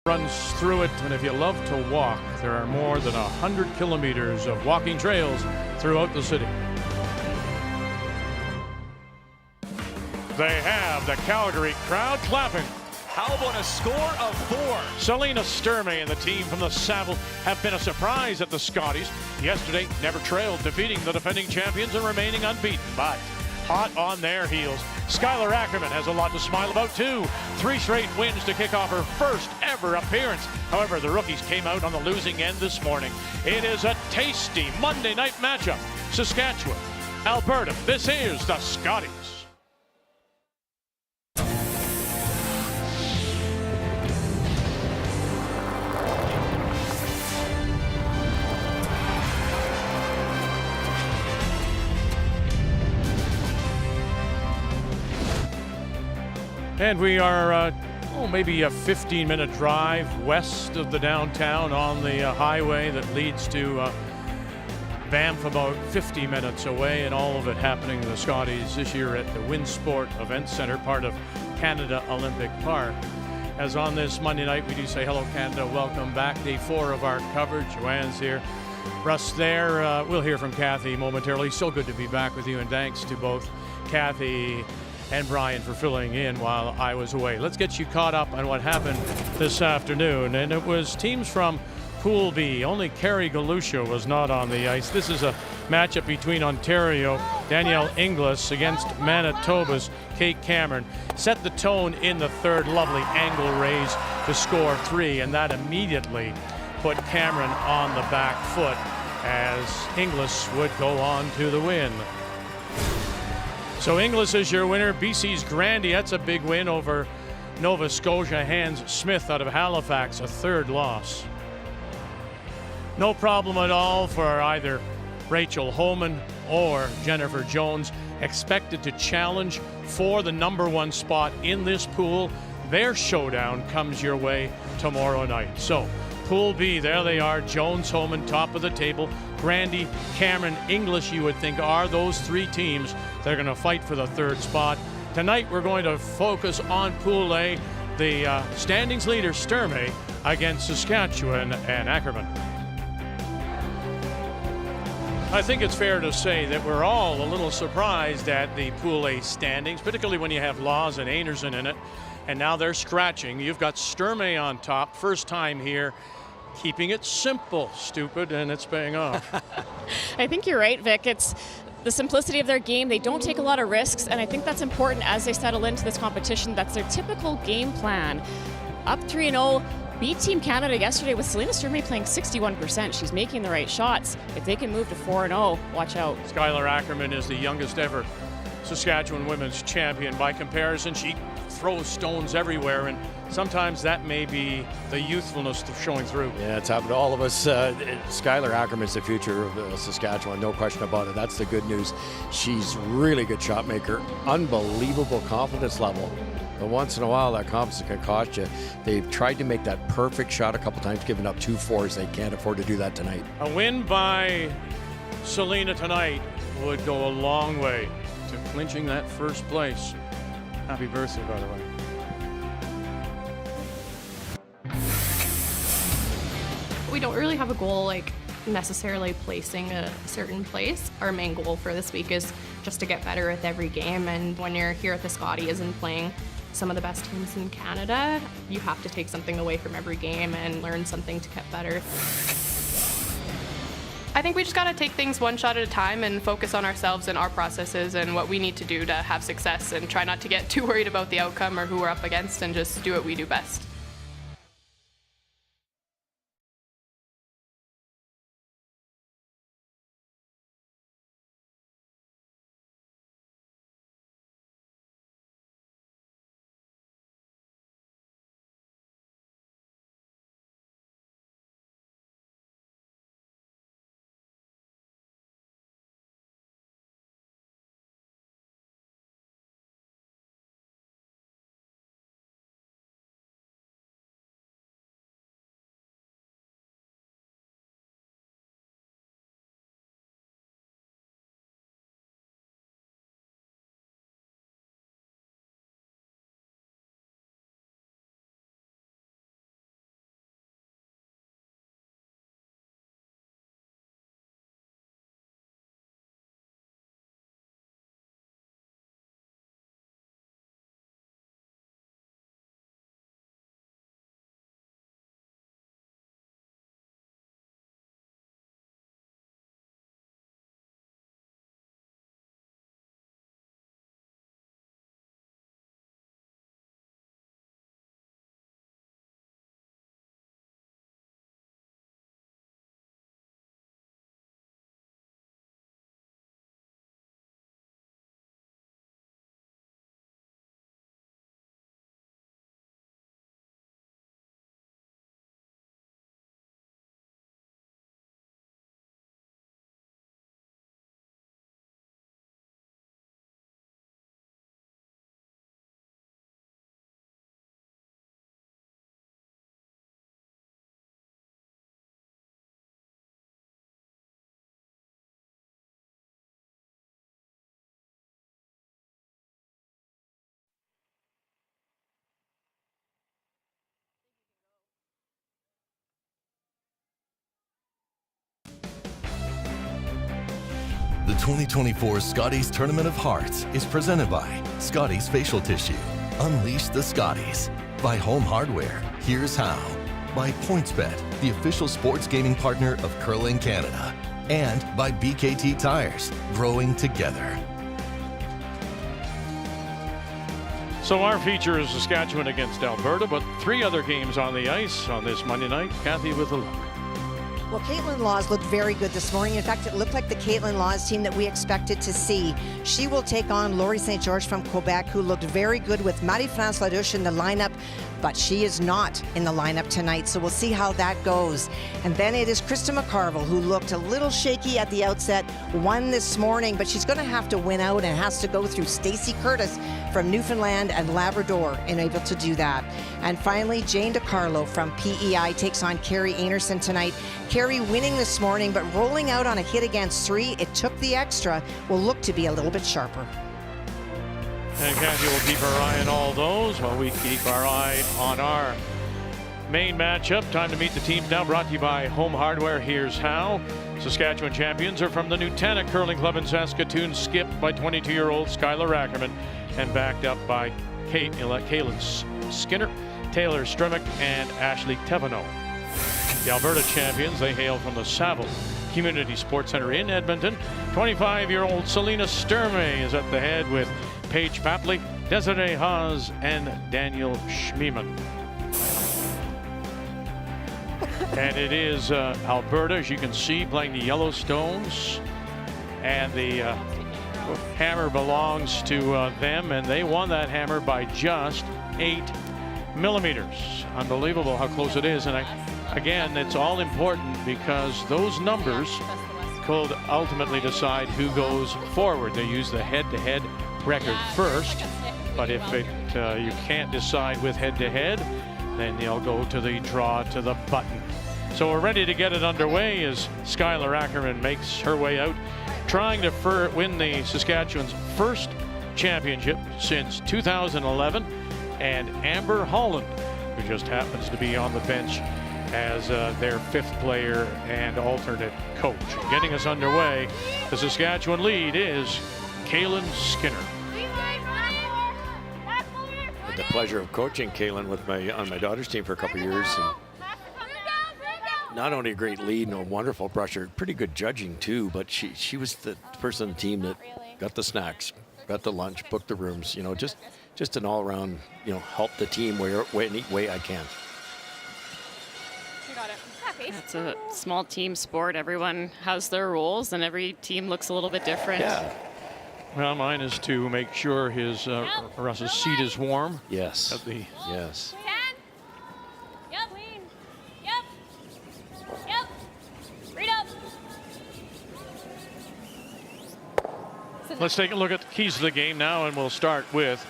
runs through it, and if you love to walk, there are more than 100 kilometers of walking trails throughout the city. They have the Calgary crowd clapping. How about a score of 4? Selena Sturmey and the team from the Saville have been a surprise at the Scotties. Yesterday, never trailed, defeating the defending champions and remaining unbeaten, but hot on their heels. Skylar Ackerman has a lot to smile about too. 3 straight wins to kick off her first ever appearance. However, the rookies came out on the losing end this morning. It is a tasty Monday night matchup. Saskatchewan, Alberta, this is the Scotties. And we are maybe a 15-minute drive west of the downtown on the highway that leads to Banff, about 50 minutes away, and all of it happening in the Scotties this year at the Winsport Event Center, part of Canada Olympic Park. As on this Monday night, we do say hello, Canada, welcome back. Day 4 of our coverage. Joanne's here, Russ there. We'll hear from Kathy momentarily. So good to be back with you, and thanks to both Kathy and Brian for filling in while I was away. Let's get you caught up on what happened this afternoon. And it was teams from Pool B. Only Carrie Galusha was not on the ice. This is a matchup between Ontario, Danielle Inglis, against Manitoba's Kate Cameron. Set the tone in the third. Lovely angle raise to score 3, and that immediately put Cameron on the back foot as Inglis would go on to the win. So Inglis is your winner. BC's Grandy, that's a big win over Nova Scotia. Hans Smith out of Halifax, a 3rd loss. No problem at all for either Rachel Holman or Jennifer Jones. Expected to challenge for the #1 spot in this pool. Their showdown comes your way tomorrow night. So Pool B, there they are. Jones, Holman, top of the table. Grandy, Cameron, English, you would think, are those 3 teams that are going to fight for the 3rd spot. Tonight, we're going to focus on Pool A, the standings leader, Sturmey, against Saskatchewan and Ackerman. I think it's fair to say that we're all a little surprised at the Pool A standings, particularly when you have Laws and Einarson in it, and now they're scratching. You've got Sturmey on top, first time here. Keeping it simple, stupid, and it's paying off. I think you're right, Vic. It's the simplicity of their game. They don't take a lot of risks, and I think that's important as they settle into this competition. That's their typical game plan. Up 3-0, beat Team Canada yesterday with Selena Sturmey playing 61%. She's making the right shots. If they can move to 4-0, watch out. Skylar Ackerman is the youngest ever Saskatchewan women's champion. By comparison, she throws stones everywhere, and sometimes that may be the youthfulness showing through. Yeah, it's happened to all of us. Skylar Ackerman is the future of Saskatchewan, no question about it. That's the good news. She's really good shot maker, unbelievable confidence level. But once in a while, that confidence can cost you. They've tried to make that perfect shot a couple times, giving up 2 4s. They can't afford to do that tonight. A win by Selena tonight would go a long way to clinching that 1st place. Happy birthday, by the way. We don't really have a goal like necessarily placing a certain place. Our main goal for this week is just to get better with every game, and when you're here at the Scotties and playing some of the best teams in Canada, you have to take something away from every game and learn something to get better. I think we just got to take things one shot at a time and focus on ourselves and our processes and what we need to do to have success, and try not to get too worried about the outcome or who we're up against, and just do what we do best. 2024 Scotties Tournament of Hearts is presented by Scotties Facial Tissue. Unleash the Scotties. By Home Hardware. Here's how. By PointsBet, the official sports gaming partner of Curling Canada. And by BKT Tires. Growing together. So our feature is Saskatchewan against Alberta, but 3 other games on the ice on this Monday night. Kathy with the look. Well, Caitlin Laws looked very good this morning. In fact, it looked like the Caitlin Laws team that we expected to see. She will take on Laurie St. George from Quebec, who looked very good with Marie-France Ladouche in the lineup, but she is not in the lineup tonight, so we'll see how that goes. And then it is Krista McCarville, who looked a little shaky at the outset, won this morning, but she's going to have to win out and has to go through Stacey Curtis from Newfoundland and Labrador and able to do that. And finally, Jane DiCarlo from PEI takes on Carrie Anderson tonight. Carrie winning this morning, but rolling out on a hit against 3. It took the extra. Will look to be a little bit sharper. And Kathy will keep her eye on all those while we keep our eye on our main matchup. Time to meet the teams now, brought to you by Home Hardware. Here's how. Saskatchewan champions are from the Nutana Curling Club in Saskatoon, skipped by 22-year-old Skylar Ackerman and backed up by Kaylin Skinner, Taylor Stremick, and Ashley Tevano. The Alberta champions, they hail from the Saville Community Sports Center in Edmonton. 25-year-old Selena Sturmey is at the head with Paige Papley, Desiree Haas, and Daniel Schmiemann. And it is Alberta, as you can see, playing the Yellowstones. And the hammer belongs to them, and they won that hammer by just 8 millimeters. Unbelievable how close it is. And again, it's all important because those numbers could ultimately decide who goes forward. They use the head-to-head record first, but if you can't decide with head-to-head, then they'll go to the draw to the button. So we're ready to get it underway as Skylar Ackerman makes her way out, trying to win the Saskatchewan's first championship since 2011, and Amber Holland, who just happens to be on the bench as their 5th player and alternate coach. Getting us underway, the Saskatchewan lead is Kaylin Skinner. Had the pleasure of coaching Kaylin on my daughter's team for a couple years. And not only a great lead and a wonderful brusher, pretty good judging too, but she was the person on the team that got the snacks, got the lunch, booked the rooms, just an all-around, help the team any way I can. It's a small team sport. Everyone has their roles, and every team looks a little bit different. Yeah. Well, mine is to make sure his Russ's seat is warm. Yes. Yes. Yep. Read up. Let's take a look at the keys to the game now, and we'll start with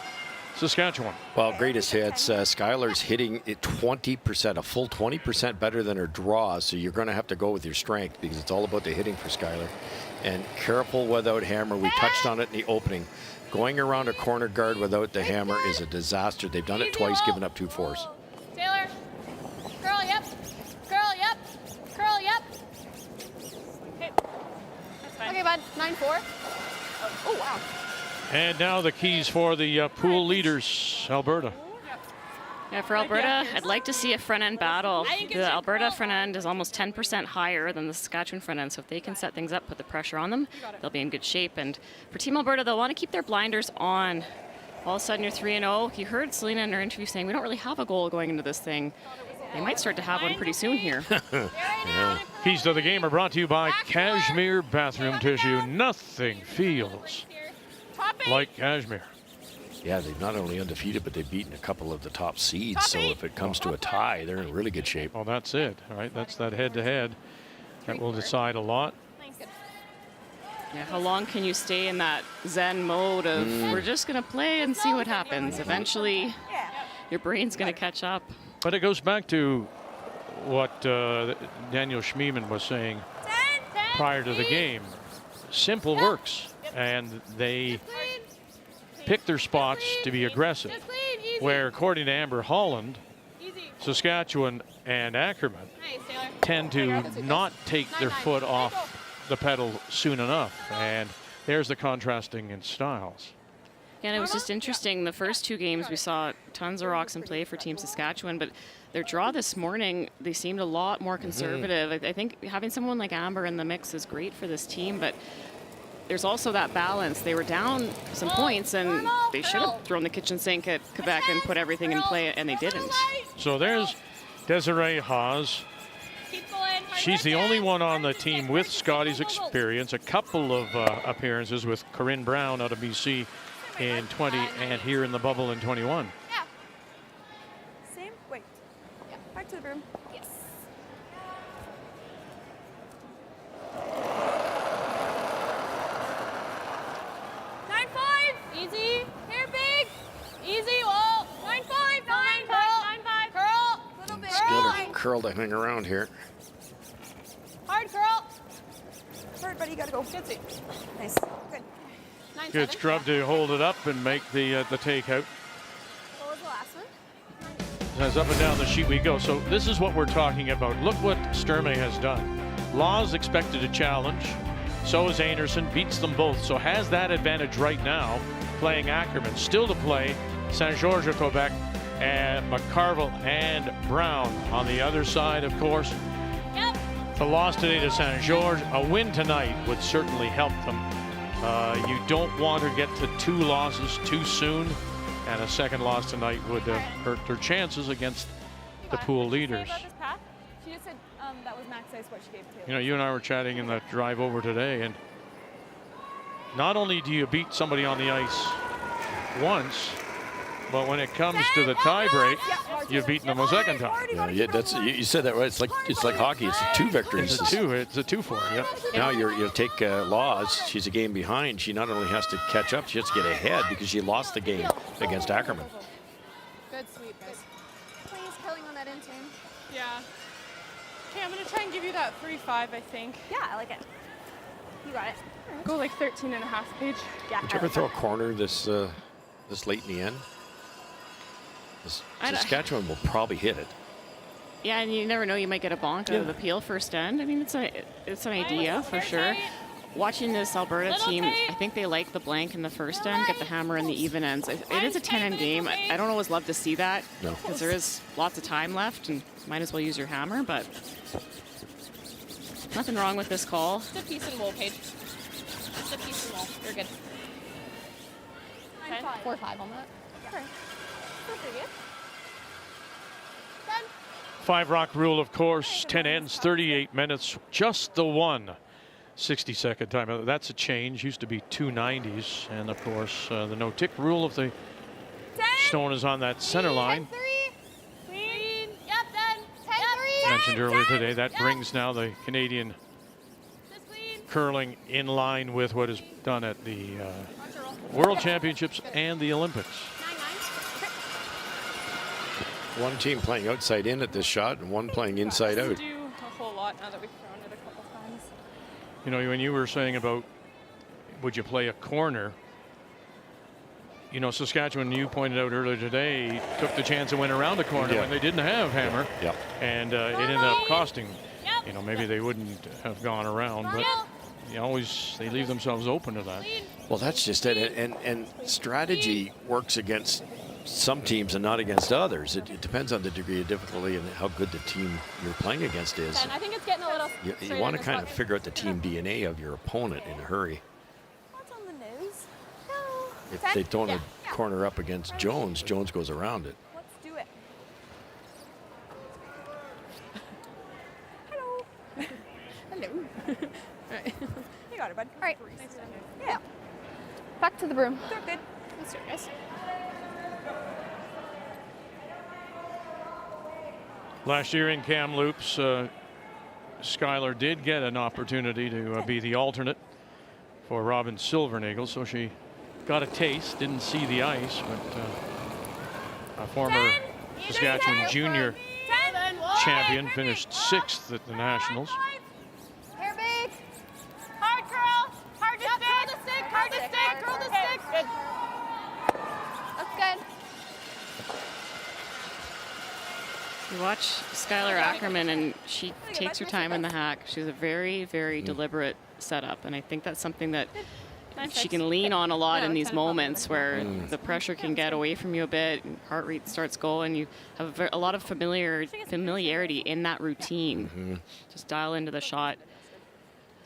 Saskatchewan. Well, greatest hits. Skylar's hitting it 20%, a full 20% better than her draw. So you're going to have to go with your strength because it's all about the hitting for Skylar. And careful without hammer. We touched on it in the opening. Going around a corner guard without the hammer is a disaster. They've done it twice, given up 2 fours. Taylor. Curl, yep. Curl, yep. Curl, yep. Okay. That's fine. Okay, bud. 9-4. Oh, wow. And now the keys for the pool leaders, Alberta. Yeah, for Alberta, I'd like to see a front-end battle. The Alberta front end is almost 10% higher than the Saskatchewan front end, so if they can set things up, put the pressure on them, they'll be in good shape. And for Team Alberta, they'll want to keep their blinders on. All of a sudden, you're 3-0. You heard Selena in her interview saying, we don't really have a goal going into this thing. They might start to have one pretty soon here. Yeah. Keys to the game are brought to you by Cashmere Bathroom Tissue. Nothing feels like Cashmere. Yeah, they've not only undefeated, but they've beaten a couple of the top seeds. So if it comes to a tie, they're in really good shape. Well, that's it, right? That's that head-to-head that will decide a lot. Yeah, how long can you stay in that zen mode of we're just going to play and see what happens? Eventually, your brain's going to catch up. But it goes back to what Daniel Schmiemann was saying prior to the game. Simple works, and they pick their spots to be aggressive, where according to Amber Holland, Saskatchewan and Ackerman tend to not take their foot off the pedal soon enough. And there's the contrasting in styles. Yeah, and it was just interesting. The first 2 games, we saw tons of rocks in play for Team Saskatchewan, but their draw this morning, they seemed a lot more conservative. I think having someone like Amber in the mix is great for this team, but there's also that balance. They were down some points, and they should have thrown the kitchen sink at Quebec and put everything in play, and they didn't. So there's Desiree Haas. She's the only one on the team with Scotties experience. A couple of appearances with Corinne Brown out of BC in 20 and here in the bubble in 21. Yeah. Same. Wait. Yeah. Back to the room. Yes. Easy. Here, big. Easy. Whoa. 9-5. 9-5. Curl. Little bit. Still a curl to hang around here. Hard curl. Hard, buddy. You gotta go. Good seat. Nice. Good. 9-7. Good scrub to hold it up and make the takeout. What was the last one? As up and down the sheet we go. So this is what we're talking about. Look what Sturmey has done. Law's expected to challenge. So is Anderson. Beats them both. So has that advantage right now, playing Ackerman. Still to play, Saint George of Quebec and McCarville and Brown. On the other side, of course, Yep. the loss today to Saint George. A win tonight would certainly help them. You don't want to get to 2 losses too soon, and a second loss tonight would hurt their chances against the pool leaders. She just said that was max ice what she gave Taylor. You know, you and I were chatting in the drive over today, and not only do you beat somebody on the ice once, but when it comes to the tie break, you've beaten them a second time. Yeah, that's you said that right. It's like hockey. It's 2 victories. It's a 2 for you. Now you take Laws. She's a game behind. She not only has to catch up, she has to get ahead because she lost the game against Ackerman. Good sweep, guys. Please, curling on that end, Tim. Yeah. Okay, I'm going to try and give you that 3-5, I think. Yeah, I like it. You got it. Go like 13 and a half page. Yeah. Did you ever throw a corner this late in the end? Saskatchewan will probably hit it. Yeah, and you never know, you might get a bonk out of the peel first end. I mean, it's an idea for sure. Watching this Alberta team, I think they like the blank in the first end, get the hammer in the even ends. It is a 10-end game. I don't always love to see that because there is lots of time left and might as well use your hammer, but nothing wrong with this call. Just a piece and wool, Paige. Just a piece and wool. You're good. 4-5 on that. Okay. Pretty good. 10. 5 rock rule, of course. 10 ends, 38 minutes. Just the one 60-second time. That's a change. Used to be 2 90s. And, of course, the no-tick rule of the 10. stone is on that center line. 10-3. Queen. Yep, done. 10-3. Mentioned earlier today. That brings now the Canadian curling in line with what is done at the World Championships and the Olympics. 9-9. One team playing outside in at this shot and one playing inside out. Do a whole lot now that we've thrown it a couple times. You know, when you were saying about would you play a corner, you know, Saskatchewan, you pointed out earlier today, took the chance and went around the corner when they didn't have hammer. Yeah. And it ended up costing, you know, maybe they wouldn't have gone around, but they leave themselves open to that. Well, that's just it. And strategy works against some teams and not against others. It depends on the degree of difficulty and how good the team you're playing against is. 10. I think it's getting a little. You want to kind of figure out the team DNA of your opponent in a hurry. What's on the nose? No. If 10? they don't corner up against Jones, Jones goes around it. Let's do it. Hello. Hello. All right. You got it, bud. All right. Yeah. Back to the broom. They're good. Let's do it, guys. Last year in Kamloops, Skylar did get an opportunity to be the alternate for Robin Silvernagle, so she got a taste, didn't see the ice, but a former Saskatchewan junior champion, finished 6th at the Nationals. Hair big. Hard curl. Hard to stick. Hard to stick. Curl the stick. Good. That's good. You watch Skylar Ackerman, and she takes her time in the hack. She's a very, very deliberate setup, and I think that's something that she can lean on a lot in these moments where the pressure can get away from you a bit, and heart rate starts going. You have a lot of familiarity in that routine. Just dial into the shot.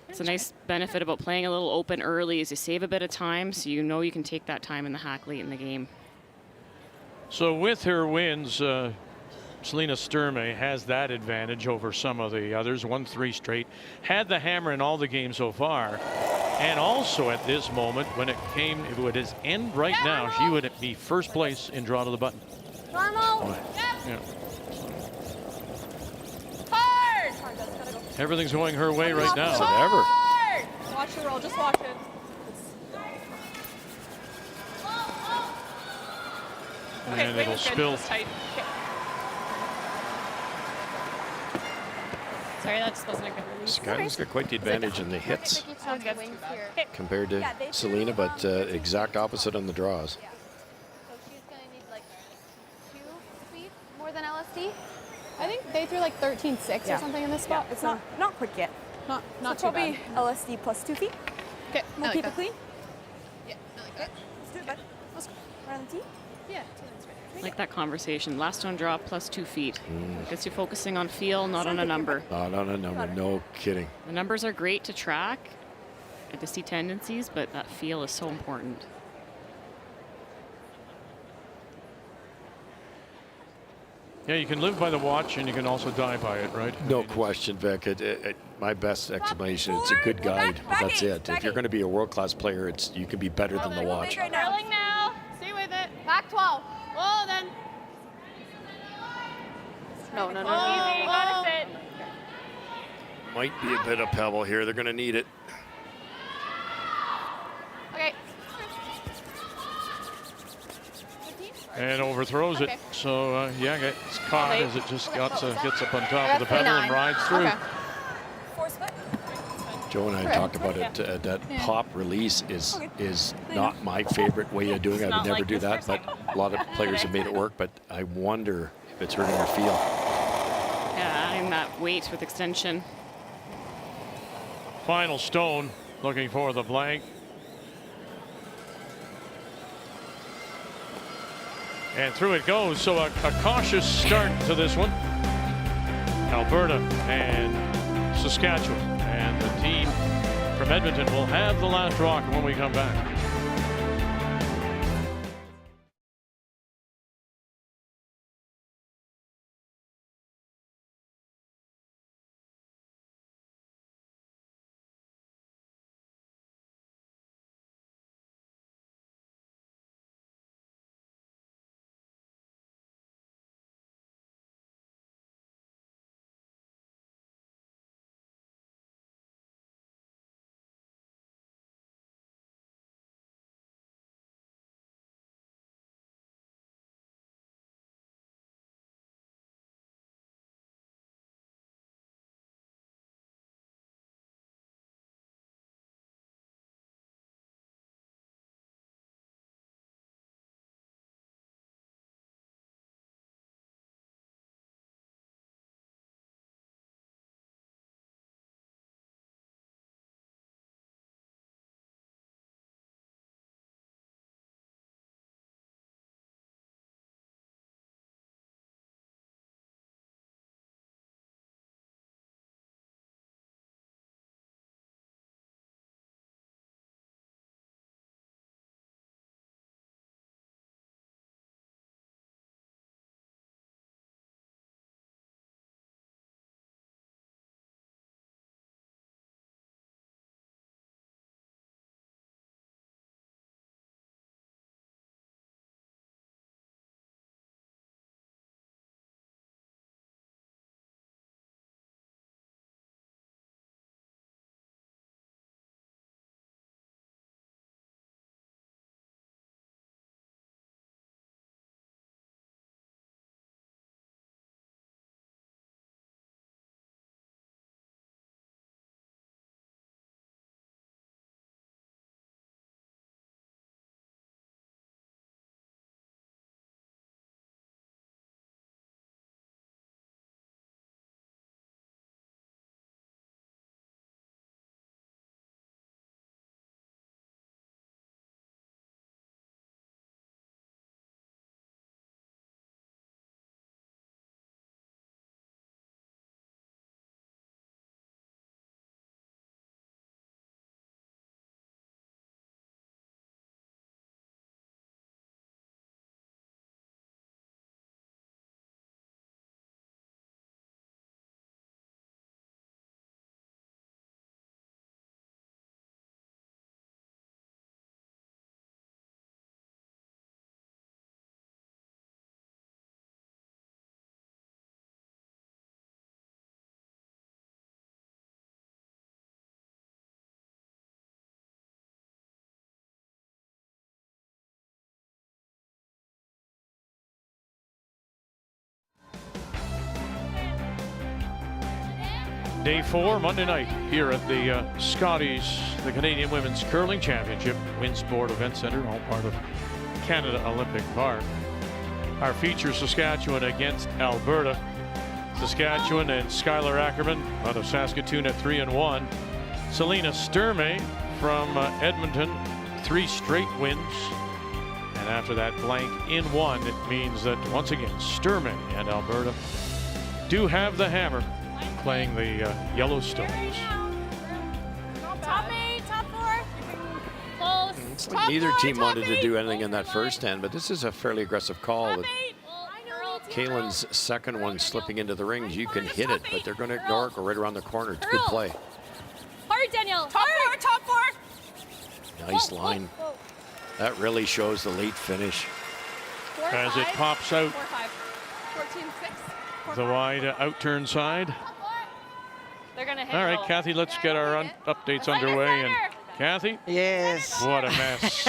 It's a nice benefit about playing a little open early is you save a bit of time, so you know you can take that time in the hack late in the game. So with her wins, Selena Sturmey has that advantage over some of the others. Won 3 straight. Had the hammer in all the games so far. And also at this moment, when it came, if it would end right now, she would be first place in draw to the button. Normal. Yeah. Hard. Everything's going her way right now. Ever. Hard. Watch the roll. Just watch it. And it'll spill. Tight. Sorry, that just wasn't a good release. Skylar's got quite the advantage in the hits compared to Yeah, they threw Selena, but them exact opposite on the draws. Yeah. So she's going to need like 2 feet more than LSD. I think they threw like 13.6 or something in this spot. It's not quick yet. not So too probably bad. LSD plus 2 feet. Okay, We'll keep it clean. Yeah, I like that. Let's do it, bud. Let's go. Right on the tee. Yeah. Like that conversation. Last on draw plus 2 feet. Gets you focusing on feel, not on a number. Not on a number, no kidding. The numbers are great to track and to see tendencies, but that feel is so important. Yeah, you can live by the watch and you can also die by it, right? No question, Vic. My best explanation, it's a good guide, but that's it. If you're going to be a world-class player, you can be better than the watch. Curling now. Stay with it. Back 12. Oh, then. No. Easy. You got to sit. Might be a bit of pebble here. They're going to need it. Okay. And overthrows it. Okay. So, yeah, gets caught as it just gets up on top of the pedal and rides through. Okay. Joe and I talked about it. That pop release is not my favorite way of doing it. I would never do that, but a lot of players have made it work. But I wonder if it's hurting their feel. Yeah, adding that weight with extension. Final stone, looking for the blank. And through it goes. So a cautious start to this one. Alberta and Saskatchewan. And the team from Edmonton will have the last rock when we come back. Day 4, Monday night, here at the Scotties, the Canadian Women's Curling Championship, Winsport Event Center, all part of Canada Olympic Park. Our feature, Saskatchewan against Alberta. Saskatchewan and Skylar Ackerman out of Saskatoon at 3-1. Selena Sturmey from Edmonton, 3 straight wins. And after that blank in 1, it means that once again, Sturmey and Alberta do have the hammer, playing the Yellowstones. Top 8, top 4. Close. Like neither team wanted to do anything in that first end, but this is a fairly aggressive call. With Kaylin's second one slipping into the rings, you can hit it, but they're going to ignore it, go right around the corner. It's good play. Hard, Danielle. Top 4, top 4. Nice line. That really shows the late finish. 4, As it 5. pops out 4, 5. 14, 6. the wide outturn side. They're gonna hit. All right, Kathy, let's get our updates underway. And Kathy, Yes. what a mess.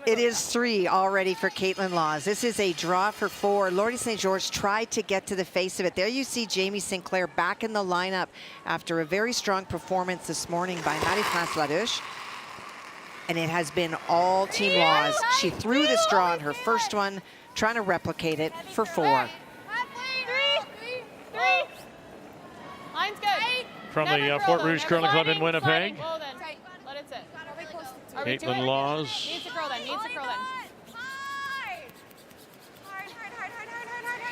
It is 3 already for Caitlin Laws. This is a draw for 4. Lori St. George tried to get to the face of it. There you see Jamie Sinclair back in the lineup after a very strong performance this morning by Marie-France Ladouche. And it has been all Team Laws. She threw this draw in her first one, trying to replicate it for 4. 3. Line's good. From the Fort Rouge Curling Club in Winnipeg, Well then, let it sit. Are we doing Caitlin it? Laws. Needs to curl then. Needs to curl then.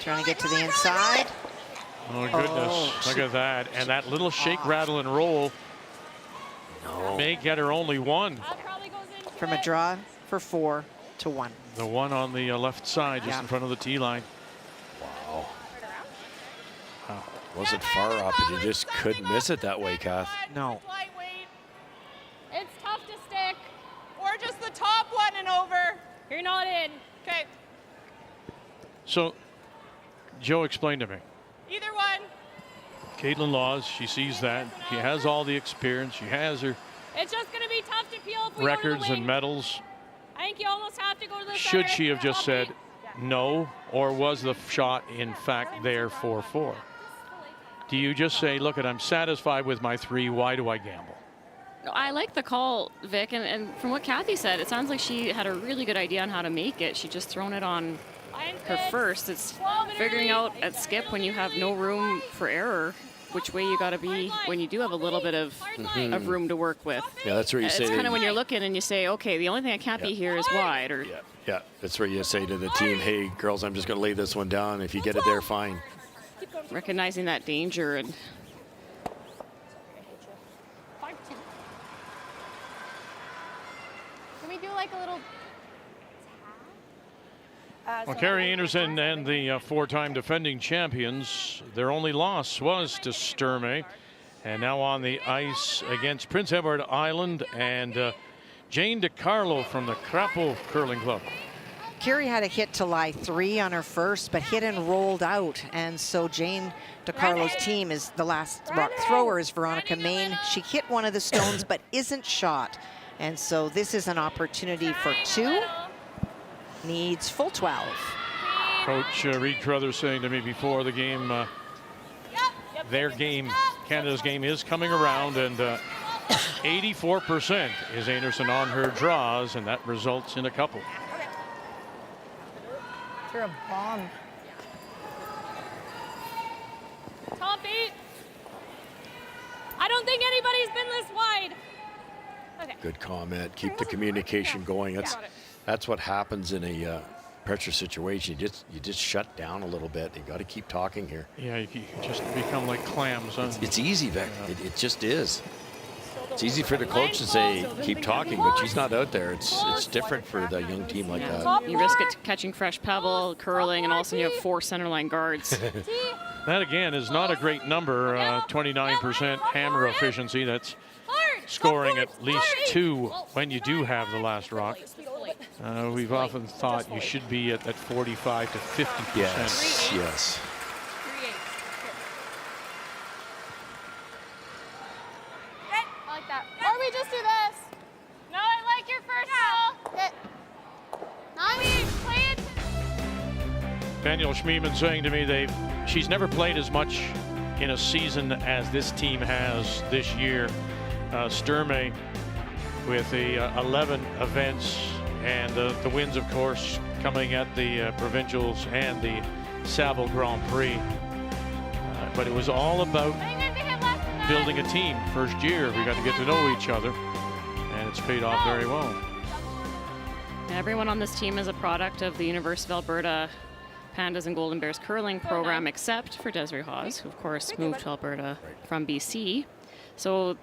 Trying to get to the inside. Oh, goodness. Look at that. And that little shake, rattle, and roll may get her only 1. That probably goes into From a it. draw for 4 to 1. The one on the left side, just Yeah. in front of the tee line. Wow. Wasn't far up, but you just couldn't miss it that way, Kath. No. Lightweight. It's tough to stick. Or just the top one and over. You're not in. Okay. So, Joe explained to me. Either one. Caitlin Laws, she sees that. She has all the experience. She has her It's just going to be tough to peel if we records go to the and wing. medals. I think you almost have to go to the Should center. she have just said no, or was the shot in fact there for 4? Do you just say, look, I'm satisfied with my 3, why do I gamble? No, I like the call, Vic, and from what Kathy said, it sounds like she had a really good idea on how to make it. She just thrown it on her first. It's figuring out at skip when you have no room for error, which way you got to be when you do have a little bit of room to work with. Yeah, that's where you say. It's kind of when you're looking and you say, okay, the only thing I can't be here is wide. Or Yeah, that's where you say to the team, hey, girls, I'm just going to lay this one down. If you get it there, fine. recognizing that danger. And Can we do like a little Well, Carrie Anderson and the 4-time defending champions, their only loss was to Sturmey. And now on the ice against Prince Edward Island and Jane DiCarlo from the Crapo Curling Club. Carrie had a hit to lie 3 on her first, but hit and rolled out. And so Jane DiCarlo's team is the last rock thrower is Veronica Main. She hit one of the stones, but isn't shot. And so this is an opportunity for 2. Needs full 12. Coach Reed Carruthers saying to me before the game, their game, Canada's game is coming around, and 84% is Anderson on her draws, and that results in a couple. You're a bomb. top 8? I don't think anybody's been this wide. Okay. Good comment. Keep the communication going. That's what happens in a pressure situation. You just shut down a little bit. You got to keep talking here. Yeah, you just become like clams. Huh? It's easy, Vic. It just is. It's easy for the coach to say keep talking, but she's not out there. It's different for the young team like that. you risk it catching fresh pebble, curling, and all of a sudden you have 4 centerline guards. That again is not a great number. 29% hammer efficiency. That's scoring at least 2 when you do have the last rock. We've often thought you should be at that 45 to 50%. Yes. I like that. Or we just do this. No, I like your first ball. Hit. Nice. Play it. Daniel Schmiemann saying to me she's never played as much in a season as this team has this year. Sturmey with the 11 events, and the wins, of course, coming at the provincials and the Saville Grand Prix. But it was all about building a team. First year, we got to get to know each other, and it's paid off very well. Everyone on this team is a product of the University of Alberta Pandas and Golden Bears curling program, except for Desiree Hawes, who of course moved to Alberta from BC. So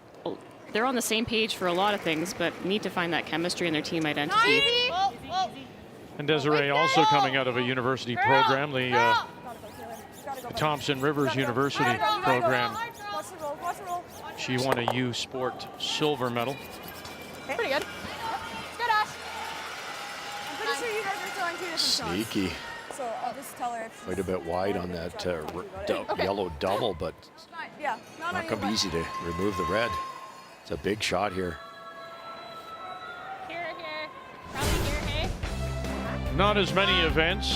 they're on the same page for a lot of things, but need to find that chemistry in their team identity. And Desiree also coming out of a university program, the Thompson Rivers University program. She won a U Sport silver medal. Pretty good. Good, Ash. I'm pretty sure you guys are throwing 2 different shots. Sneaky. So I'll just tell her if Quite a bit wide on that yellow double, but yeah, not going to be easy to remove the red. It's a big shot here. Here. Probably here, hey? Not as many events,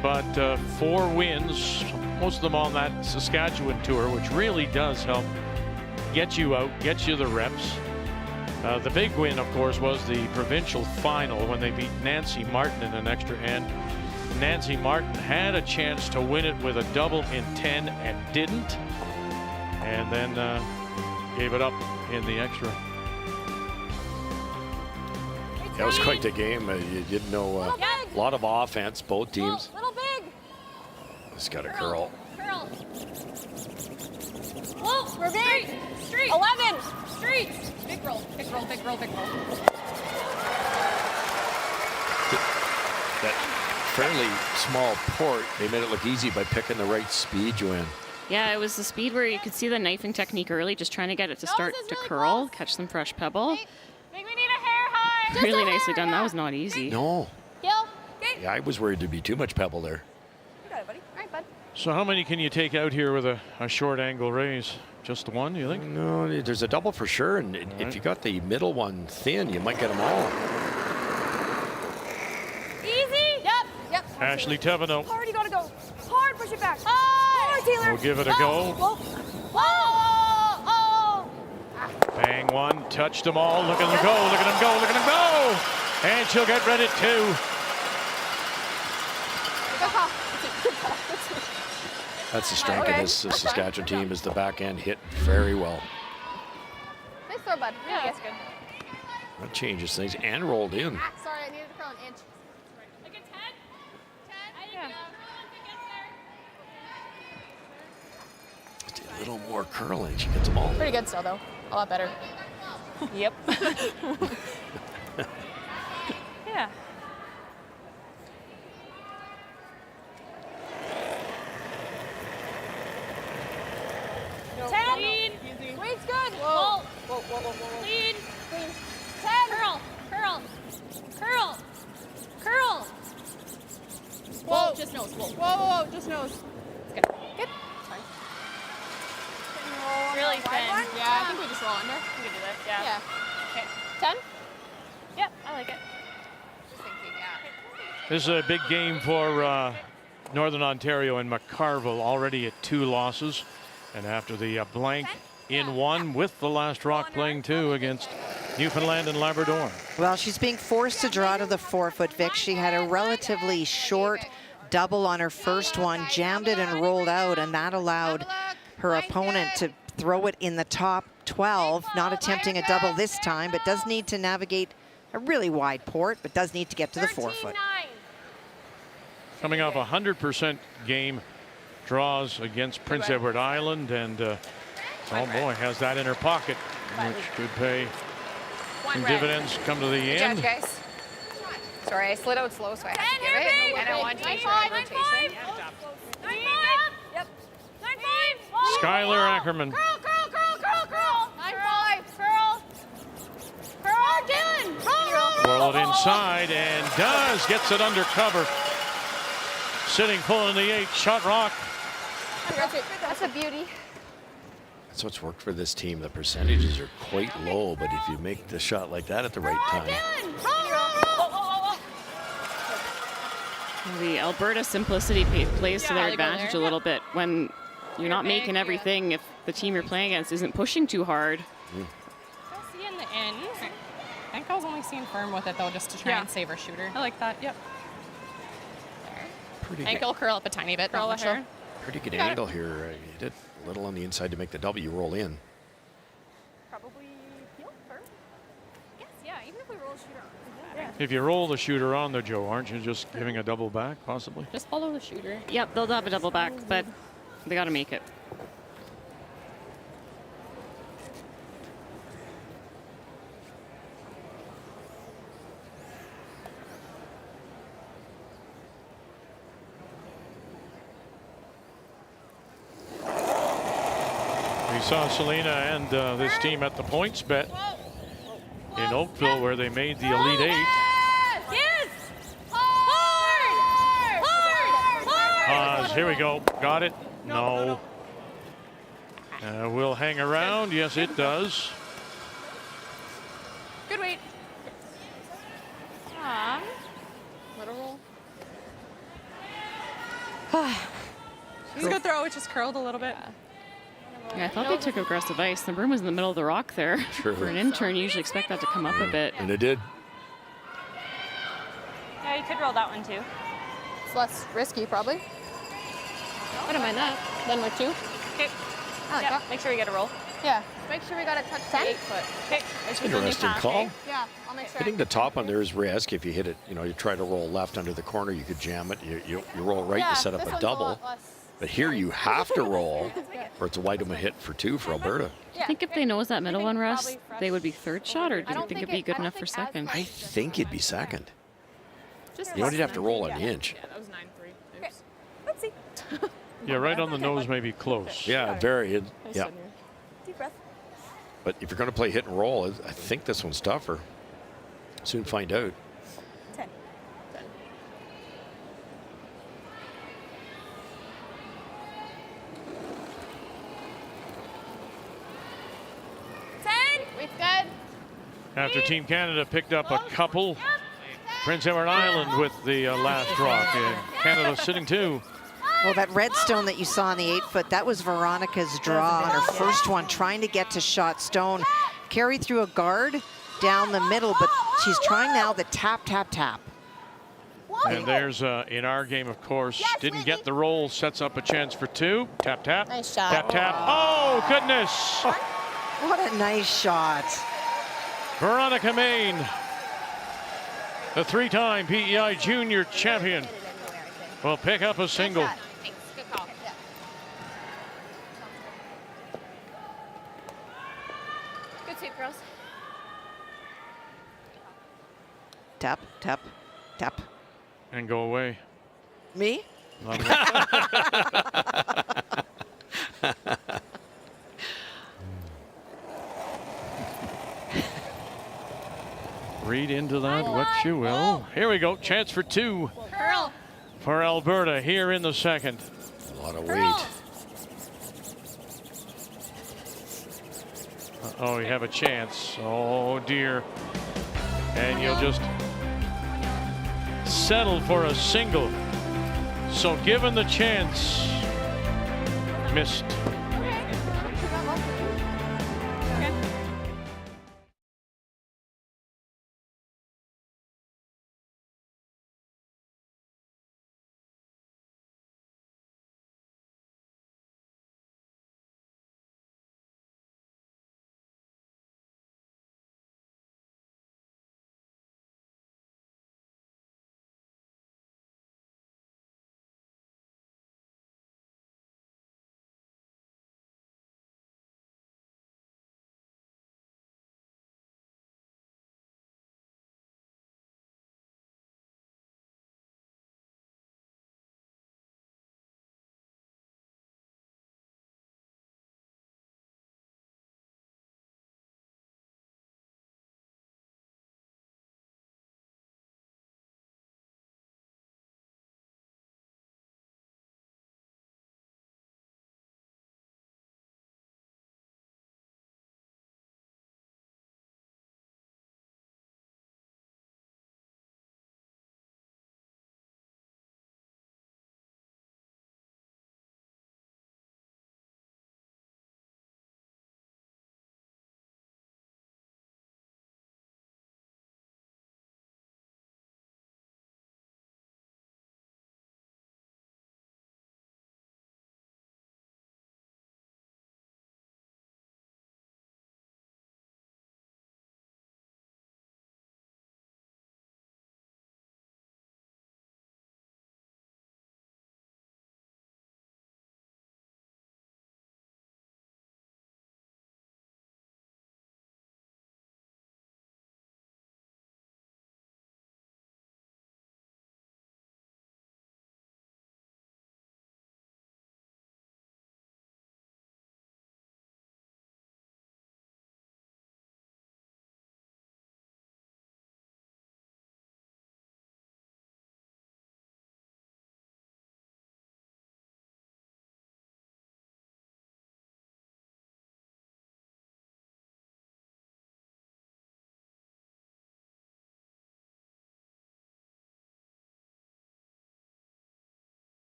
but 4 wins, most of them on that Saskatchewan tour, which really does help get you out, get you the reps. The big win, of course, was the provincial final when they beat Nancy Martin in an extra end. Nancy Martin had a chance to win it with a double in 10 and didn't, and then gave it up in the extra. That was quite the game. You didn't know a lot of offense, both teams. Little big. It's got a curl. Curl. Whoa, we're big. Street. 11. Street. Big roll. Big roll. Big roll. Big roll. That fairly small port, they made it look easy by picking the right speed, Joanne. Yeah, it was the speed where you could see the knifing technique early, just trying to get it to start to curl, catch some fresh pebble. Think we need a hair high. Really nicely done. That was not easy. No. Gil. Yeah, I was worried there'd be too much pebble there. you got it, buddy. All right, bud. So how many can you take out here with a short angle raise? Just one, you think? No, there's a double for sure, and if you got the middle one thin, you might get them all. Easy. Yep. Ashley Teveno Hard, you gotta go. Hard, push it back. Hard. Taylor. will give it a go. Whoa. Bang one, touched them all. Look at them go, look at them go, look at them go! And she'll get red at 2. That's the strength of this Saskatchewan team, is the backhand hit very well. Nice throw, bud. Yeah, that's good. That changes things, and rolled in. Sorry, I needed to curl an inch. Like a 10? 10? I didn't know. Just a little more curling, she gets them all. Pretty good still, though. A lot better. Yep. Yeah. Lean. Lean's good. Whoa. Lean. 10. Curl. Whoa. Just nose. Whoa, just nose. Good. Fine. Really thin. Yeah, I think we just roll under. We can do this. Yeah. Okay. 10? Yep, I like it. Just thinking, yeah. This is a big game for Northern Ontario and McCarville, already at 2 losses. And after the blank in 1 with the last rock playing 2 against Newfoundland and Labrador. Well, she's being forced to draw to the 4-foot, Vic. She had a relatively short double on her first one, jammed it and rolled out, and that allowed her opponent to throw it in the top 12, not attempting a double this time, but does need to navigate a really wide port, but does need to get to the 4-foot. Coming off a 100% game draws against Prince Edward Island, and oh boy, has that in her pocket, which could pay some dividends come to the end. Judge, guys. Sorry, I slid out slow, so I had to give it. And I want to make sure I rotation. 9-5. Yep. 9-5. Skylar Ackerman. Curl. 9-5. Curl, Dylan. Whirl it inside, and gets it under cover. Sitting full in the 8, shot rock. That's a beauty. That's what's worked for this team. The percentages are quite low, but if you make the shot like that at the right time. The Alberta simplicity plays to their advantage a little bit. When you're not making everything if the team you're playing against isn't pushing too hard. We'll see in the end. I think I was only seeing firm with it though, just to try and save our shooter. I like that. Yep. Pretty Ankle curl up a tiny bit. Curl not the much, hair. Pretty good angle here. You did a little on the inside to make the W roll in. Probably heel firm. Yes, yeah. Even if we roll shooter on. If you roll the shooter on there, Joe, aren't you just giving a double back, possibly? Just follow the shooter. Yep, they'll have a double back, but they got to make it. We saw Selena and this team at the points bet in Oakville, where they made the Elite Eight. Yes! Hard! Hard! Here we go. Got it? No. Will hang around. Yes, it does. Good weight. Little roll. She's a good throw. It just curled a little bit. Yeah, I thought they took aggressive ice. The broom was in the middle of the rock there. Sure. For an intern, you usually expect that to come up a bit. And it did. Yeah, you could roll that one too. It's less risky, probably. I don't mind that. Then we're 2. Okay. Yeah. Make sure we get a roll. Yeah. Make sure we got to touch 10? 8 foot. Okay. Interesting call. Yeah, I'll make sure. Hitting the top on there is risk. If you hit it, you try to roll left under the corner, you could jam it. You roll right to set up a double. But here you have to roll, or it's a wide open hit for 2 for Alberta. Do you think if they nose that middle one, Russ, they would be third shot, or do you think it'd be good enough for second? I think it'd be second. You don't even have to roll an inch. Yeah, that was 9-3. Oops. Oopsie. Yeah, right on the nose, maybe close. Yeah, very. Yeah. Deep breath. But if you're going to play hit and roll, I think this one's tougher. Soon find out. 10. Weight's good. After Team Canada picked up a couple, Prince Edward Island with the last rock, and Canada sitting 2. Well, that redstone that you saw on the 8-foot, that was Veronica's draw on her first one, trying to get to shot stone. Carried through a guard down the middle, but she's trying now the tap, tap, tap. And there's, in our game, of course, didn't get the roll, sets up a chance for 2. Tap, tap. Nice shot. Tap, tap. Oh, goodness. What a nice shot. Veronica Main, the 3-time PEI junior champion, will pick up a single. Thanks. Good call. Good sweep, girls. Tap, tap, tap. And go away. Me? Read into that what you will. Here we go. Chance for 2 Curl. for Alberta here in the second. A lot of weight. Oh, you have a chance. Oh, dear. And you'll just settle for a single. So given the chance, missed.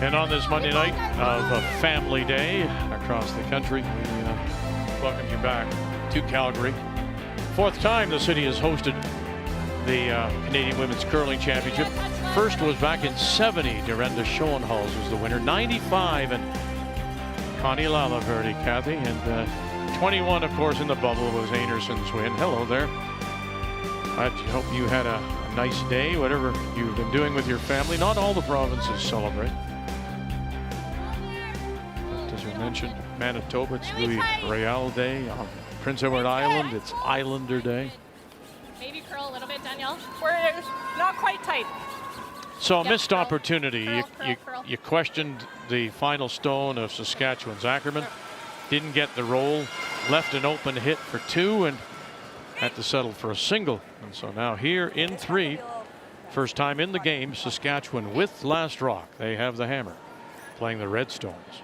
And on this Monday night of a family day across the country, we welcome you back to Calgary. Fourth time the city has hosted the Canadian Women's Curling Championship. First was back in 70. Dorinda Schoenhals was the winner. 95 and Connie Lalaverdi, Kathy. And 21, of course, in the bubble was Anderson's win. Hello there. I hope you had a nice day, whatever you've been doing with your family. Not all the provinces celebrate. But as we mentioned, Manitoba, it's Louis Royal Day. On Prince Edward Island, it's Islander Day. Maybe curl a little bit, Danielle. We're not quite tight. So a Yep, missed curl, opportunity. curl. You questioned the final stone of Saskatchewan's Ackerman. Didn't get the roll. Left an open hit for 2 and had to settle for a single. And so now here in 3, first time in the game, Saskatchewan with Last Rock. They have the hammer playing the Redstones.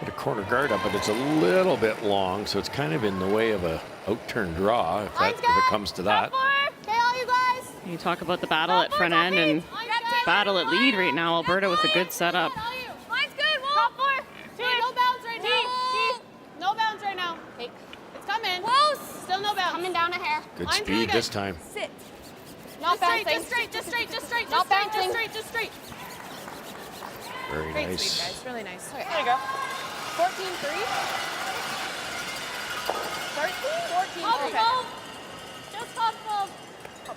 Put a corner guard up, but it's a little bit long, so it's kind of in the way of a out-turn draw if it comes to that. Okay, all you guys. You talk about the battle at front end and battle at lead right now. Alberta with a good setup. Mine's good. Top 4. No bounce right now. No bounce right now. Hey, it's coming. Close. Still no bounce. Coming down a hair. Good speed this time. Sit. Not bouncing. Just straight. Not bouncing. Just straight. Very Great nice. speed, guys. Really nice. Okay, there you go. 14-3. 13? 14. Okay. Just top 12.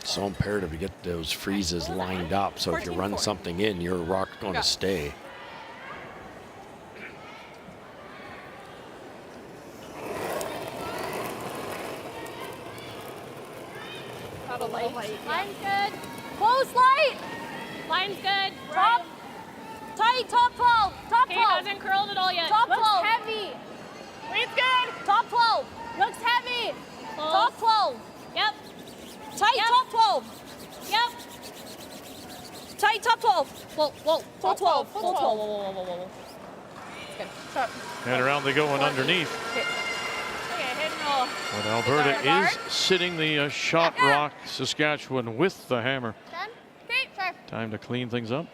It's so imperative to get those freezes lined up, so if you run something in, your rock's going to stay. Line's good. Close light. Line's good. Top. Tight. Top 12. Top 12. He hasn't curled at all yet. Top 12. Looks heavy. It's good. Top 12. Looks heavy. Close. Top 12. Yep. Tight. Yep. Top 12. Yep. Tight. Top 12. Whoa. Full 12. Full 12. Whoa. It's good. Sharp. And around they go and underneath. Okay, hit and roll. But Alberta is sitting the shot rock Saskatchewan with the hammer. 10. Okay, sure. Time to clean things up.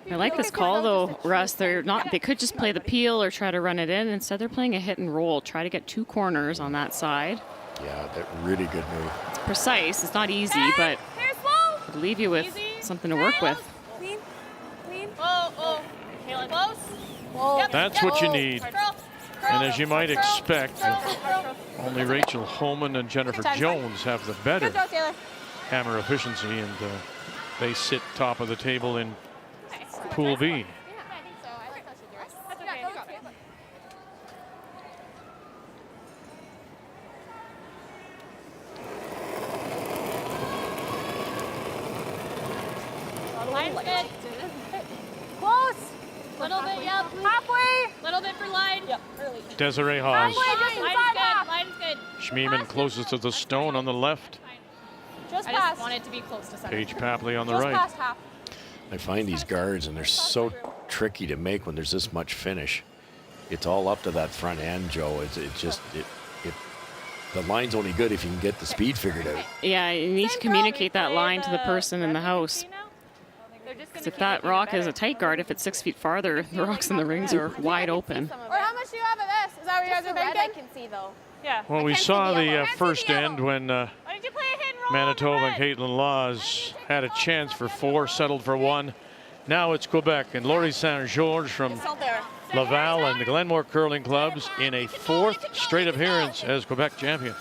I like this call though, Russ. They could just play the peel or try to run it in. Instead, they're playing a hit and roll. Try to get 2 corners on that side. Yeah, that really good move. It's precise. It's not easy, but it'll leave you with something to work with. Clean. Oh. Kayla, close. Whoa. That's what you need. Curl. And as you might expect, only Rachel Holman and Jennifer Jones have the better Good throw, Taylor. hammer efficiency, and they sit top of the table in Pool B. Yeah, I think so. I think that should do it. That's okay. You got it. Line's good. Close. Little bit, yep. Halfway. Little bit for line. Yep, early. Desiree Haas. Line's good. Schmiemann closest to the stone on the left. Just past. I just want it to be close to center. Paige Papley on the Just right. past half. I find these guards, and they're so tricky to make when there's this much finish. It's all up to that front end, Joe. The line's only good if you can get the speed figured out. Yeah, you need to communicate that line to the person in the house. Because if that rock is a tight guard, if it's 6 feet farther, the rocks in the rings are wide open. Or how much do you have of this? Is that what you guys are thinking? I can see though. Yeah. Well, we saw the first end when Why did you play a hit and roll? Manitoba and Caitlin Laws had a chance for 4, settled for 1. Now it's Quebec and Laurie St. George from Laval and the Glenmore Curling Clubs in a 4th straight appearance as Quebec champion.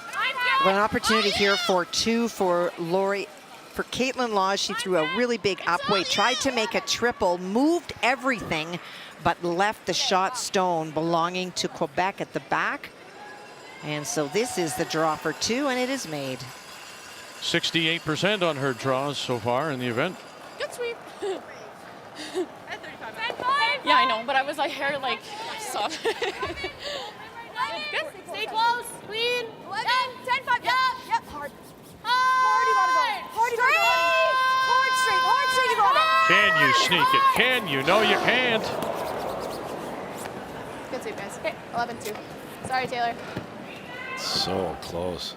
Well, an opportunity here for 2 for Lori. For Caitlin Laws, she threw a really big upweight, tried to make a triple, moved everything, but left the shot stone belonging to Quebec at the back. And so this is the draw for 2, and it is made. 68% on her draws so far in the event. Good sweep. At 35. Yeah, I know, but I was like hair like soft. Good. Stay close. Clean. 11. 10, 5. Yep. Hard. Hard. You gotta go. Hard. You gotta go. Hard straight. Hard straight. You got it. Can you sneak it? Can you? No, you can't. Good sweep, guys. Okay. 11-2. Sorry, Taylor. So close.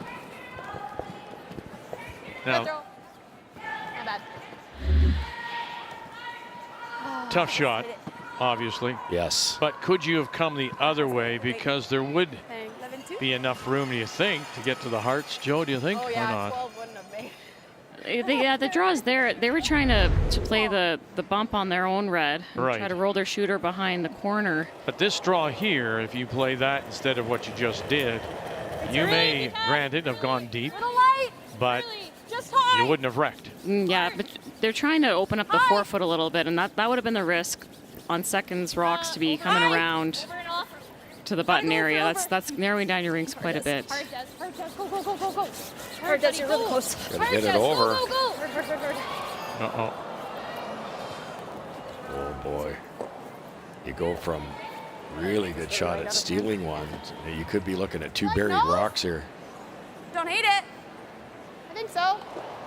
Now, Good throw. My bad. Tough shot, obviously. Yes. But could you have come the other way, because there would 11-2. be enough room, do you think, to get to the Hearts? Joe, do you think, Oh or yeah, not? 12 wouldn't have made. Yeah, the draw's there. They were trying to play the bump on their own red and Right. try to roll their shooter behind the corner. But this draw here, if you play that instead of what you just did, you may, granted, have gone deep, Little light. but Just high. you wouldn't have wrecked. Yeah, but they're trying to open up the forefoot a little bit, and that would have been the risk on seconds rocks to be coming around Over and off. to the button area. That's narrowing down your rinks quite a bit. Hard, Des. Hard, Des. Go, go, go, go, go. Hard, Des, you're really close. Gotta get it over. Go, go, go. Uh-oh. Oh boy. You go from really good shot at stealing one. You could be looking at 2 buried rocks here. Don't hate it. I think so.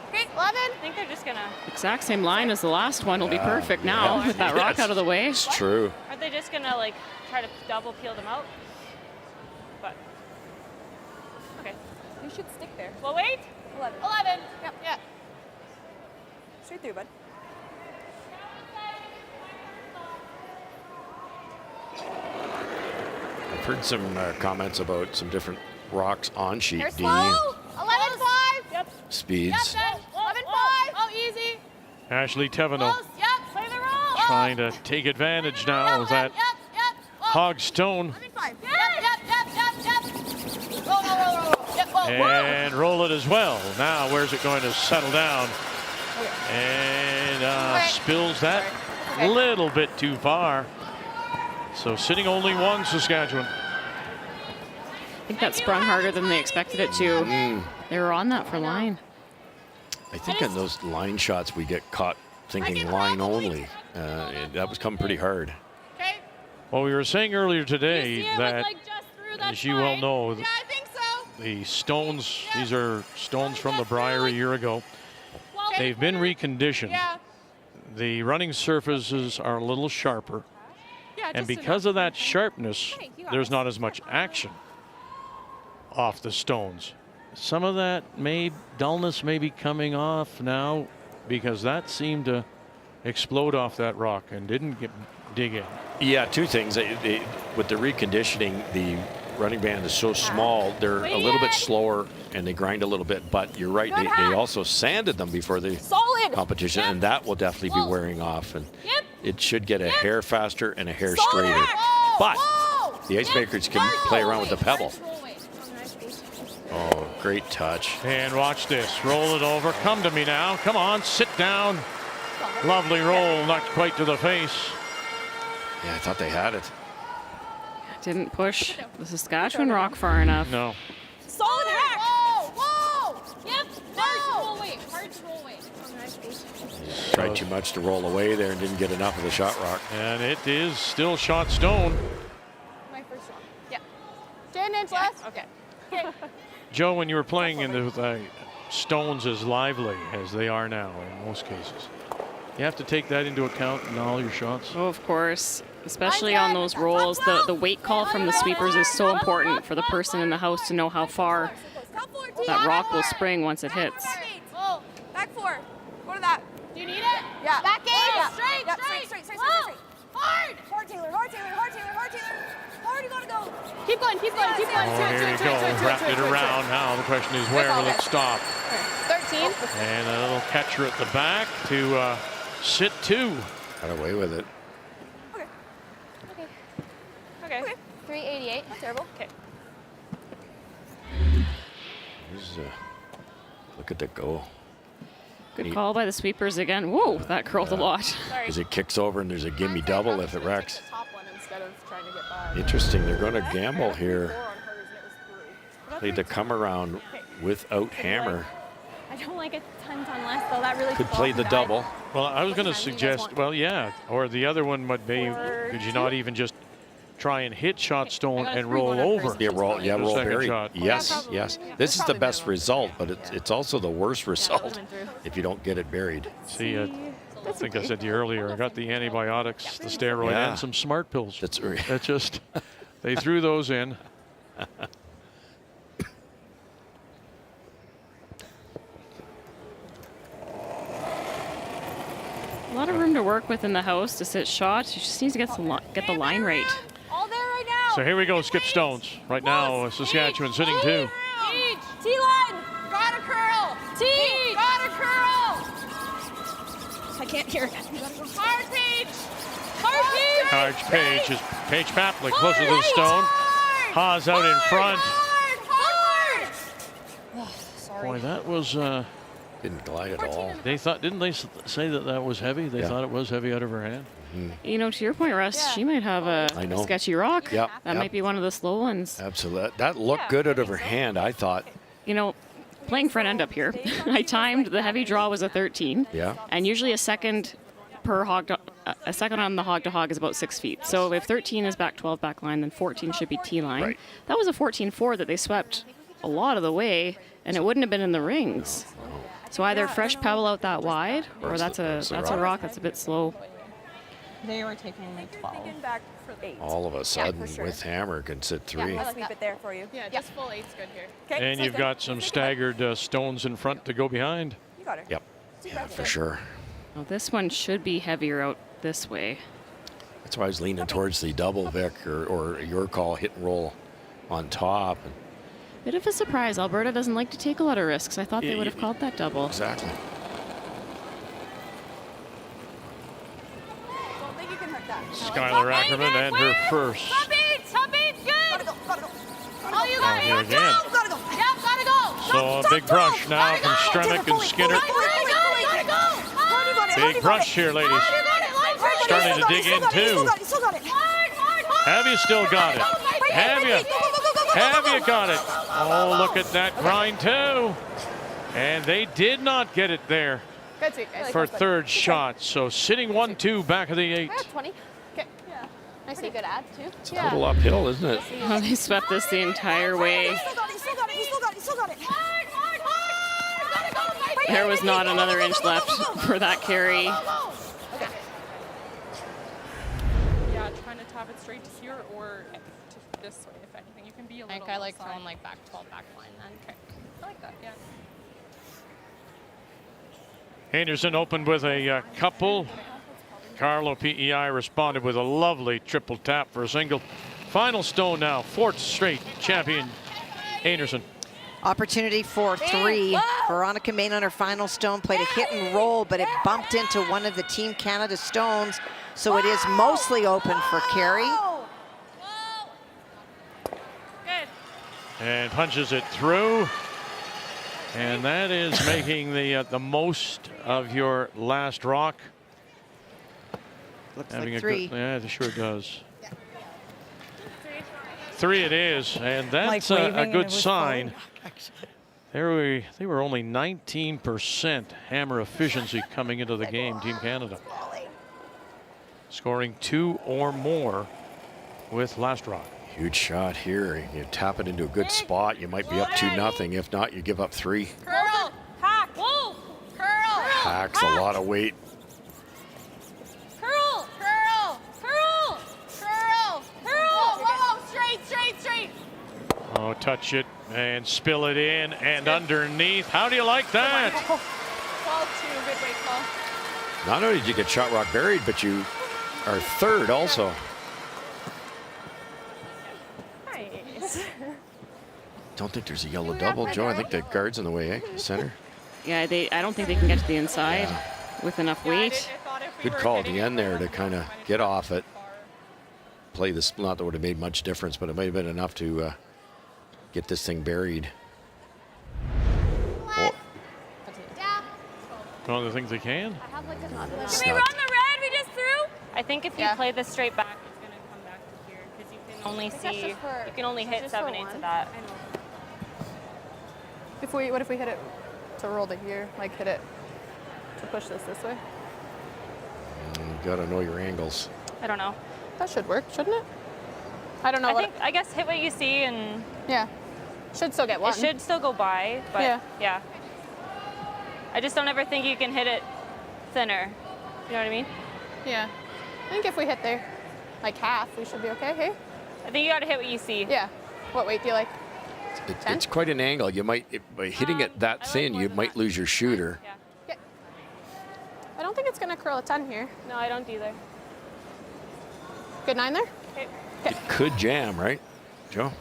Okay, 11. I think they're just gonna. Exact same line as the last one will be perfect now yeah. with that rock out of the way. It's true. Are they just gonna like try to double peel them out? But okay. You should stick there. Well, wait. 11. 11. Yep. Yeah. Straight through, bud. I've heard some comments about some different rocks on sheet They're D. slow. 11-5. Yep. Speeds. Yep. 11-5. Oh, easy. Ashley Teveno Close. Yep. Play the roll. trying to take advantage now of that Yep. hog stone 5. Yep. Roll. Yep. Whoa. and roll it as well. Now, where's it going to settle down? And spills that a little bit too far. So sitting only 1, Saskatchewan. I think that sprung harder than they expected it to. They were on that for line. I think on those line shots we get caught thinking line only. That was coming pretty hard. Okay. Well, we were saying earlier today See, it was that, like just through that as you well line. know, Yeah, I think so. the stones, these are stones from the Briar a year ago. Well, They've been reconditioned. Yeah. The running surfaces are a little sharper. Yeah, And just because enough. of that sharpness, Hey, you got there's this. not as much action off the stones. Some of that dullness may be coming off now, because that seemed to explode off that rock and didn't dig in. Yeah, 2 things. With the reconditioning, the running band is so small, they're a little bit slower and they grind a little bit. But you're right, they also sanded them before the Solid. competition, and that will definitely be wearing off. And Yep. it should get a hair faster and a hair Solid. straighter. Whoa. But Whoa. the ice makers can play around with the pebble. Oh, great touch. And watch this. Roll it over. Come to me now. Come on. Sit down. Lovely roll. Not quite to the face. Yeah, I thought they had it. Didn't push the Saskatchewan rock far enough. No. Solid hack. Whoa. Yep. Hard roll weight. Hard roll weight. Tried too much to roll away there and didn't get enough of the shot rock. And it is still shot stone. My first one. Yeah. 10 inch less. Okay. Joe, when you were playing in the stones as lively as they are now in most cases, you have to take that into account in all your shots. Oh, of course. Especially on those rolls, the weight call from the sweepers is so important for the person in the house to know how far that rock will spring once it hits. Oh. Back 4. Go to that. Do you need it? Yeah. Back eight. Yeah. Straight. Yep, Straight. straight. Whoa. Hard. Hard, Taylor. Hard, Taylor. Hard, you gotta go. Keep going. Keep going. Keep going. Oh, here you go. Wrapped it around. Now the question is, where will it stop? 13. And a little catcher at the back to sit 2. Got away with it. Okay. 388. Not terrible. Okay. Look at the go. Good call by the sweepers again. Whoa, that curled a lot. Sorry. As it kicks over and there's a gimme double if it wrecks. Top one instead of trying to get by. Interesting. They're going to gamble here. 4 on hers and it was 3. Played the come around without hammer. I don't like a ton less though. That really Could play the double. Well, I was going to suggest, well, yeah, or the other one would be, could you not even just try and hit shot stone and roll over? Yeah, roll The second buried. shot. Yes, yes. This is the best result, but it's also the worst result if you don't get it buried. See, I think I said to you earlier, I got the antibiotics, the steroid, Yeah. and some smart pills. That's right. That just, they threw those in. A lot of room to work within the house to sit shot. She just needs to get the line right. All there right now. So here we go, skip stones. Right now, Saskatchewan sitting 2. T-line. Got a curl. Got a curl. I can't hear it. Hard Paige. Hard Paige. Page is Paige Paplick closer to the stone. Haas out in front. Boy, that was. Didn't glide at all. Didn't they say that was heavy? They thought it was heavy out of her hand. You know, to your point, Russ, she might have a sketchy rock. Yep. That might be one of the slow ones. Absolutely. That looked good out of her hand, I thought. You know, playing front end up here, I timed the heavy draw was a 13. Yeah. And usually a second per hog, a second on the hog to hog is about 6 feet. So if 13 is back 12 back line, then 14 should be T line. Right. That was a 14-4 that they swept a lot of the way, and it wouldn't have been in the rings. So either fresh pebble out that wide, or that's a rock that's a bit slow. They were taking like 12. Back for 8. All of a sudden, with hammer, can sit 3. I'll keep it there for you. Yeah, just full 8's good here. Okay. And you've got some staggered stones in front to go behind. You got her. Yep. Yeah, for sure. Well, this one should be heavier out this way. That's why I was leaning towards the double, Vic, or your call, hit and roll on top. Bit of a surprise. Alberta doesn't like to take a lot of risks. I thought they would have called that double. Exactly. Don't think you can hurt that. Skylar Ackerman and her first. Top eight's good. Gotta go. Oh, you got Here it. again. Gotta go. Yep, gotta go. So a big brush now from Stremick and Skinner. Gotta go. Big brush here, ladies. Starting to dig in too. Still got it. Have you still got it? Have you got it? Oh, look at that grind too. And they did not get it there Good sweep, guys. for third shot. So sitting 1-2 back of the 8. 20. Okay. Yeah. I see. Good ad, too. It's a little uphill, isn't it? Oh, they swept this the entire way. Still got it. There was not another inch left for that carry. Yeah, trying to tap it straight to here or to this way, if anything. You can be a little I think I like outside. throwing like back 12 back line then. Okay. I like that, yeah. Anderson opened with a couple. Carlo PEI responded with a lovely triple tap for a single. Final stone now, 4th straight champion Anderson. Opportunity for 3. Veronica Main on her final stone played a hit and roll, but it bumped into one of the Team Canada stones, so it is mostly open for carry. Good. And punches it through. And that is making the most of your last rock. Looks Having like a 3. good, yeah, it sure does. 3 it is, and that's a good sign. They were only 19% hammer efficiency coming into the game, Team Canada. Scoring 2 or more with last rock. Huge shot here. You tap it into a good spot. You might be up 2-0. If not, you give up 3. Curl. Hack. Whoa. Curl. Hacks a lot of weight. Curl. Curl. Curl. Curl. Curl. Whoa. Straight. Oh, touch it and spill it in and underneath. How do you like that? 12-2, good weight call. Not only did you get shot rock buried, but you are 3rd also. Nice. Don't think there's a yellow double, Joe. I think the guard's in the way, eh? Center. Yeah, I don't think they can get to the inside with enough weight. Good call at the end there to kind of get off it. Play this, not that would have made much difference, but it might have been enough to get this thing buried. Oh, One of the things they can. Can we run the red we just threw? I think if you play this straight back, it's going to come back to here because you can only see, you can only hit 7/8 of that. What if we hit it to roll to here? Like hit it to push this way? you gotta know your angles. I don't know. That should work, shouldn't it? I don't know. I guess hit what you see and Yeah. Should still get one. it should still go by, but yeah. I just don't ever think you can hit it thinner. You know what I mean? Yeah. I think if we hit there, like half, we should be okay, hey? I think you got to hit what you see. Yeah. What weight do you like? It's quite an angle. You might, by hitting it that thin, you might lose your shooter. Yeah. I don't don't think it's going to curl a ton here. No, I don't either. Good 9 there? Okay. It could jam, right, Joe?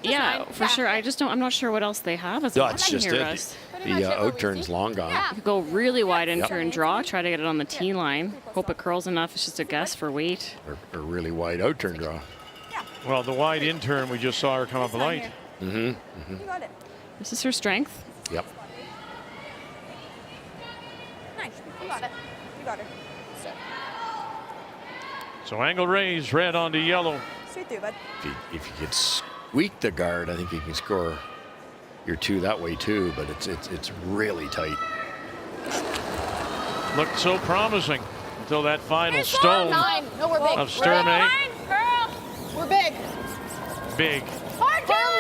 Yeah, for sure. I'm not sure what else they have. As That's just here, it. Russ. The out turn's long gone. You could go really wide and turn draw, try to get it on the tee line. Hope it curls enough. It's just a guess for weight. Or really wide out turn draw. Well, the wide in turn, we just saw her come up light. You got it. This is her strength. Yep. Nice. You got it. You got her. So angle raise, red onto yellow. Straight through, bud. If you could squeak the guard, I think you can score your 2 that way too, but it's really tight. Looked so promising until that final stone 9. No, we're big. of Sturmey. We're big. Big. Hard turn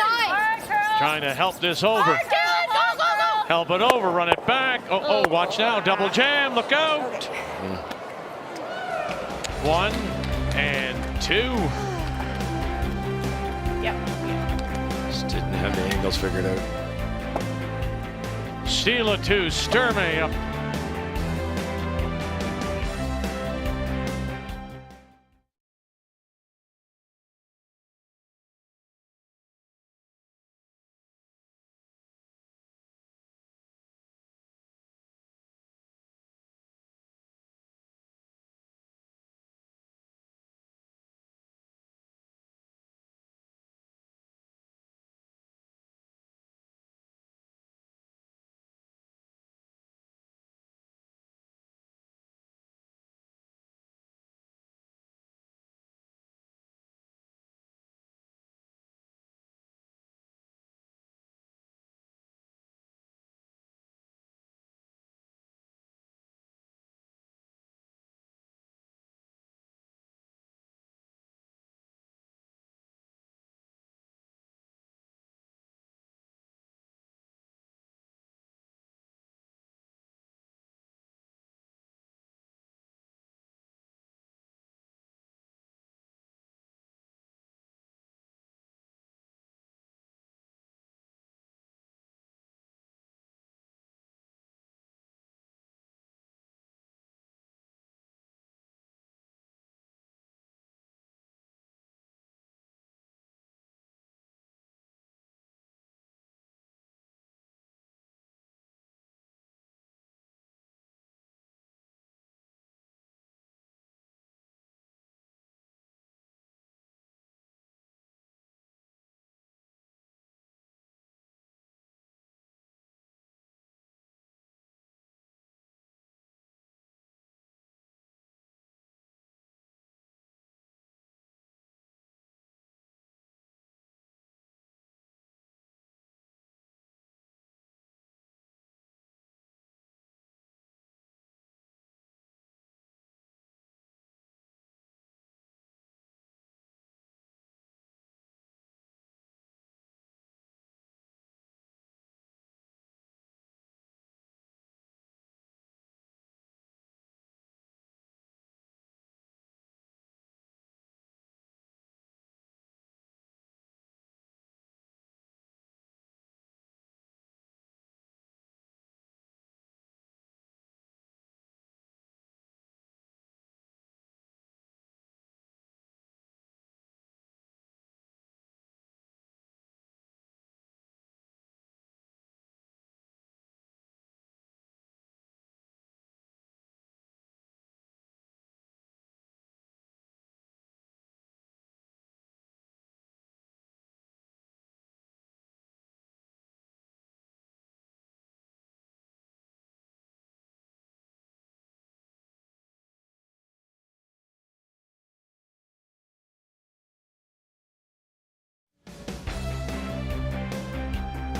9. Trying to help this over. Hard turn. Go, go, go. Help it over, run it back. Oh, watch now, double jam, look out. Okay. 1 and 2. Yep. Just didn't have the angles figured out. Steal it to Sturmey up.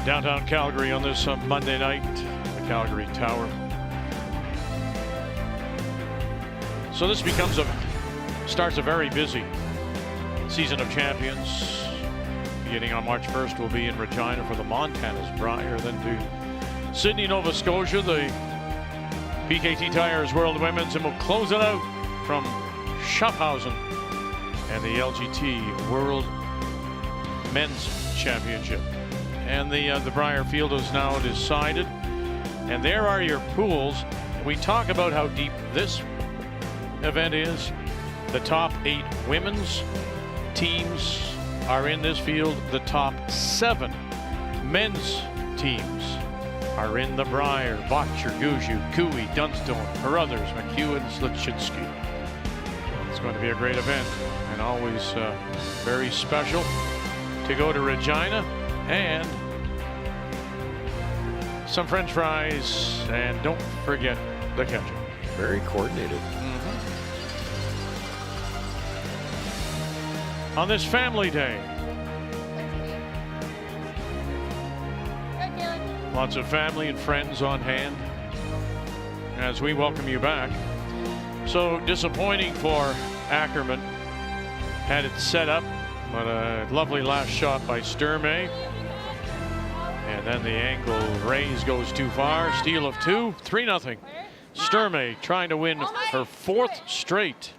Downtown Calgary on this Monday night, the Calgary Tower. So this starts a very busy season of champions. Beginning on March 1st, we'll be in Regina for the Montana's Briar, then to Sydney, Nova Scotia, the PKT Tires World Women's, and we'll close it out from Schaffhausen and the LGT World Men's Championship. And the Briar field is now decided. And there are your pools. we talk about how deep this event is. The top 8 women's teams are in this field. The top 7 men's teams are in the Brier, Botcher, Guju, Cooey, Dunstone, Carruthers, McEwen, Slitchinski. It's going to be a great event and always very special to go to Regina, and some French fries, and don't forget the ketchup. Very coordinated. On this family day, lots of family and friends on hand as we welcome you back. So disappointing for Ackerman. Had it set up, but a lovely last shot by Sturmey. And then the angle raise goes too far. Steal of 2, 3-0. Sturmey trying to win her 4th straight.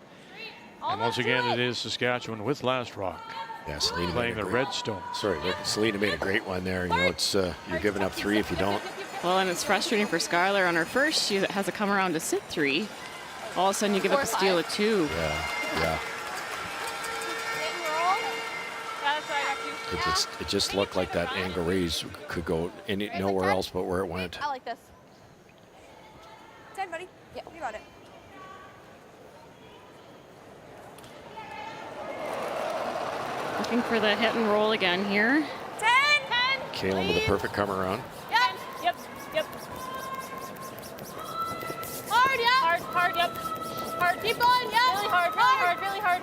And once again, it is Saskatchewan with last rock. Yeah, Selena playing the Redstone. Sorry, Selena made a great one there. You know, it's you're giving up 3 if you don't. Well, and it's frustrating for Skylar. On her first, she has to come around to sit 3. All of a sudden, you give up a steal of 2. Yeah. It just looked like that angle raise could go nowhere else but where it went. I like this. 10, buddy. Yeah, you got it. Looking for the hit and roll again here. 10. Kalen with a perfect come around. Yep. Hard, yeah. Hard, yep. Hard. Keep going, yeah. Really hard.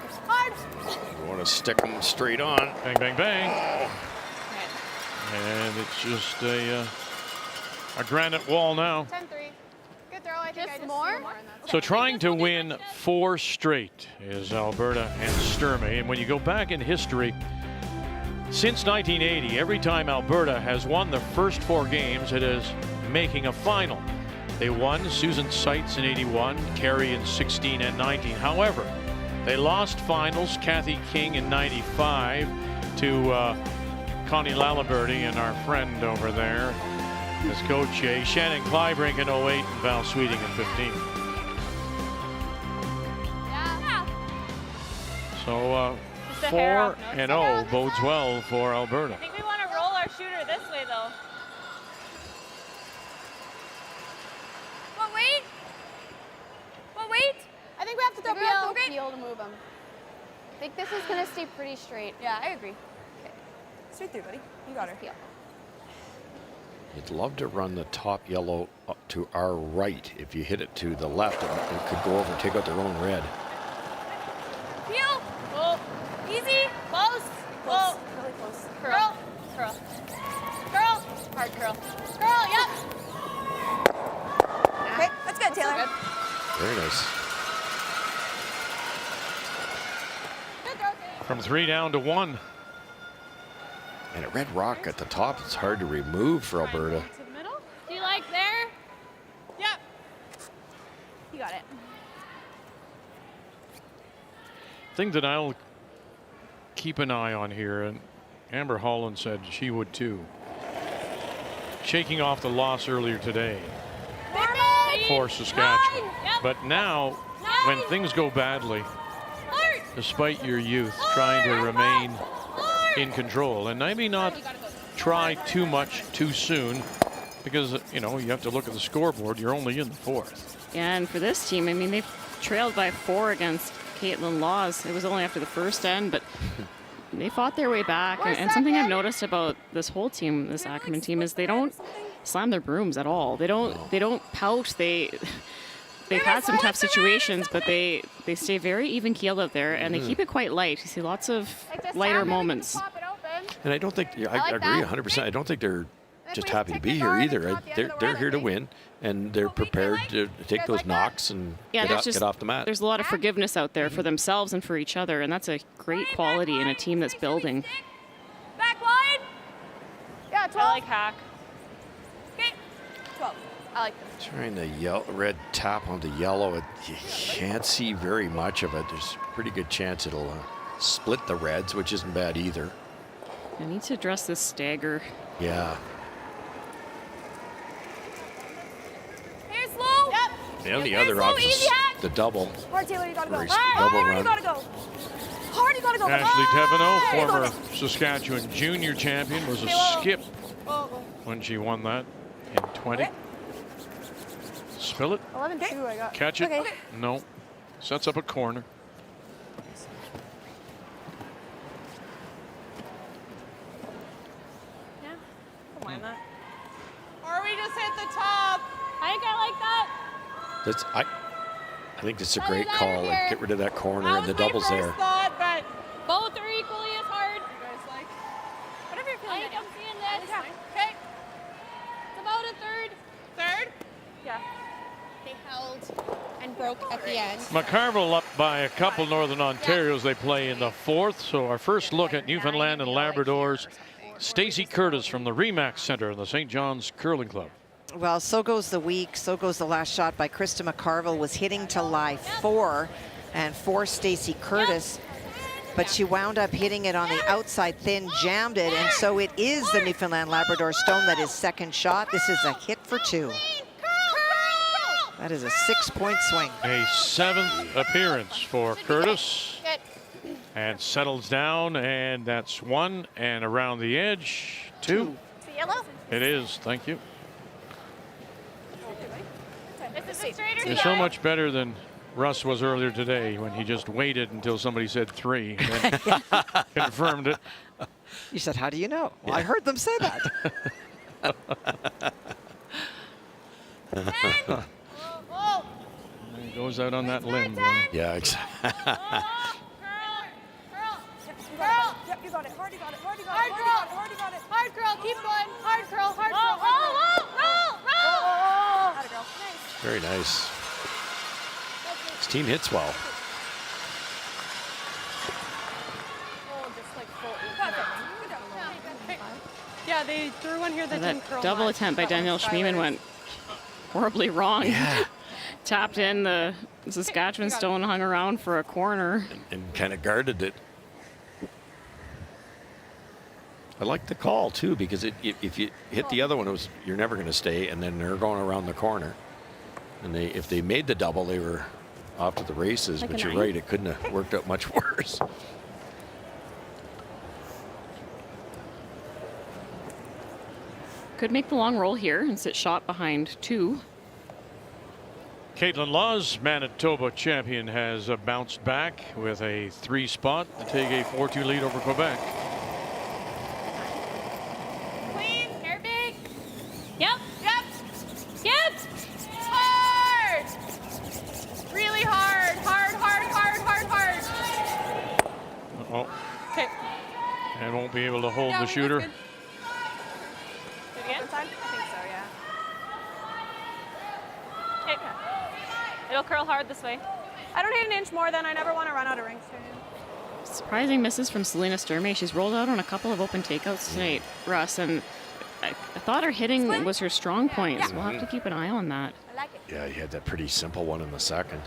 You want to stick them straight on. Bang, bang, bang. And it's just a granite wall now. 10-3. Good throw. I think Just I just more? So trying to win 4 straight is Alberta and Sturmey. And when you go back in history, since 1980, every time Alberta has won the first 4 games, it is making a final. They won Susan Seitz in 81, Carey in 16 and 19. However, they lost finals, Kathy King in 95 to Connie Laliberty and our friend over there as coach, Shannon Clybrink in 08 and Val Sweeting in 15. Yeah. So Just a hair off 4-0 bodes well for Alberta. I think we want to roll our shooter this way, though. But wait. I think we have to throw Peel to move him. I think this is going to stay pretty straight. Yeah, I agree. Okay. Straight through, buddy. You got her. Peel. You'd love to run the top yellow up to our right. If you hit it to the left, it could go over and take out their own red. Peel. Oh. Easy. Close. Close. Really close. Curl. Hard curl. Yep. Okay, that's good, Taylor. Good. Very nice. Good throw, Taylor. From 3 down to 1. And a red rock at the top, it's hard to remove for Alberta. To the middle. Do you like there? Yep. You got it. Thing that I'll keep an eye on here, and Amber Holland said she would too. Shaking off the loss earlier today for Saskatchewan. But now, when things go badly, despite your youth, trying to remain in control, and maybe not try too much too soon, because you have to look at the scoreboard. You're only in the 4th. And for this team, I mean, they've trailed by 4 against Caitlin Laws. It was only after the first end, but they fought their way back. And something I've noticed about this whole team, this Ackerman team, is they don't slam their brooms at all. They don't pout. They've had some tough situations, but they stay very even keeled out there, and they keep it quite light. You see lots of lighter moments. And I don't think, I agree 100%. I don't think they're just happy to be here either. They're here to win, and they're prepared to take those knocks and get off the mat. There's a lot of forgiveness out there for themselves and for each other, and that's a great quality in a team that's building. Back line. Yeah, 12. I like hack. Okay. 12. I like this. Trying the red tap onto yellow, you can't see very much of it. There's a pretty good chance it'll split the reds, which isn't bad either. I need to address this stagger. Yeah. Here's slow. Yep. And the other option is the double. Hard, Taylor, you gotta go. Race, Hard, double you run. gotta go. Hard, you gotta go. Ashley Deveneaux, Hard. former Saskatchewan junior champion, was a skip when she won that in 20. Spill it. 11-2 I got. Catch it. Okay. No. Sets up a corner. Yeah. Don't mind that. Or we just hit the top. I think I like that. That's I think it's a great call. Like, get rid of that corner and the double's there. Thought, but Both are equally as hard. you guys like. Whatever you're feeling. I'm seeing this. Okay. It's about a third. Third. Yeah. They held and broke at the end. McCarville up by a couple Northern Ontarios. They play in the fourth. So our first look at Newfoundland and Labrador's Stacey Curtis from the Remax Center in the St. John's Curling Club. Well, so goes the week. So goes the last shot by Krista McCarville. Was hitting to lie 4 and for Stacey Curtis. But she wound up hitting it on the outside thin, jammed it. And so it is the Newfoundland Labrador stone that is second shot. This is a hit for 2. That is a 6-point swing. A 7th appearance for Curtis. And settles down, and that's 1. And around the edge, 2. Yellow? It is, thank you. Is it straighter? You're so much better than Russ was earlier today when he just waited until somebody said 3 and then confirmed it. You said, how do you know? Well, I heard them say that. He goes out on that limb. Yeah, exactly. Yep, you got it. Hard, you got it. Hard, you got it. Hard curl. Hard, you got it. Hard curl. Keep going. Hard curl. Hard curl. Oh, had a girl. Nice. Very nice. His team hits well. Yeah, they threw one here that didn't curl. Double much. attempt by Danielle Schmiemann went horribly wrong. Yeah. Tapped in the Saskatchewan stone, hung around for a corner. And kind of guarded it. I like the call too, because if you hit the other one, you're never going to stay, and then they're going around the corner. And if they made the double, they were off to the races. Like but a you're 9. right, it couldn't have worked out much worse. Could make the long roll here and sit shot behind 2. Caitlin Laws, Manitoba champion, has bounced back with a 3 spot to take a 4-2 lead over Quebec. Clean. Hair big. Yep. Yep. Yep. Hard. Really hard. Hard, hard, hard, hard, hard. Uh-oh. Okay. And won't be able to hold the shooter. Do it again? I think so, yeah. Okay. It'll curl hard this way. I don't hit an inch more than I never want to run out of rings. Surprising misses from Selena Sturmey. She's rolled out on a couple of open takeouts tonight, Russ, and I thought her hitting was her strong point. So we'll have to keep an eye on that. I like it. Yeah, he had that pretty simple one in the second.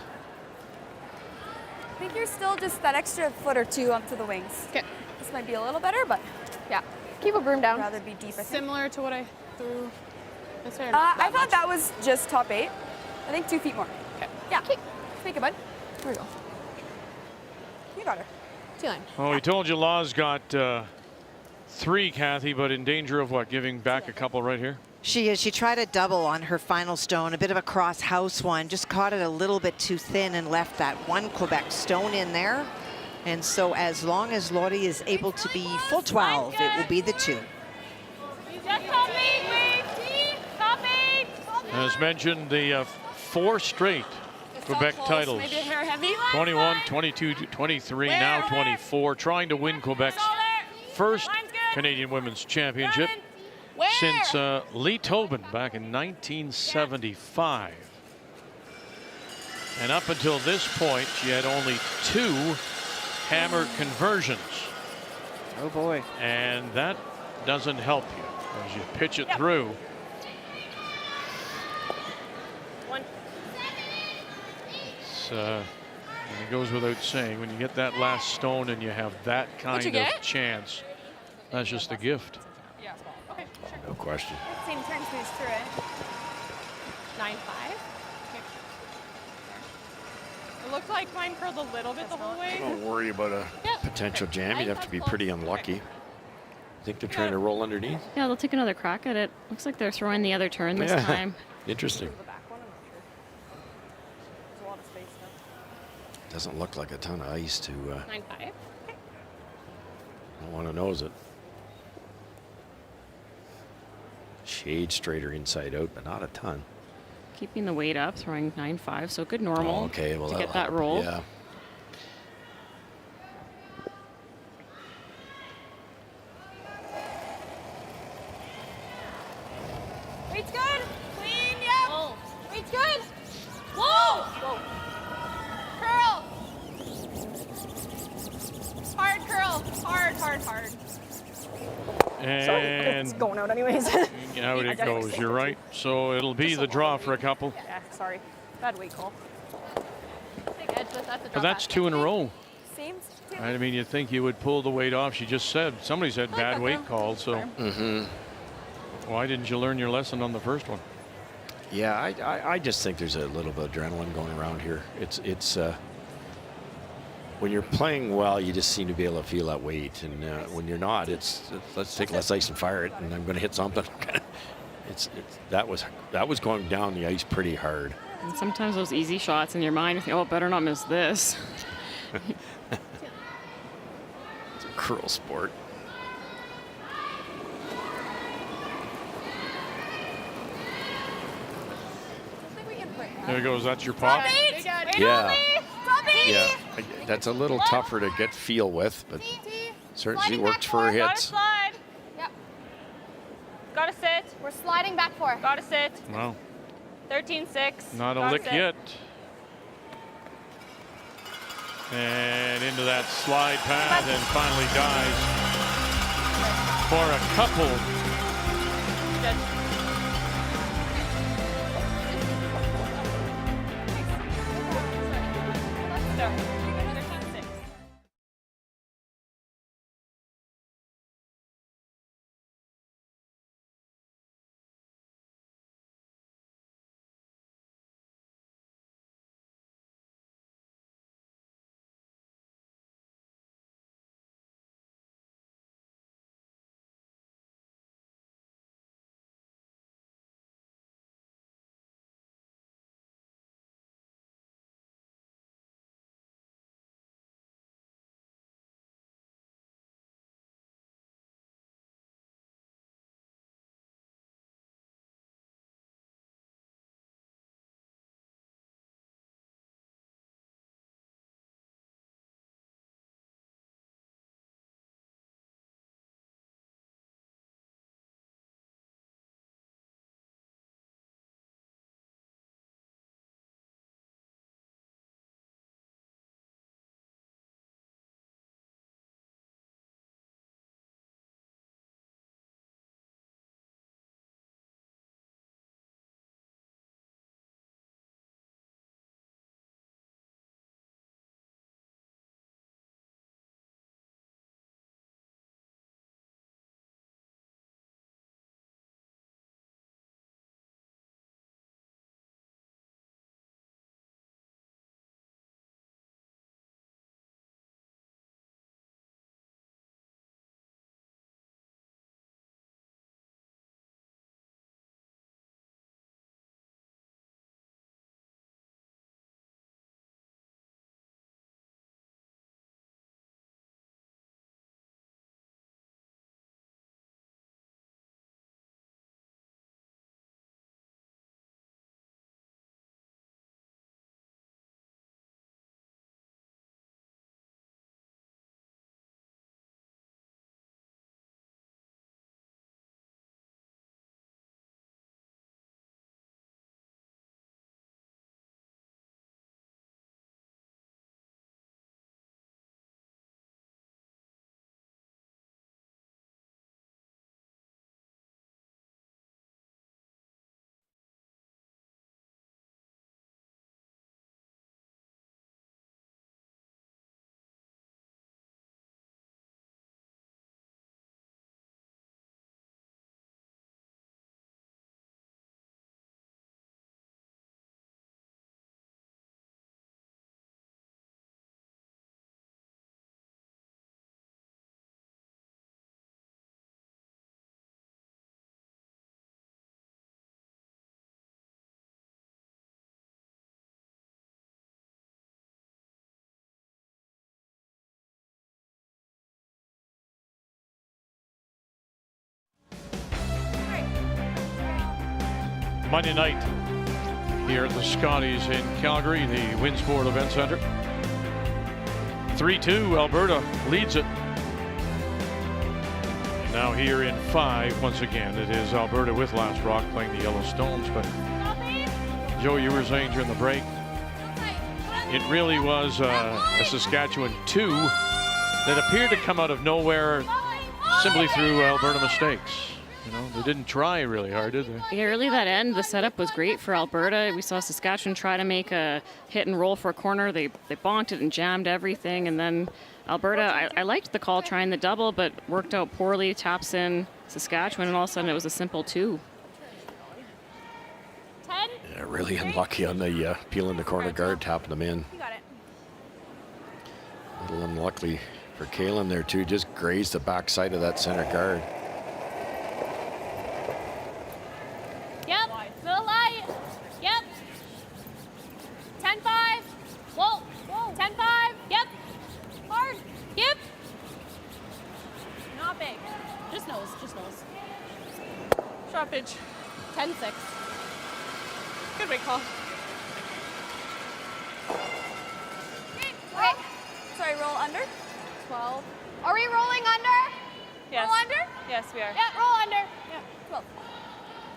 I think you're still just that extra foot or 2 up to the wings. Okay. This might be a little better, but Yeah. Keep a broom down. I'd rather be deep, I think. Similar to what I threw. This way or I thought that was just top 8. I think 2 feet more. Okay. Yeah. Take it, bud. There we go. You got her. 2-9. Well, we told you Laws got 3, Kathy, but in danger of what? Giving back a couple right here? She is. She tried a double on her final stone, a bit of a cross house one, just caught it a little bit too thin and left that 1 Quebec stone in there. And so as long as Lottie is able to be full 12, it will be the 2. Just top 8, please. Top 8. As mentioned, the 4 straight Quebec titles. Maybe a hair heavy. 21, 22, 23, now 24, trying to win Quebec's first Canadian Women's Championship since Lee Tobin back in 1975. And up until this point, she had only 2 hammer conversions. Oh boy. And that doesn't help you as you pitch it through. And it goes without saying, when you get that last stone and you have that kind of chance, that's just a gift. Yeah. Okay, sure. No question. Same turn, smooth through it. 9-5. It looked like mine curled a little bit the whole way. Don't worry about a potential jam. You'd have to be pretty unlucky. I think they're trying to roll underneath. Yeah, they'll take another crack at it. Looks like they're throwing the other turn this time. Interesting. Doesn't look like a ton of ice to. 9-5. Don't want to nose it. Shade straighter inside out, but not a ton. Keeping the weight up, throwing 9-5, so good normal. Oh, okay, well, to get that roll. Yeah. Weight's good. Clean, yep. Oh. Weight's good. Whoa. Whoa. Curl. Hard curl. Hard, hard, hard. And It's going out anyways. out it goes. You're right. So it'll be the draw for a couple. Yeah, sorry. Bad weight call. Take edge with that. But that's 2 in a row. Seems to. I mean, you'd think you would pull the weight off. She just said, somebody said bad weight call. So why didn't you learn your lesson on the first one? Yeah, I just think there's a little bit of adrenaline going around here. It's when you're playing well, you just seem to be able to feel that weight, and when you're not, it's let's take less ice and fire it, and I'm going to hit something. That was going down the ice pretty hard. And sometimes those easy shots in your mind, you think, oh, better not miss this. It's a cruel sport. There it goes. That's your pop. Yeah. Yeah, that's a little tougher to get feel with, but certainly works for her Gotta hits. slide. Yep. Gotta sit. We're sliding back 4. Gotta sit. Wow. 13-6. Not a Gotta lick sit. yet. And into that slide path and finally dies for a couple. Monday night here at the Scotties in Calgary, the Winsport Event Center. 3-2, Alberta leads it. Now here in 5, once again, it is Alberta with Last Rock playing the Yellowstones. But Joe, you were saying during the break, it really was a Saskatchewan 2 that appeared to come out of nowhere simply through Alberta mistakes. You know, they didn't try really hard, did they? Yeah, early that end, the setup was great for Alberta. We saw Saskatchewan try to make a hit and roll for a corner. They bonked it and jammed everything. And then Alberta, I liked the call trying the double, but worked out poorly. Taps in Saskatchewan, and all of a sudden it was a simple 2. 10. Yeah, really unlucky on the peeling the corner guard, tapping them in. You got it. A little unlucky for Kaylin there too. Just grazed the backside of that center guard. Yep. Little light. Yep. 10-5. Whoa. 10-5. Yep. Hard. Yep. Not big. Just nose. Short pitch. 10-6. Good break call. Okay. Sorry, roll under. 12. Are we rolling under? Yes. Roll under? Yes, we are. Yeah, roll under. Yeah, 12.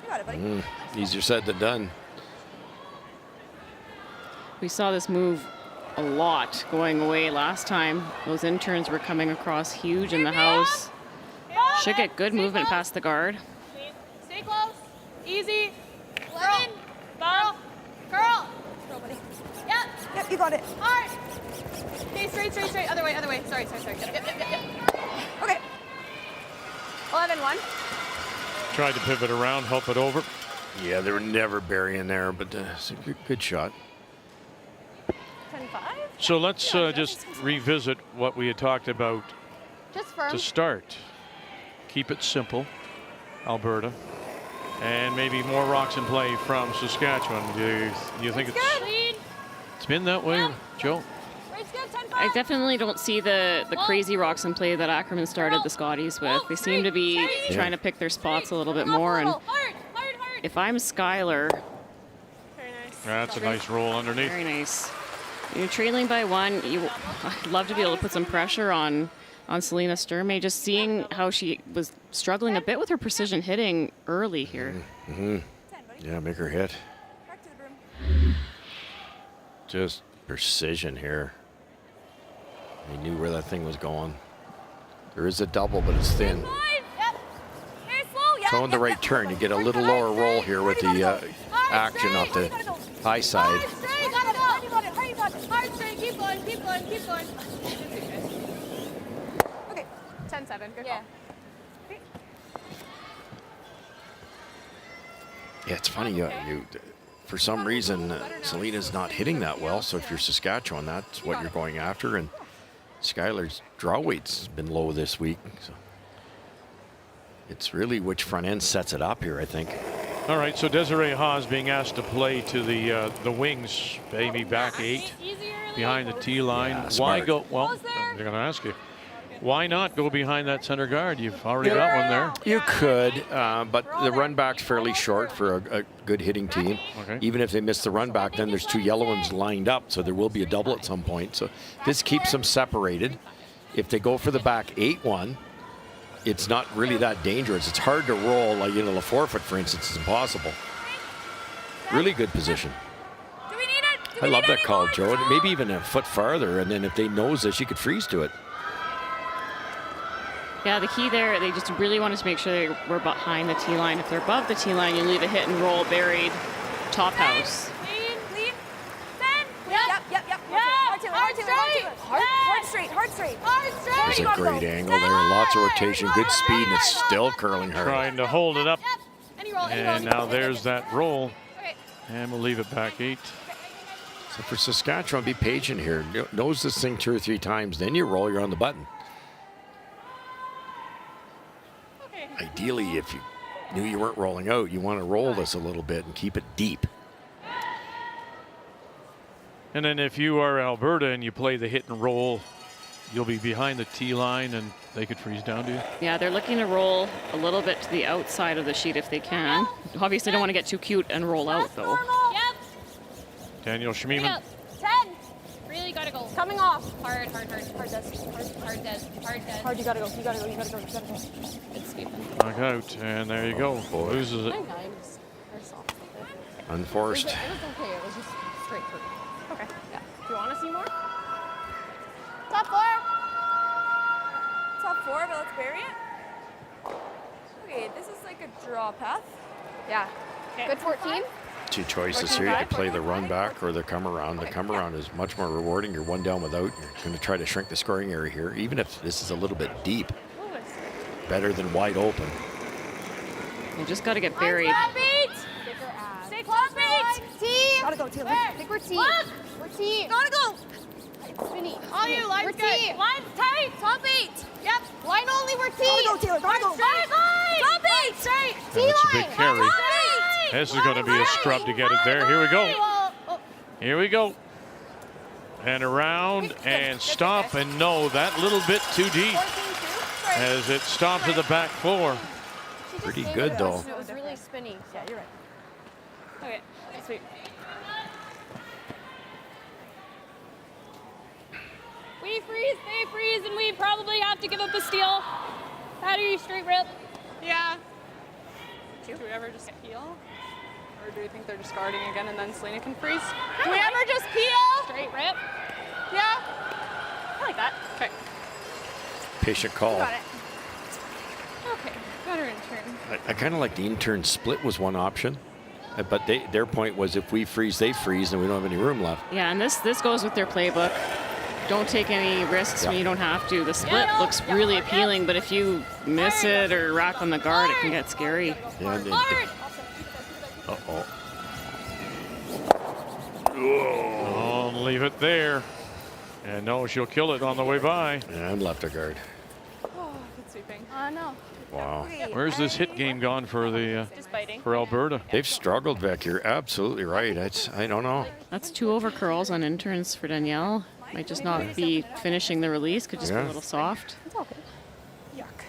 You got it, buddy. Easier said than done. We saw this move a lot going away last time. Those interns were coming across huge in the house. Should get good movement past the guard. Stay close. Easy. 11. Curl. Curl. Roll, buddy. Yep. Yep, you got it. Hard. Okay, straight. Other way. Sorry. Yep. Okay. 11-1. Tried to pivot around, help it over. Yeah, they were never burying there, but it's a good shot. 10-5. So let's just revisit what we had talked about Just firm. to start. Keep it simple, Alberta, and maybe more rocks in play from Saskatchewan. Do you think it's been that way, Joe? Rate's good. 10-5. I definitely don't see the crazy rocks in play that Ackerman started the Scotties with. They seem to be trying to pick their spots a little bit more. And Hard. if I'm Skylar, Very nice. That's a nice roll underneath. very nice. You're trailing by 1. I'd love to be able to put some pressure on Selena Sturmey. Just seeing how she was struggling a bit with her precision hitting early here. Yeah, make her hit. Back to the broom. Just precision here. He knew where that thing was going. There is a double, but it's thin. Yep. Very slow. Yeah. Throwing the right turn. You get a little lower roll here with the action off the high side. Hard straight. Got it. Hard straight. Keep going. Okay. 10-7. Good call. Yeah, it's funny. You for some reason, Selena's not hitting that well. So if you're Saskatchewan, that's what you're going after. And Skylar's draw weight's been low this week. So it's really which front end sets it up here, I think. All right, so Desiree Haas being asked to play to the wings, maybe back 8 behind the tee line. Yeah, Why smart. go? Well, they're going to ask you. Why not go behind that center guard? You've already got one there. You could, but the run back's fairly short for a good hitting team. Okay. Even if they miss the run back, then there's 2 yellow ones lined up, so there will be a double at some point. So this keeps them separated. If they go for the back 8-1, it's not really that dangerous. It's hard to roll, like, the 4-foot, for instance, is impossible. Really good position. Do we need it? I love that call, Joe. Maybe even a foot farther, and then if they nose this, you could freeze to it. Yeah, the key there, they just really wanted to make sure they were behind the tee line. If they're above the tee line, you leave a hit and roll buried top house. Clean. 10. Yep. Hard straight. There's a great angle there. Lots of rotation, good speed, and it's still curling her. Trying to hold it up. Any roll. And now there's that roll. Okay. And we'll leave it back 8. So for Saskatchewan, be patient here. Nose this thing 2 or 3 times, then you roll, you're on the button. Okay. Ideally, if you knew you weren't rolling out, you want to roll this a little bit and keep it deep. And then if you are Alberta and you play the hit and roll you'll be behind the tee line and they could freeze down to you? Yeah, they're looking to roll a little bit to the outside of the sheet if they can. Obviously, don't want to get too cute and roll out, though. Yep. Daniel Schmiemann. 10. Really gotta go. Coming off. Hard, hard, hard. Hard, Des. Hard, Des. Hard, Des. Hard, you gotta go. You gotta go. You gotta go. You gotta go. It's sweeping. Knock out, and there you go. Loses it. Unforced. It was okay. It was just straight through. Okay. Yeah. Do you want to see more? Top 4. Top 4, but let's bury it. Okay, this is like a draw path. Yeah. Good 14. Two choices here. You can play the run back or the come around. The come around is much more rewarding. You're one down without. You're going to try to shrink the scoring area here, even if this is a little bit deep. Better than wide open. You just got to get buried. Stay close, mate. T. Gotta go, Taylor. I think we're T. We're T. Gotta go. Spinny. All you, line's good. T. Line's tight. Top 8. Yep. Line only, we're T. Gotta go, Taylor. Gotta go. Straight line. Top 8. Straight. T That's a line. big carry. Top 8. This is going to be a scrub to get it there. Here we go. Here we go. And around and stop, and no, that little bit too deep as it stopped to the back floor. Pretty good, though. It was really spinny. Yeah, you're right. Okay, sweet. We freeze, they freeze, and we probably have to give up a steal. How do you straight rip? Yeah. Do we ever just peel? Or do we think they're just guarding again and then Selena can freeze? Do we ever just peel? Straight rip. Yeah. I like that. Okay. Patient call. Got it. Okay, got her in turn. I kind of like the intern split was one option. But their point was if we freeze, they freeze, and we don't have any room left. Yeah, and this goes with their playbook. Don't take any risks when you don't have to. The split looks really appealing, but if you miss it or rack on the guard, it can get scary. Yeah, uh-oh. Oh, leave it there. And no, she'll kill it on the way by. And left a guard. Oh, good sweeping. No. Wow. Where's this hit game gone for the for Alberta? They've struggled, Vic. You're absolutely right. I don't know. That's 2 over curls on interns for Danielle. Might just not be finishing the release. Could just be a little soft. It's okay. Yuck.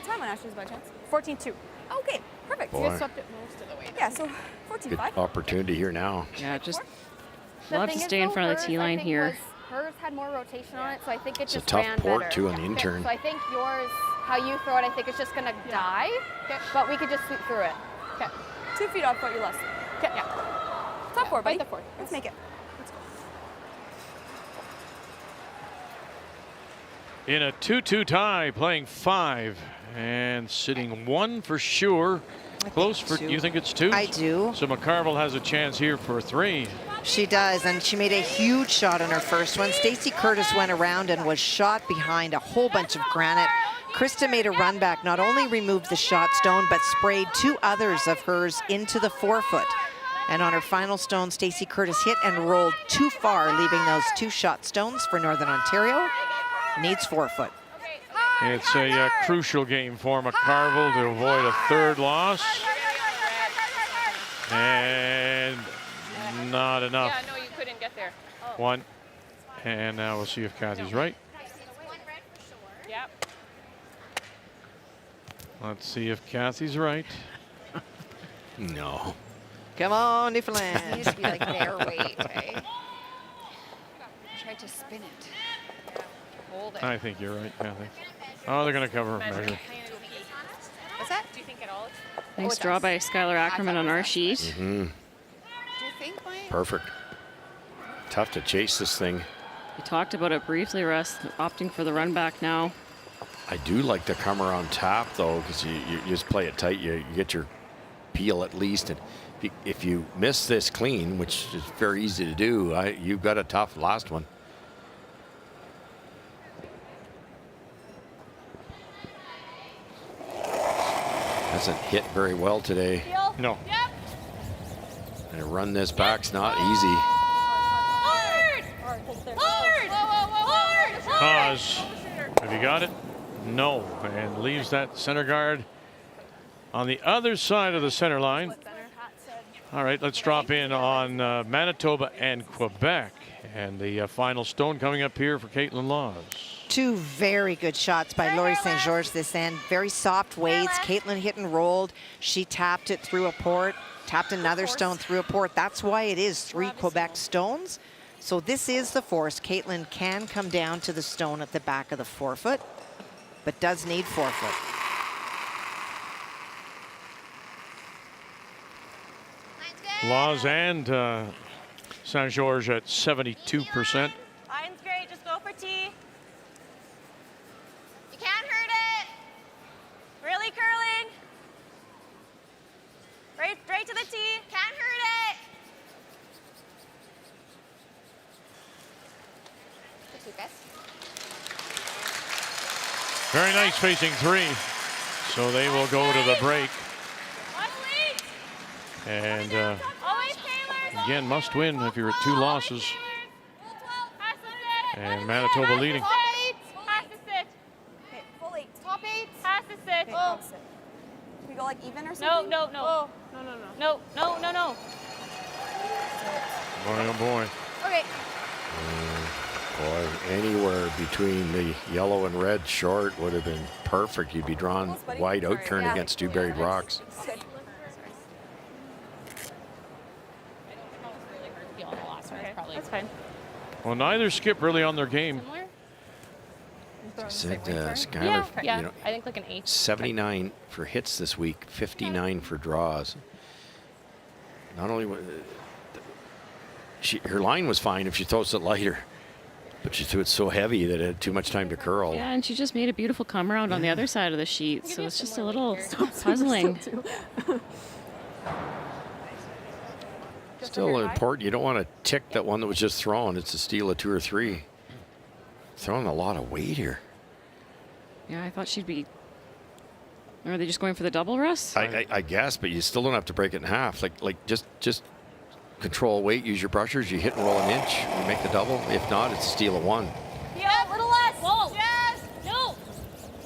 Time on Ashley's by chance? 14-2. Okay, perfect. Boy. You swept it most of the way. Yeah, so Good 14-5. opportunity here now. Yeah, just we'll have to stay in front of the tee line here. Hers had more rotation on it, so I think it It's a just tough ran port, better. too, on the intern. So I think yours, how you throw it, I think it's just going to die, but we could just sweep through it. Okay. 2 feet off what you left. Okay. Yeah. Top 4, buddy. Bite the 4. Let's make it. In a 2-2 tie, playing 5 and sitting 1 for sure. Close for, you think it's 2? I do. So McCarville has a chance here for 3. She does, and she made a huge shot on her first one. Stacey Curtis went around and was shot behind a whole bunch of granite. Krista made a run back, not only removed the shot stone, but sprayed 2 others of hers into the 4-foot. And on her final stone, Stacey Curtis hit and rolled too far, leaving those 2 shot stones for Northern Ontario. Needs 4-foot. It's a crucial game for McCarville to avoid a 3rd loss. And not enough. Yeah, no, you couldn't get there. 1. And now we'll see if Kathy's right. Yep. Let's see if Kathy's right. No. Come on, Newfoundland. It used to be like their weight, eh? Tried to spin it. Hold it. I think you're right, Kathy. Oh, they're going to cover measure. What's that? Do you think at all? Nice draw by Skylar Ackerman on our sheet. Mm-hmm. Do you think, Mike? Perfect. Tough to chase this thing. We talked about it briefly, Russ, opting for the run back now. I do like to come around top, though, because you just play it tight. You get your peel at least. And if you miss this clean, which is very easy to do, you've got a tough last one. Hasn't hit very well today. No. Yep. And to run this back's not easy. Pause. Have you got it? No. And leaves that center guard on the other side of the center line. All right, let's drop in on Manitoba and Quebec. And the final stone coming up here for Caitlin Laws. Two very good shots by Laurie St. George this end. Very soft weights. Caitlin hit and rolled. She tapped it through a port, tapped another stone through a port. That's why it is 3 Quebec stones. So this is the force. Caitlin can come down to the stone at the back of the forefoot, but does need forefoot. Laws and St. George at 72%. Line's great. Just go for T. You can't hurt it. Really curling. Right to the T. Can't hurt it. Very nice facing 3. So they will go to the break. And again, must win if you're at 2 losses. And Manitoba leading. Okay, full 8. Top 8. Pass to sit. Okay, sit. Can we go like even or something? No. Oh. No. Boy, oh boy. Okay. Boy, anywhere between the yellow and red short would have been perfect. You'd be drawn wide out turn against 2 buried rocks. That's fine. Well, neither skip really on their game. Said Skylar, Yeah, you know, I think like an 8. 79 for hits this week, 59 for draws. Not only her line was fine if she throws it lighter, but she threw it so heavy that it had too much time to curl. Yeah, and she just made a beautiful come around on the other side of the sheet, so it's just a little puzzling. Still important. You don't want to tick that one that was just thrown. It's a steal of 2 or 3. Throwing a lot of weight here. Yeah, I thought she'd be. Or are they just going for the double, Russ? I guess, but you still don't have to break it in half. Like just control weight, use your brushers. You hit and roll an inch, you make the double. If not, it's a steal of 1. Yeah, a little less. Whoa. Yes. No.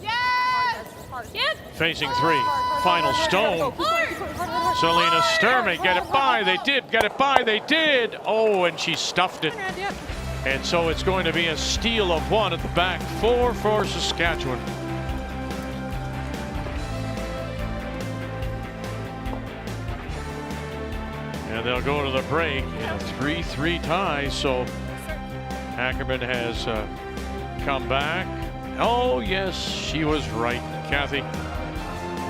Yes. Yep. Facing 3. Final stone. Selena Sturr may get it by. They did get it by. They did. Oh, and she stuffed it. And so it's going to be a steal of 1 at the back. 4 for Saskatchewan. And they'll go to the break in a 3-3 tie. So Ackerman has come back. Oh, yes, she was right, Kathy.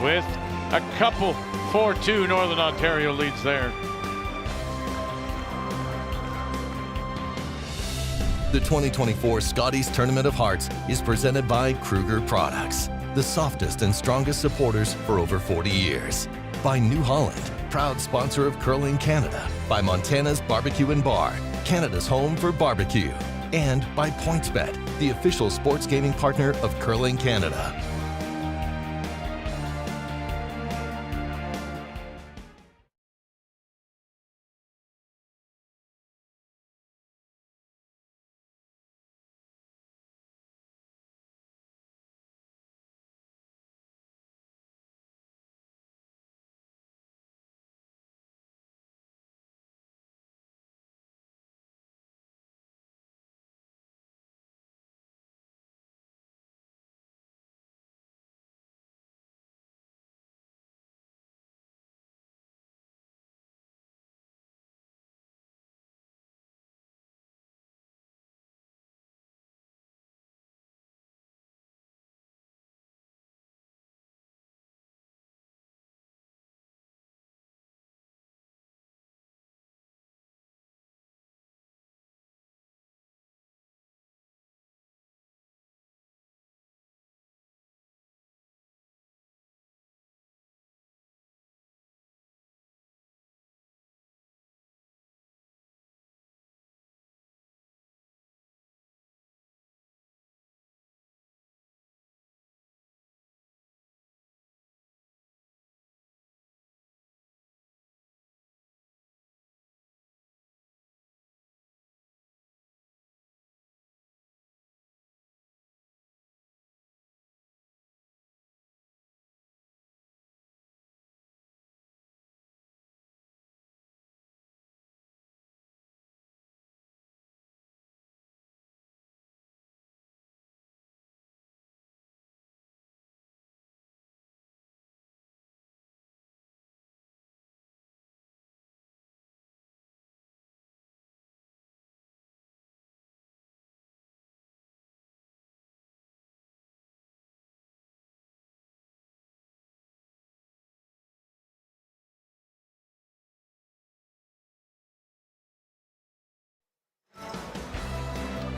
With a couple. 4-2, Northern Ontario leads there. The 2024 Scotties Tournament of Hearts is presented by Kruger Products, the softest and strongest supporters for over 40 years. By New Holland, proud sponsor of Curling Canada. By Montana's Barbecue and Bar, Canada's home for barbecue. And by PointsBet, the official sports gaming partner of Curling Canada.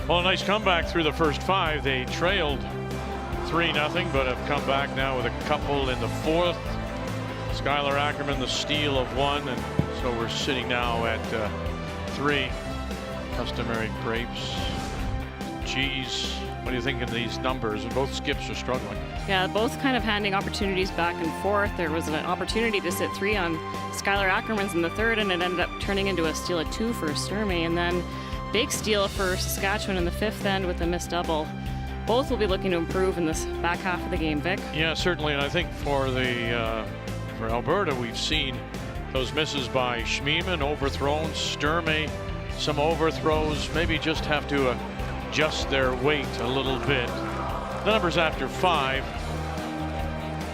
Well, a nice comeback through the first 5. They trailed 3-0, but have come back now with a couple in the 4th. Skylar Ackerman, the steal of 1, and so we're sitting now at 3. Customary grapes. Geez, what do you think of these numbers? And both skips are struggling. Yeah, both kind of handing opportunities back and forth. There was an opportunity to sit 3 on Skylar Ackerman's in the 3rd, and it ended up turning into a steal of 2 for Sturmey. And then big steal for Saskatchewan in the 5th end with a missed double. Both will be looking to improve in this back half of the game, Vic. Yeah, certainly. And I think for Alberta, we've seen those misses by Schmiemann, overthrown, Sturmey, some overthrows, maybe just have to adjust their weight a little bit. The numbers after 5,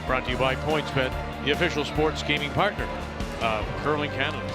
brought to you by PointsBet, the official sports gaming partner of Curling Canada.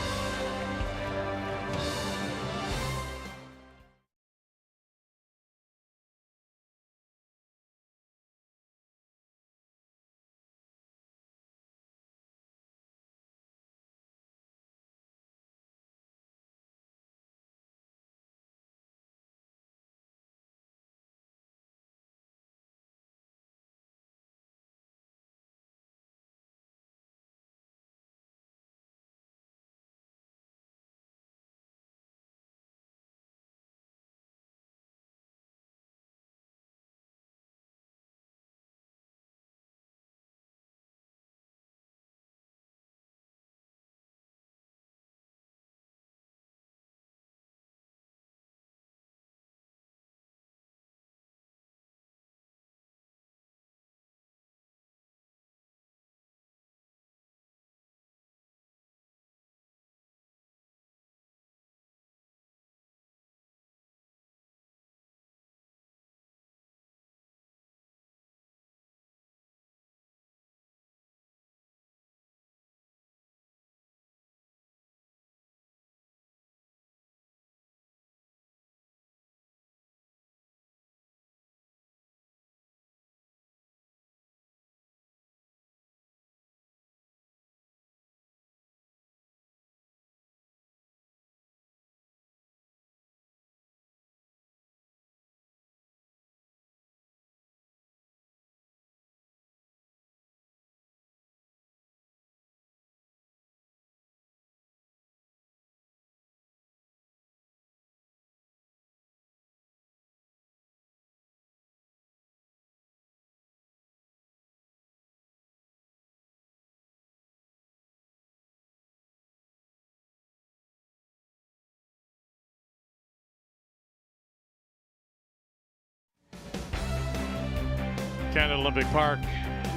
Canada Olympic Park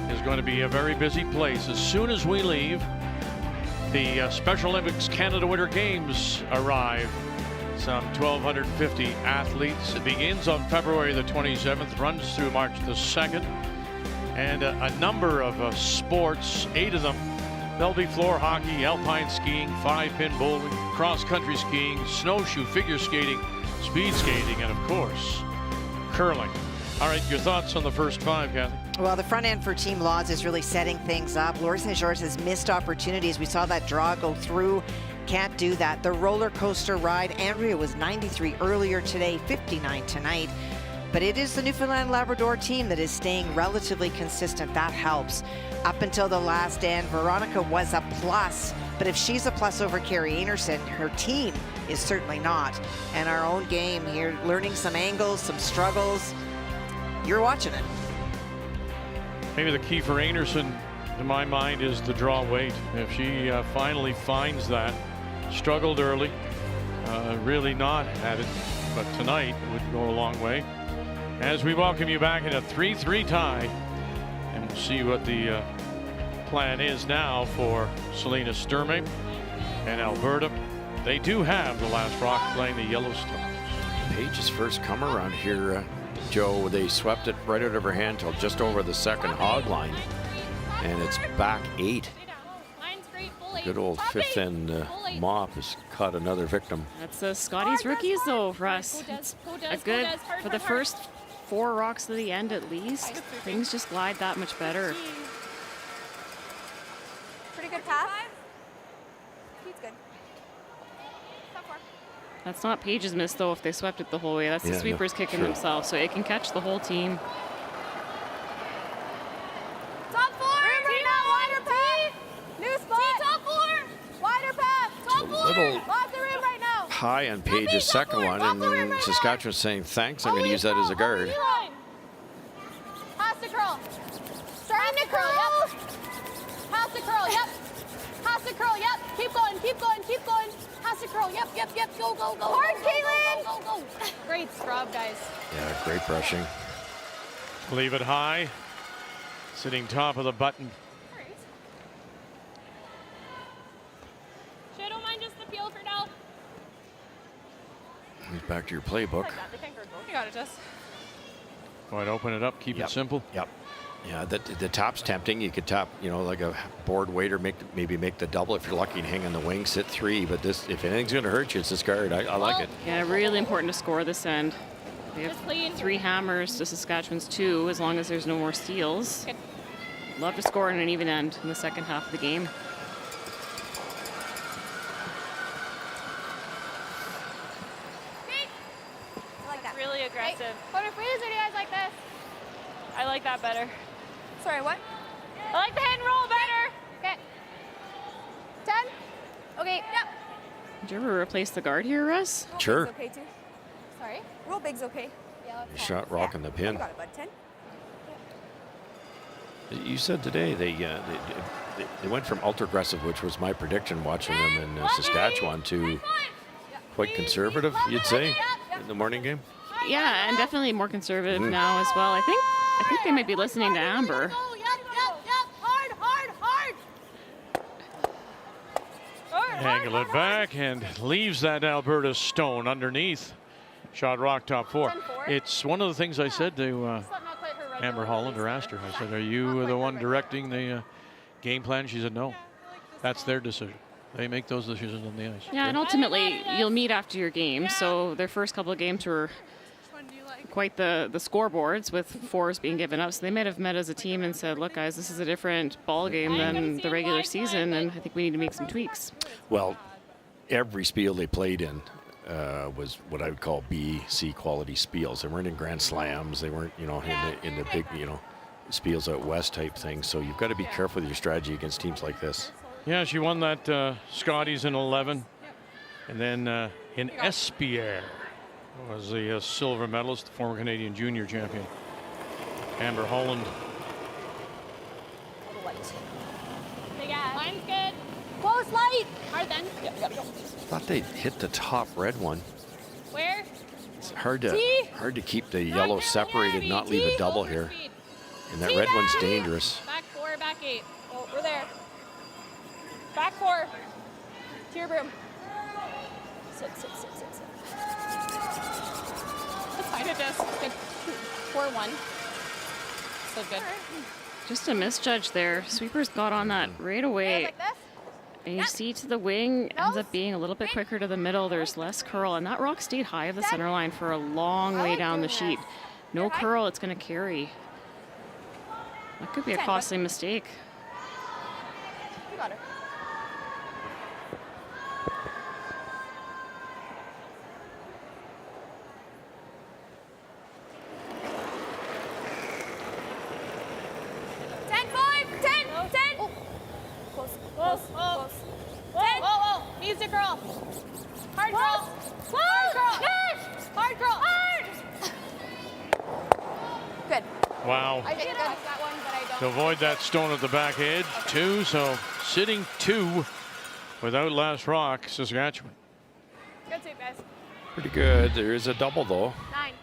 is going to be a very busy place. As soon as we leave, the Special Olympics Canada Winter Games arrive. Some 1,250 athletes. It begins on February the 27th, runs through March the 2nd. And a number of sports, 8 of them. There'll be floor hockey, alpine skiing, 5-pin bowling, cross-country skiing, snowshoe, figure skating, speed skating, and of course, curling. All right, your thoughts on the first 5, Kathy? Well, the front end for Team Laws is really setting things up. Laurie St. George has missed opportunities. We saw that draw go through. Can't do that. The roller coaster ride. Andrea was 93 earlier today, 59 tonight. But it is the Newfoundland Labrador team that is staying relatively consistent. That helps. Up until the last end, Veronica was a plus. But if she's a plus over Carrie Anderson, her team is certainly not. And our own game here, learning some angles, some struggles. You're watching it. Maybe the key for Anderson, in my mind, is the draw weight. If she finally finds that, struggled early, really not at it, but tonight would go a long way. As we welcome you back in a 3-3 tie, and we'll see what the plan is now for Selena Sturmey and Alberta. They do have the last rock playing the Yellowstone. Page's first come around here, Joe. They swept it right out of her hand till just over the second hog line, and it's back 8. Good old 5th end mop has caught another victim. That's the Scotties rookies, though, Russ. It's a good for the first 4 rocks to the end at least. Things just glide that much better. Pretty good pass. He's good. That's not Paige's miss, though, if they swept it the whole way. That's the sweepers kicking themselves, so it can catch the whole team. Top 4! Room right now, wider path! New spot! Top 4! Wider path! Top 4! Little Lock the room right now! high on Paige's second one, and then Saskatchewan's saying, thanks, I'm going to use that as a guard. Pass to curl. Starting to curl, yep. Pass to curl, yep. Pass to curl, yep. Keep going, keep going, keep going. Pass to curl, yep, yep, yep. Go, go, go. Hard, Caitlin! Go, go, go. Great scrub, guys. Yeah, great brushing. Leave it high. Sitting top of the button. Shay, don't mind just the peel for now. He's back to your playbook. You got it, Jess. Go ahead, open it up, keep it simple. Yep. Yeah, the top's tempting. You could top, you know, like a board waiter, maybe make the double if you're lucky and hang on the wing, sit 3. But this, if anything's going to hurt you, it's this guard. I like it. Yeah, really important to score this end. They have 3 hammers to Saskatchewan's 2, as long as there's no more steals. Good. Love to score in an even end in the second half of the game. I like that. Really aggressive. What if we use videos like this? I like that better. Sorry, what? I like the hit and roll better. Okay. 10? Okay, yep. Did you ever replace the guard here, Russ? Sure. Okay, too. Sorry? Real big's okay. Yeah, You shot rocking the pin. You got it, bud. 10. You said today they went from ultra aggressive, which was my prediction watching them in Saskatchewan, to quite conservative, you'd say, in the morning game. Yeah, and definitely more conservative now as well. I think they might be listening to Amber. Hard, hard, hard. Angle it back and leaves that Alberta stone underneath. Shot rock top 4. It's one of the things I said to Amber Holland, or asked her. I said, are you the one directing the game plan? She said, no. That's their decision. They make those decisions on the ice. Yeah, and ultimately, you'll meet after your game. So their first couple of games were quite the scoreboards, with 4s being given up. So they might have met as a team and said, look, guys, this is a different ball game than the regular season, and I think we need to make some tweaks. Well, every spiel they played in was what I would call B, C quality spiels. They weren't in Grand Slams. They weren't, you know, in the big, you know, spiels out west type things. So you've got to be careful with your strategy against teams like this. Yeah, she won that Scotties in 11. And then in Espierre was the silver medalist, the former Canadian junior champion, Amber Holland. Big ass. Line's good. Close light. Hard then. Thought they'd hit the top red one. Where? It's hard to keep the yellow separated, not leave a double here. And that red one's dangerous. Back 4, back 8. Oh, we're there. Back 4. To your broom. Sit. That's fine, it does. Good. 4-1. So good. Just a misjudge there. Sweepers got on that right away. Like this? And you see to the wing, ends up being a little bit quicker to the middle. There's less curl, and that rock stayed high of the center line for a long way down the sheet. No curl, it's going to carry. That could be a costly mistake. You got her. Needs to curl. Hard curl. Hard curl. Yes. Hard curl. Hard. Good. Wow. I did that one, but I don't. To avoid that stone at the back edge, 2. So sitting 2 without last rock, Saskatchewan. Good save, guys. Pretty good. There is a double, though. 9.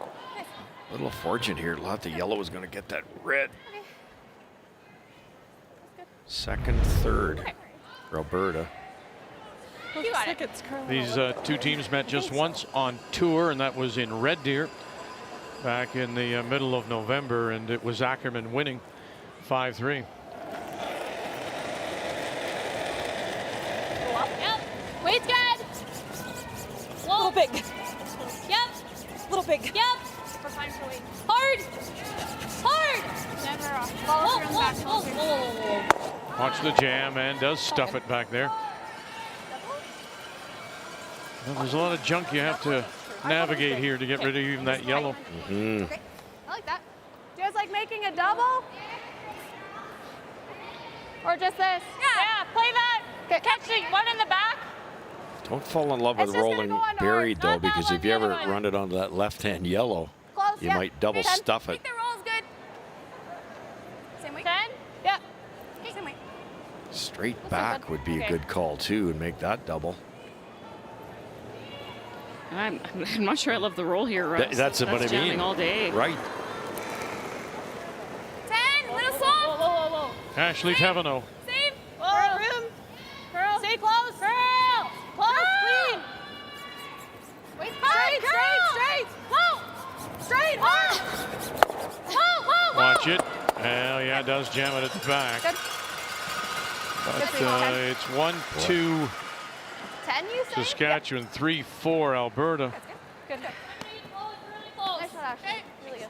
A little fortune here. A lot. The yellow is going to get that red. Okay. Second, third for Alberta. You got it. These 2 teams met just once on tour, and that was in Red Deer back in the middle of November, and it was Ackerman winning 5-3. Yep. Weight's good. Low. Little big. Yep. Little big. Yep. For time for weight. Hard. Hard. Never off. Watch the jam, and does stuff it back there. Well, there's a lot of junk you have to navigate here to get rid of even that yellow. Okay. I like that. Do you guys like making a double? Or just this? Yeah, play that. Okay. Catch the one in the back. Don't fall in love with It's just gonna rolling go on buried, though, Not that because one, if you the ever other one. run it onto that left-hand yellow, Close, you yeah. might double Okay, stuff I it. think the roll is good. Same way? 10? Yeah. Okay, same way. Straight back would be a good call, too, and make that double. I'm not sure I love the roll here, Russ. That's what I mean. jamming all day. Right. 10, little soft. Whoa. Ashley Teveno. Save. Whoa. Room. Curl. Stay close. Curl. Close. Clean. Wait, straight. Whoa. Straight, hard. Whoa. Watch it. Well, yeah, it does jam it at the back. Good. But it's 1-2 10, you say? Saskatchewan, 3-4 Alberta. Good. Nice shot, Ashley. Really good.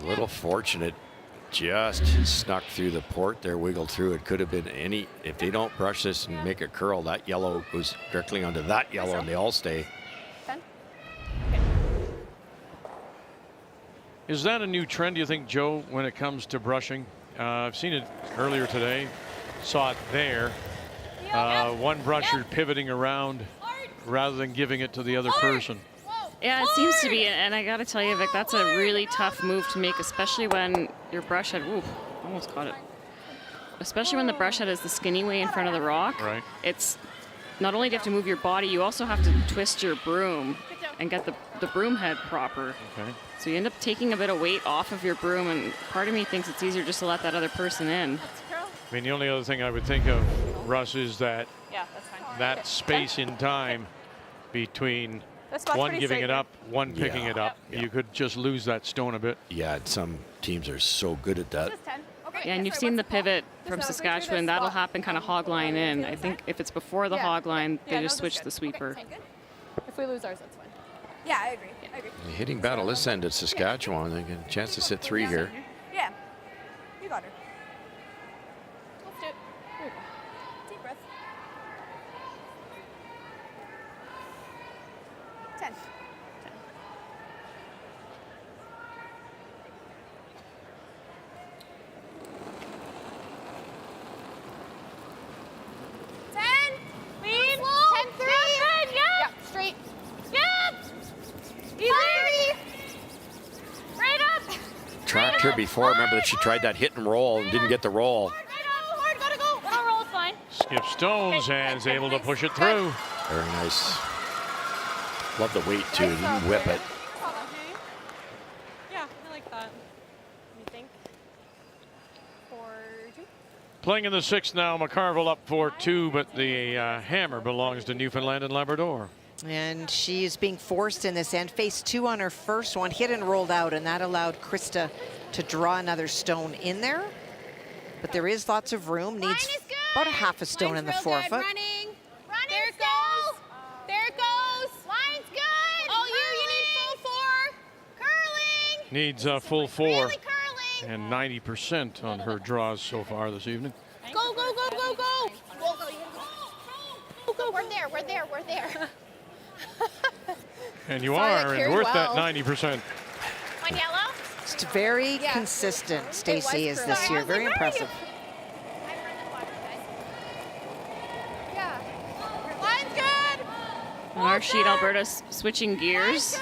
A little fortunate. Just snuck through the port there, wiggled through. It could have been any. If they don't brush this and make it curl, that yellow goes directly onto that yellow, and they all stay. 10. Is that a new trend, do you think, Joe, when it comes to brushing? I've seen it earlier today. Saw it there. One brusher pivoting around rather than giving it to the other person. Yeah, it seems to be, and I gotta tell you, Vic, that's a really tough move to make, especially when your brush head, ooh, almost caught it. Especially when the brush head is the skinny way in front of the rock. Right. It's not only do you have to move your body, you also have to twist your broom and get the broom head proper. Okay. So you end up taking a bit of weight off of your broom, and part of me thinks it's easier just to let that other person in. I mean, the only other thing I would think of, Russ, is that Yeah, that's fine. that space in time between This spot's one pretty giving straight, it up, one picking Yeah. it up. Yeah. You could just lose that stone a bit. Yeah, some teams are so good at that. Just 10. Okay. Yeah, and you've seen the pivot from Saskatchewan. That'll happen kind of hog line in. I think if it's before the hog line, they just switch the sweeper. If we lose ours, that's fine. Yeah, I agree. The hitting battle this end at Saskatchewan. They get a chance to sit 3 here. Yeah. You got her. Let's do it. Here we go. Deep breath. 10. 10. Lean. 10-3. Yeah, straight. Yep. Easy. Right up. Tracked her before. Remember that she tried that hit and roll and didn't get the roll. Hard, gotta go. Little roll is fine. Skip stones and is able to push it through. Very nice. Love the weight too. Didn't whip it. Yeah, I like that. You think? 4-2. Playing in the sixth now, McCarville up 4-2, but the hammer belongs to Newfoundland and Labrador. And she is being forced in this end. Faced 2 on her first one, hit and rolled out, and that allowed Krista to draw another stone in there. But there is lots of room. Needs about a half a stone in the forefoot. Running. There it goes. There it goes. Line's good. Oh, you need full 4. Curling. Needs a full 4 Really curling. and 90% on her draws so far this evening. Go, go, go, go, go. Go, go. We're there. And you Sorry, that are, and carried worth that well. 90%. One yellow. It's very consistent, Stacey, is this year. Very impressive. Yeah. Line's good. On our sheet, Alberta's switching gears.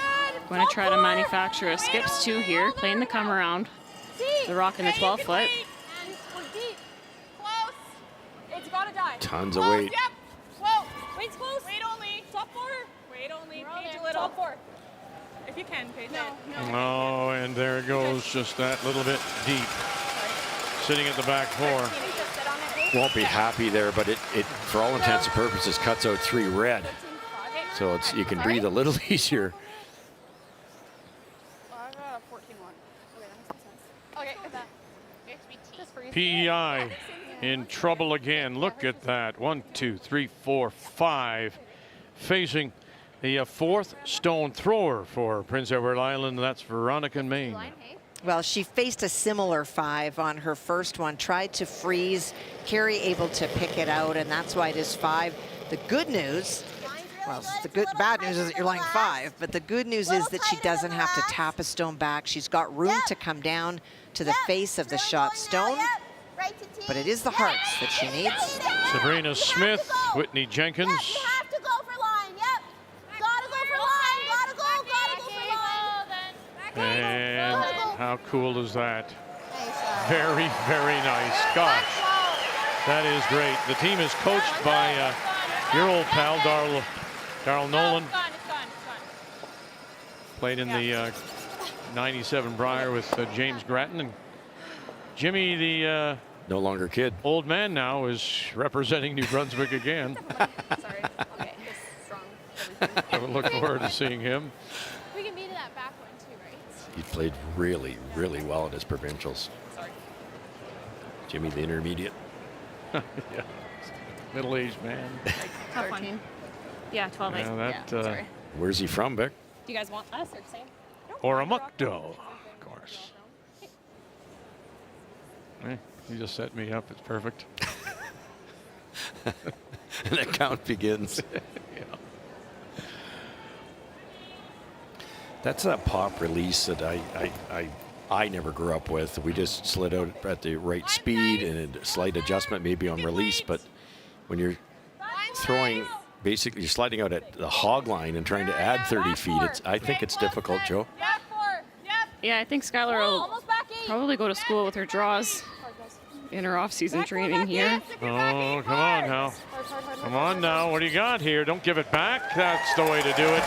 Going to try to manufacture a skips 2 here, playing the come around. The rock in the 12 foot. We're deep. Close. It's gotta die. Tons of weight. Yep. Whoa. Weight's close. Wait only. Top 4. Wait only. Page a little. Top 4. If you can, Paige. No. Oh, and there it goes, just that little bit deep. Sitting at the back 4. Won't be happy there, but it for all intents and purposes cuts out 3 red. So it's you can breathe a little easier. 14-1. Okay, that. PEI in trouble again. Look at that. 1, 2, 3, 4, 5. Facing the 4th stone thrower for Prince Edward Island. That's Veronica Main. Well, she faced a similar 5 on her first one, tried to freeze. Carrie able to pick it out, and that's why it is 5. The good news, Well, the bad news is that you're laying 5, but the good news is that she doesn't have to tap a stone back. She's got room to come down to the face of the shot stone, but it is the hearts that she needs. Sabrina Smith, Whitney Jenkins. You have to go for line. Yep. Gotta go for line. Gotta go for line. And how cool is that? Very, very nice. Gosh, that is great. The team is coached by your old pal, Darryl Nolan. Played in the 97 Brier with James Grattan. And Jimmy, the no longer kid, old man now, is representing New Brunswick again. Sorry. Okay. Just strong. I would look forward to seeing him. We can meet in that back one too, right? He played really, really well in his provincials. Sorry. Jimmy, the intermediate. Yeah. Middle-aged man. Tough one. Yeah, 12. Yeah, that, sorry. Where's he from, Vic? Do you guys want us or same? Or a Mukdo, of course. You just set me up. It's perfect. And the count begins. Yeah. That's a pop release that I never grew up with. We just slid out at the right speed and a slight adjustment maybe on release. But when you're throwing, basically you're sliding out at the hog line and trying to add 30 feet, I think it's difficult, Joe. Yeah, I think Skylar will probably go to school with her draws in her off-season training here. Oh, come on now. Come on now. What do you got here? Don't give it back. That's the way to do it.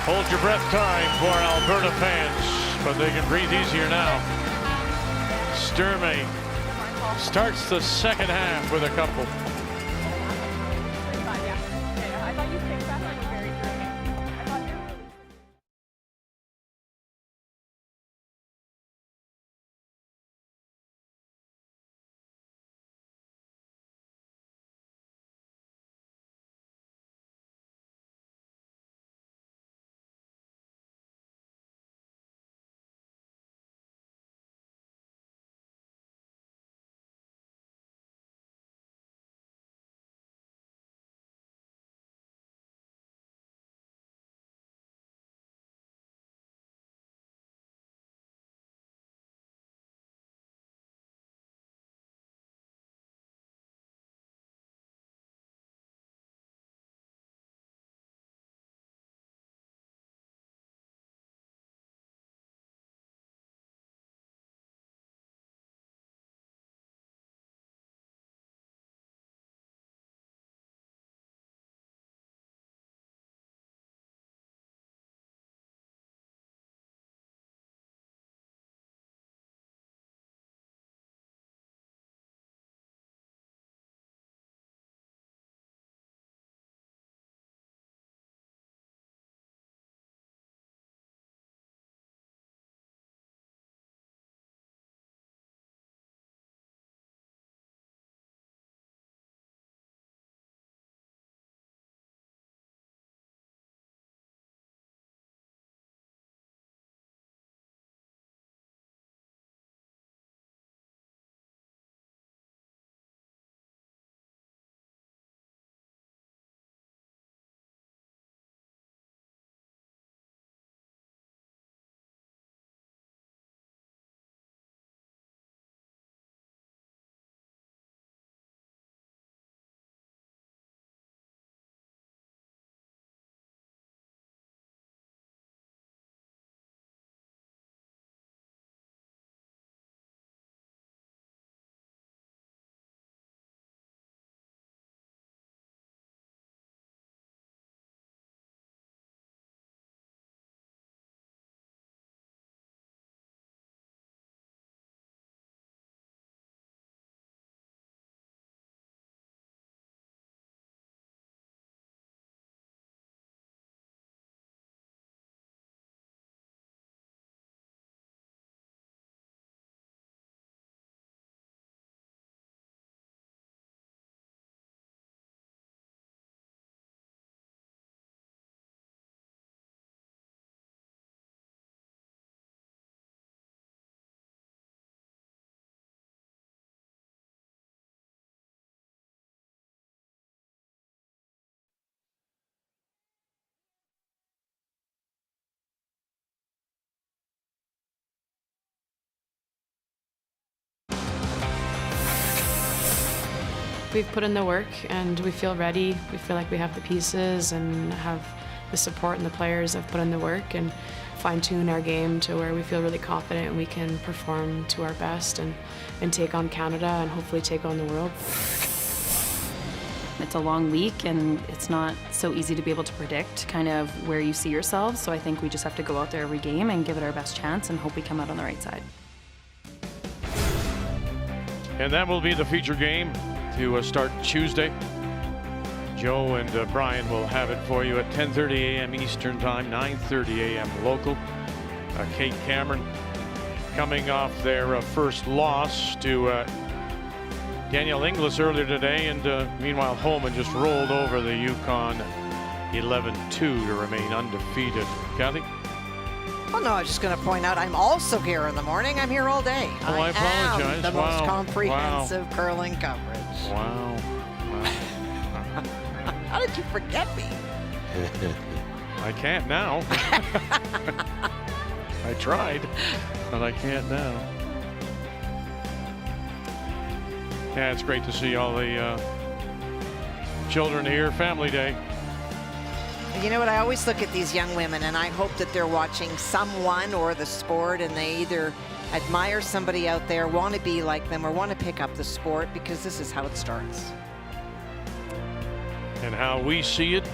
Hold your breath time for Alberta fans, but they can breathe easier now. Sturmey starts the second half with a couple. we've put in the work and we feel ready. We feel like we have the pieces and have the support, and the players have put in the work and fine-tune our game to where we feel really confident and we can perform to our best and take on Canada and hopefully take on the world. It's a long week and it's not so easy to be able to predict kind of where you see yourselves. So I think we just have to go out there every game and give it our best chance and hope we come out on the right side. And that will be the feature game to start Tuesday. Joe and Brian will have it for you at 10:30 a.m. Eastern Time, 9:30 a.m. local. Kate Cameron coming off their first loss to Danielle Inglis earlier today, and meanwhile Holman just rolled over the Yukon 11-2 to remain undefeated. Kathy? Well, no, I was just going to point out I'm also here in the morning. I'm here all day. Oh, I apologize. Am the most comprehensive curling coverage. Wow. How did you forget me? I can't now. I tried, but I can't now. Yeah, it's great to see all the children here. Family Day. You know what? I always look at these young women and I hope that they're watching someone or the sport and they either admire somebody out there, want to be like them, or want to pick up the sport, because this is how it starts. And how we see it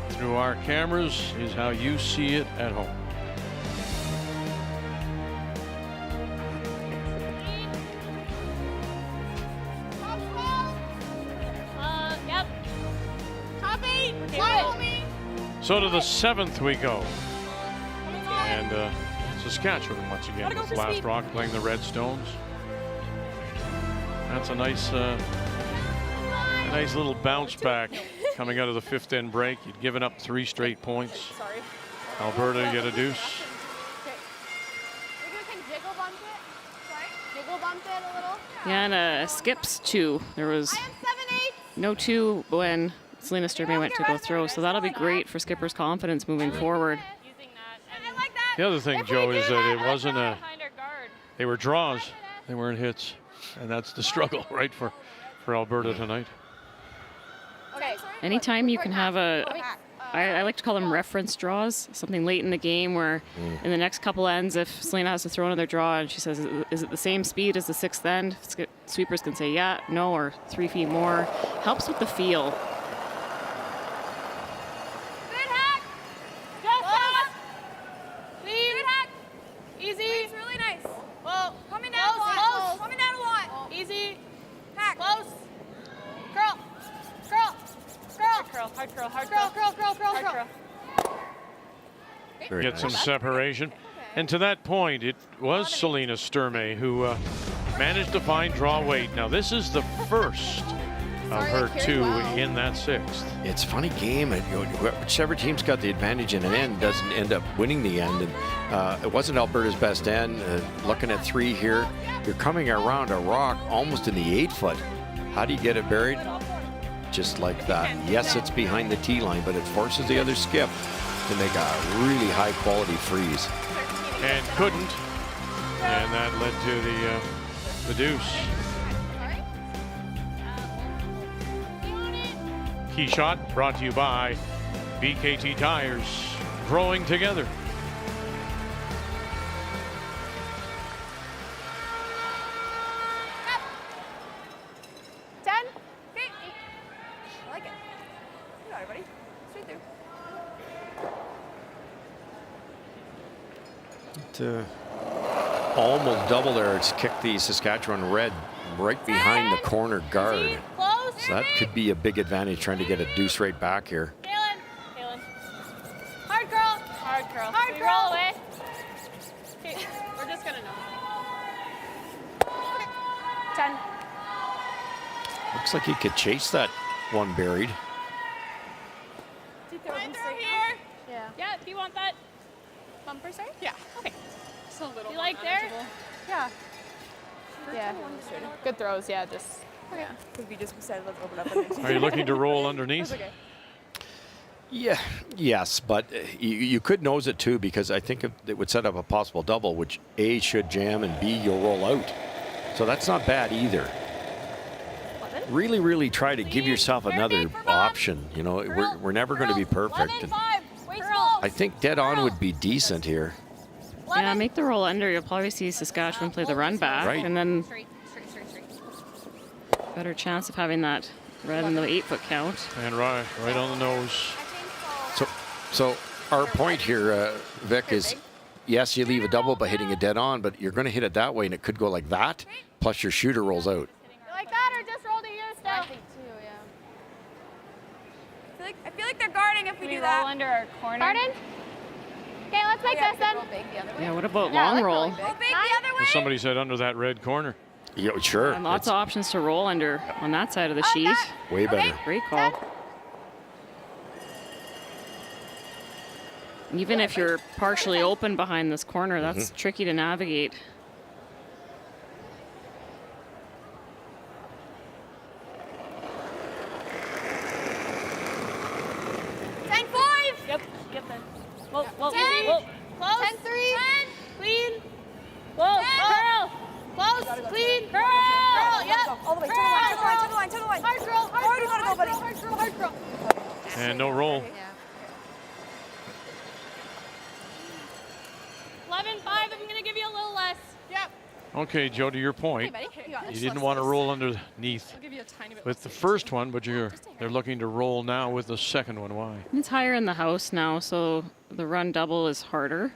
through our cameras is how you see it at home. Yep. Top 8. Follow me. So to the 7th we go. And Saskatchewan once again with Last Rock playing the Redstones. That's a nice little bounce back coming out of the 5th end break. You'd given up 3 straight points. Sorry. Alberta get a deuce. Jiggle bump it. Sorry? Jiggle bump it a little. Yeah, and skips 2. There was no 2 when Selena Sturmey went to go throw, so that'll be great for Skipper's confidence moving forward. The other thing, Joe, is that it wasn't they were draws. They weren't hits. And that's the struggle, right, for Alberta tonight. Okay. Anytime you can have I like to call them reference draws, something late in the game where in the next couple ends, if Selena has to throw another draw and she says, is it the same speed as the 6th end? Sweepers can say yeah, no, or 3 feet more. Helps with the feel. Good hack. Just lead. Good hack. Easy. It's really nice. Well, coming down close. Coming down a lot. Easy. Hack. Close. Curl. Curl. Curl. Hard curl. Hard curl. Curl. Get some separation. And to that point, it was Selena Sturmey who managed to find draw weight. Now, this is the first of her 2 in that 6th. It's a funny game. Whichever team's got the advantage in an end doesn't end up winning the end. And it wasn't Alberta's best end. Looking at 3 here, you're coming around a rock almost in the 8-foot. How do you get it buried? Just like that. Yes, it's behind the tee line, but it forces the other skip to make a really high quality freeze. And couldn't. And that led to the deuce. Key shot brought to you by BKT Tires. Growing together. Almost double there. It's kicked the Saskatchewan red right behind the corner guard. So that could be a big advantage trying to get a deuce right back here. Kaylin. Hard curl. Hard curl. Hard curl. Roll away. Okay, we're just gonna know. 10. Looks like he could chase that one buried. Throw here. Yeah, do you want that bumper, sorry? Yeah. Okay. Just a little. You like there? Yeah. Yeah. Good throws, yeah, just. Okay. Because we just decided let's open up. Are you looking to roll underneath? Okay. Yeah, yes, but you could nose it too, because I think it would set up a possible double, which A should jam and B you'll roll out. So that's not bad either. 11. really, really try to give yourself another option. You know, we're never going to be perfect. And I think dead on would be decent here. Yeah, make the roll under. You'll probably see Saskatchewan play the run back, Right. and then better chance of having that red in the 8-foot count. And right on the nose. So our point here, Vic, is yes, you leave a double by hitting a dead on, but you're going to hit it that way, and it could go like that. Plus your shooter rolls out. You like that or just roll to you still? I think too, yeah. I feel like they're guarding if we do that. Roll under our corner. Pardon? Okay, let's make this then. Yeah, what about long roll? Go big the other way. Somebody said under that red corner. Yeah, sure. And lots of options to roll under on that side of the sheet. Way better. Great call. Even if you're partially open behind this corner, that's tricky to navigate. Yep. Whoa, whoa, 10. whoa. Close. 10-3. Clean. Whoa, Curl. Close. Clean. Curl. Yep. All the way. To the line. Hard curl. Where do you want to go, buddy? Hard curl. And no roll. 11-5. I'm going to give you a little less. Yep. Okay, Joe, to your point, you didn't want to roll underneath I'll give you a tiny bit. with the first one, but they're looking to roll now with the second one. Why? It's higher in the house now, so the run double is harder.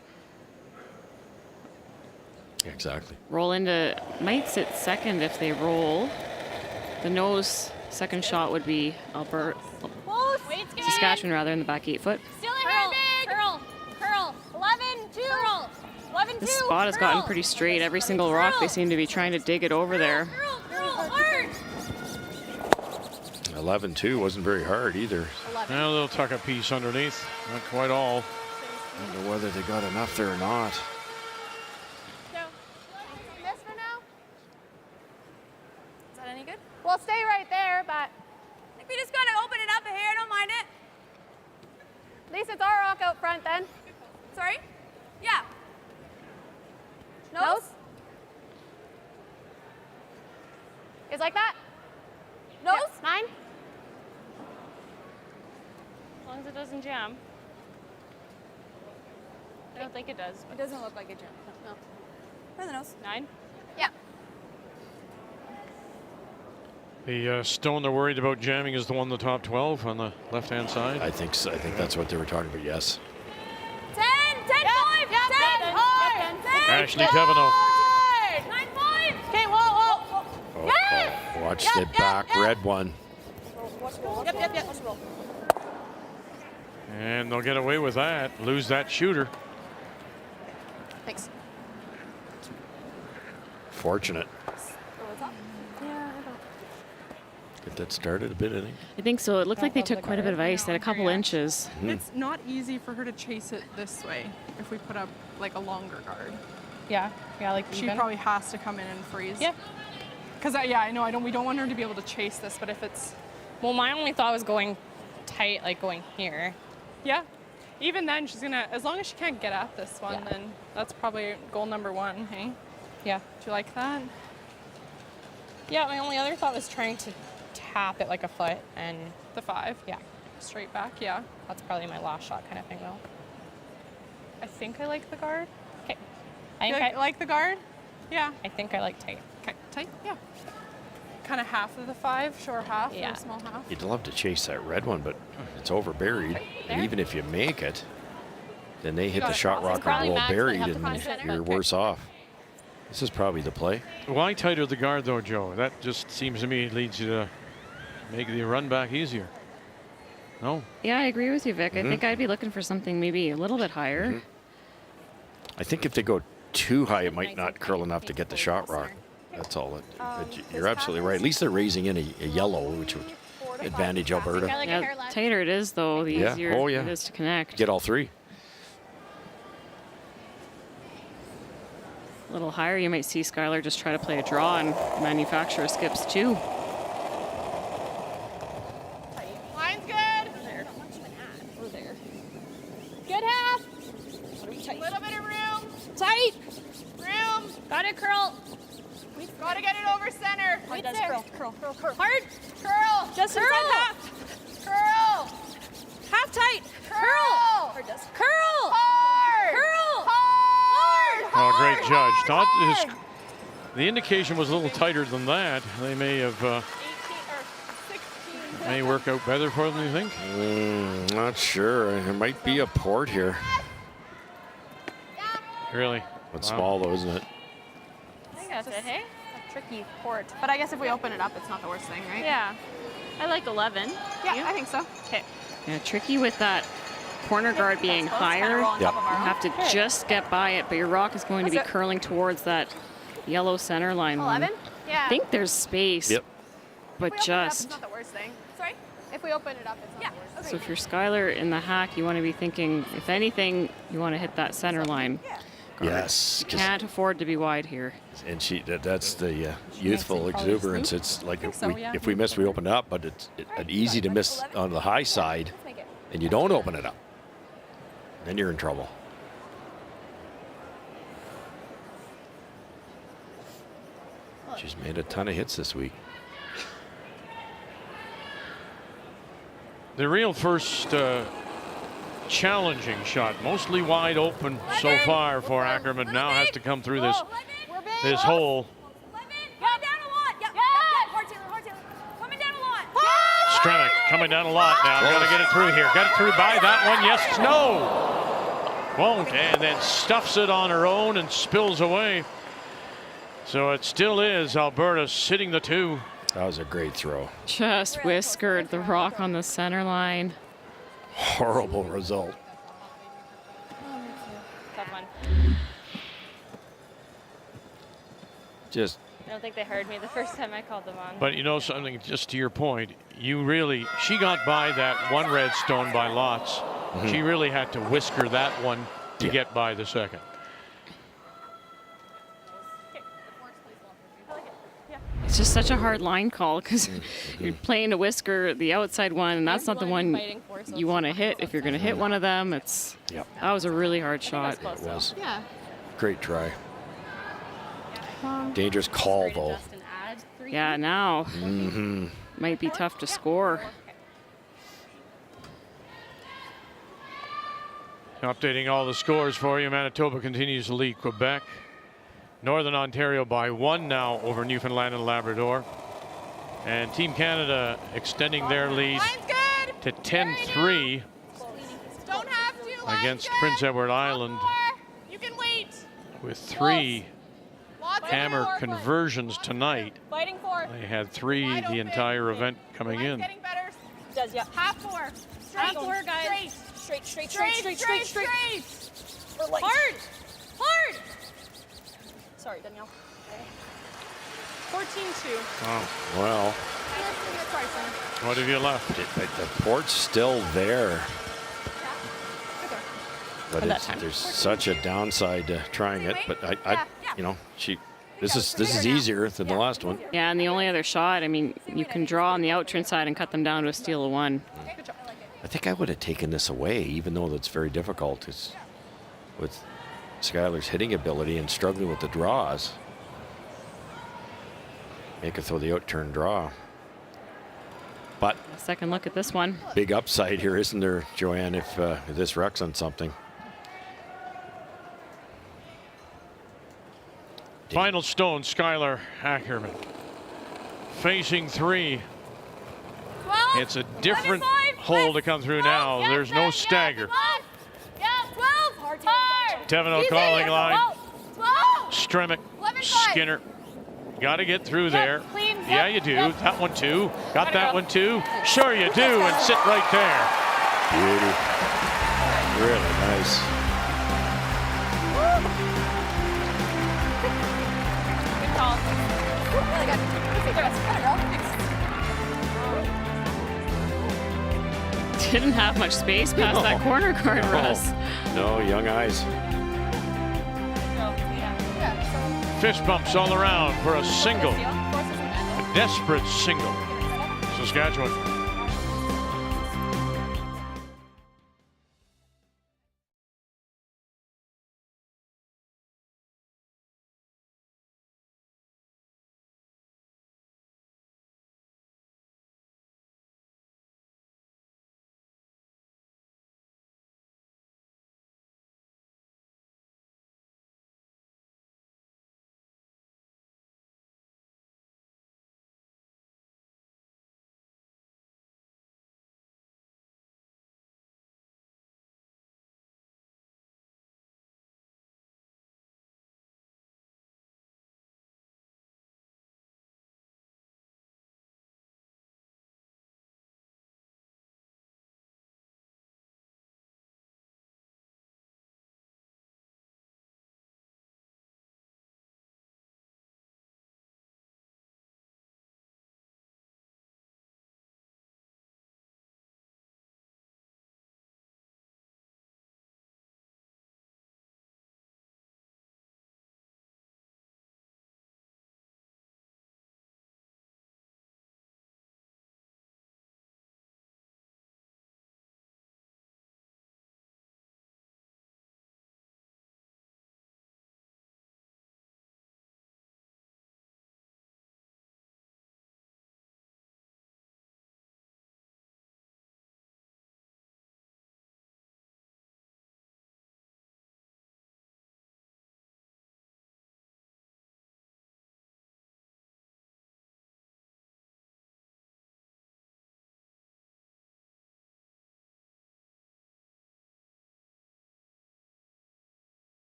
Exactly. Roll into, might sit second if they roll. The nose second shot would be Alberta, Weight's good. Saskatchewan rather, in the back 8-foot. Still a hair big. Curl. 11-2. Curl. 11-2. This spot has gotten pretty straight. Every single rock, they seem to be trying to dig it over there. Curl. Hard. 11-2 wasn't very hard either. Now they'll tuck a piece underneath. Not quite all. I don't know whether they got enough there or not. This for now? Is that any good? We'll stay right there, but I think we just gotta open it up a hair. I don't mind it. at least it's our rock out front then. Sorry? Yeah. Nose? Is like that? Nose? Yep. 9? As long as it doesn't jam. I don't think it does. It doesn't look like a gym. No. For the nose. 9? Yeah. The stone they're worried about jamming is the one in the top 12 on the left-hand side. I think so. I think that's what they were talking about. Yes. 10, 10, 5, 10, hard. 10, Ashley Kavanaugh. 9, 5. Okay, whoa. Oh, watch the back red one. Yep. And they'll get away with that. Lose that shooter. Thanks. Fortunate. Get that started a bit, I think. I think so. It looked like they took quite a bit of ice. They had a couple inches. It's not easy for her to chase it this way if we put up like a longer guard. Yeah, like She even. probably has to come in and freeze. Yeah. Because I know we don't want her to be able to chase this, but if it's Well, my only thought was going tight, like going here. yeah, even then she's gonna, as long as she can't get at this one, then that's probably goal number 1. Hey. Yeah. Do you like that? Yeah, my only other thought was trying to tap it like a foot and The 5. yeah, Straight back. Yeah. that's probably my last shot kind of thing though. I think I like the guard. Okay. I like the guard. Yeah. I think I like tight. Okay. Tight. Yeah. Kind of half of the 5, short half, Yeah. or a small half. You'd love to chase that red one, but it's over buried. And even if you make it, then they hit the shot rocker probably roll max, they buried, have to and find center. you're worse off. This is probably the play. Why tighter the guard, though, Joe? That just seems to me leads you to make the run back easier. No? Yeah, I agree with you, Vic. I think I'd be looking for something maybe a little bit higher. I think if they go too high, it might not curl enough to get the shot rock. That's all. You're absolutely right. At least they're raising in a yellow, which would advantage Alberta. Yeah, tighter it is, though, the Yeah. easier Oh, yeah. it is to connect. Get all 3. A little higher, you might see Skylar just try to play a draw and manufacture skips too. Line's good. Good half. Little bit of room. Tight. Room. Got it, curl. Gotta get it over center. Right There. there. Curl. Hard. Curl. Just curl. inside half. Curl. Half tight. Curl. Curl. Hard. Curl. Hard. Oh, great judge. Thought the indication was a little tighter than that. They may have 18 or 16. may work out better for them, you think? Not sure. There might be a port here. Really? It's Wow. small though, isn't it? I think that's it, hey? A tricky port. But I guess if we open it up, it's not the worst thing, right? Yeah. I like 11. Yeah, You? I think so. Okay. Yeah, tricky with that corner guard being higher. Yep. You have to just get by it, but your rock is going to be curling towards that yellow center line. 11? Yeah. I think there's space. Yep. But If we open it up, just. it's not the worst thing. Sorry? If we open it up, it's not the worst thing. So if you're Skylar in the hack, you want to be thinking, if anything, you want to hit that center line. Yes. You can't afford to be wide here. And that's the youthful exuberance. It's like if we miss, we open it up, but it's easy to miss on the high side, and you don't open it up. Then you're in trouble. She's made a ton of hits this week. The real first challenging shot, mostly wide open so far for Ackerman. Now has to come through this hole. Coming down a lot. Stremick coming down a lot now. Got to get it through here. Got it through by that one. Yes, no. Won't, and then stuffs it on her own and spills away. So it still is Alberta sitting the 2. That was a great throw. Just whiskered the rock on the center line. Horrible result. Tough one. Just. I don't think they heard me the first time I called them on. But you know something, just to your point, she got by that one redstone by lots. Mm-hmm. She really had to whisker that one to get by the second. It's just such a hard line call because you're playing to whisker the outside one, and that's not the one you want to hit. If you're going to hit one of them, that was a really hard shot. It was. Yeah. Great try. Dangerous call, though. Yeah, now Mm-hmm. might be tough to score. Updating all the scores for you. Manitoba continues to lead Quebec. Northern Ontario by 1 now over Newfoundland and Labrador. And Team Canada extending their lead to 10-3 against Prince Edward Island You can wait. with 3 hammer conversions tonight. Fighting 4. They had 3 the entire event coming in. Getting better. Does, yeah. Half 4. Half 4, guys. Straight. Hard. Sorry, Danielle. 14-2. Oh, Well, what have you left? the port's still there. But there's such a downside to trying it. But this is easier than the last one. Yeah, and the only other shot, I mean, you can draw on the out-turn side and cut them down to a steal of 1. I think I would have taken this away, even though that's very difficult. It's with Skylar's hitting ability and struggling with the draws. Make her throw the out-turn draw. But second look at this one. Big upside here, isn't there, Joanne, if this wrecks on something? Final stone, Skylar Ackerman. Facing 3. 12. It's a different hole to come through now. There's no stagger. 12. Hard. Tevino calling line. 12. Stremick, Skinner. Got to get through there. Clean. Yeah, you do. That one too. Got that one too. Sure you do, and sit right there. Beauty. Really nice. Good call. Really good. Didn't have much space past that corner guard, Russ. No, young eyes. Fist bumps all around for a single. A desperate single. Saskatchewan.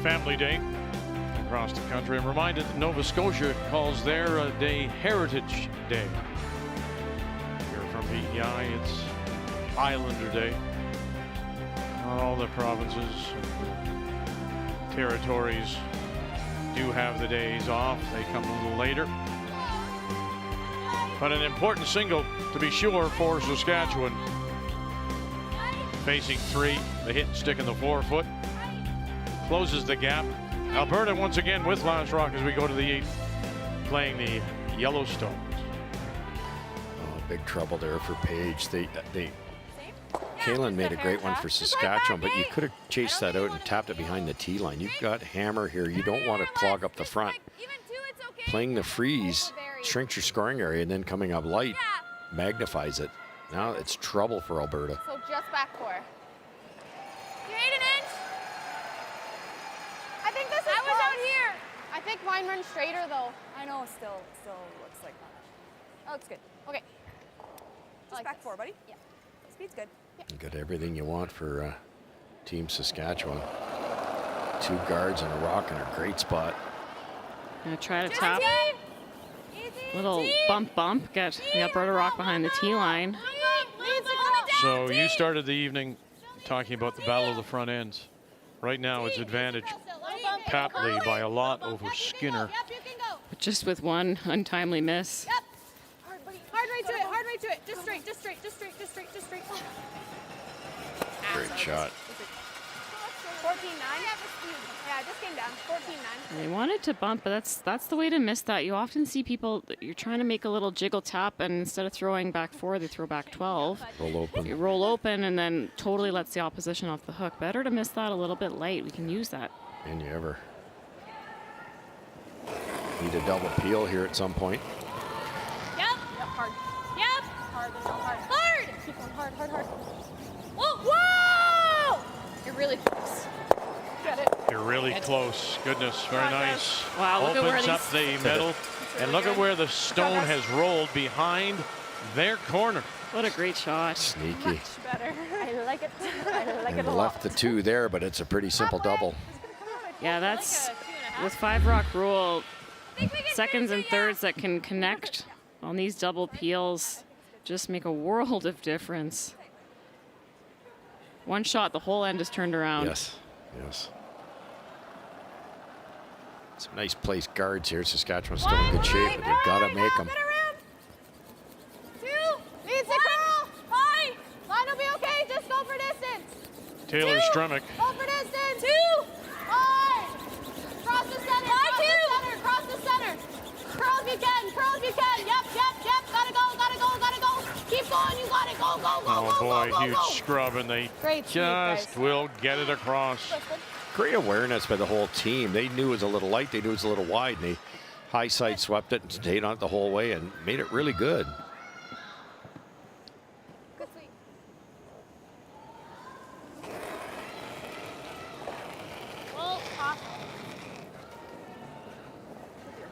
Family Day across the country. I'm reminded that Nova Scotia calls their day Heritage Day. Here from PEI, it's Islander Day. Not all the provinces and territories do have the days off. They come a little later. But an important single, to be sure, for Saskatchewan. Facing 3, the hit and stick in the 4-foot. Closes the gap. Alberta once again with Lance Rock as we go to the 8th, playing the Yellowstones. Oh, big trouble there for Paige. Kaylin made a great one for Saskatchewan, but you could have chased that out and tapped it behind the tee line. You've got hammer here. You don't want to clog up the front. Playing the freeze shrinks your scoring area, and then coming up light magnifies it. Now it's trouble for Alberta. So just back 4. You ate an inch? I think this is I was out here. I think mine runs straighter though. I know, still looks like that. Oh, it's good. Okay. Just back 4, buddy. Yeah. Speed's good. You got everything you want for Team Saskatchewan. 2 guards and a rock in a great spot. Gonna try to tap. Little bump, get the Alberta Rock behind the tee line. So you started the evening talking about the battle of the front ends. Right now it's advantage Patley by a lot over Skinner. But just with one untimely miss. Hard right to it. Just straight. Great shot. 14-9. Yeah, it just came down. 14-9. They wanted to bump, but that's the way to miss that. You often see people, you're trying to make a little jiggle tap, and instead of throwing back 4, they throw back 12. Roll open. You roll open and then totally lets the opposition off the hook. Better to miss that a little bit light. We can use that. And you ever need a double peel here at some point. Yep. Hard. Yep. Hard. Keep going hard. Whoa! You're really close. Got it. You're really close. Goodness, very nice. Wow, look at where Opens up the middle. And look at where the stone has rolled behind their corner. What a great shot. Sneaky. Much better. I like it. I like it And a lot. left the 2 there, but it's a pretty simple double. Yeah, that's with 5 rock rule. Seconds and thirds that can connect on these double peels just make a world of difference. One shot, the whole end is turned around. Yes. Some nice placed guards here. Saskatchewan's still in good shape, but they've got to make them. 2. Needs to curl. High. Line will be okay. Just go for distance. Taylor Stremick. Go for distance. 2. High. Cross the center. Cross the center. Curl if you can. Yep. Gotta go. Keep going. You got it. Go. Oh boy, huge scrub, and they Great speed, just guys. will get it across. Great awareness by the whole team. They knew it was a little light. They knew it was a little wide. And they high side swept it and stayed on it the whole way and made it really good. Good sweep. Well, off.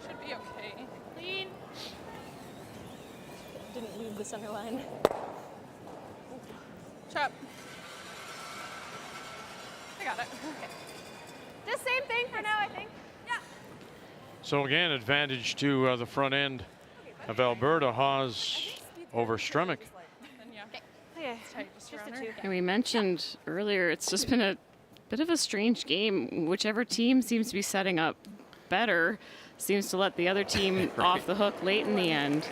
Should be okay. Clean. Didn't leave the center line. Chop. I got it. Okay. Just same thing for now, I think. Yeah. So again, advantage to the front end of Alberta. Haas over Stremick. Okay. Just a 2. And we mentioned earlier, it's just been a bit of a strange game. Whichever team seems to be setting up better seems to let the other team off the hook late in the end.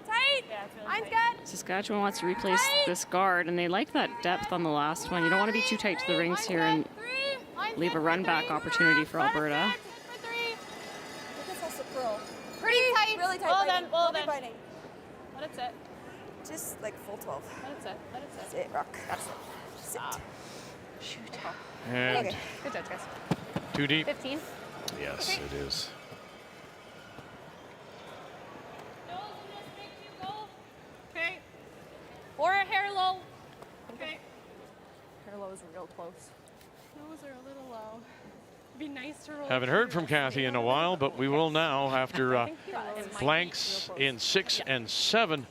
Tight. Line's good. Saskatchewan wants to replace this guard, and they like that depth on the last one. You don't want to be too tight to the rings here and leave a run-back opportunity for Alberta. This has to curl. Pretty tight. Really tight. Well Don't be then. biting. Let it sit. Just like full 12. Let it sit. That's it, Rock. That's it. Sit. Shoot. And Okay. Good judge, guys. too deep. 15. Yes, it is. Okay. Or a hair low. Okay. Hair low is real close. Those are a little low. It'd be nice to roll. Haven't heard from Kathy in a while, but we will now after flanks in 6 and 7,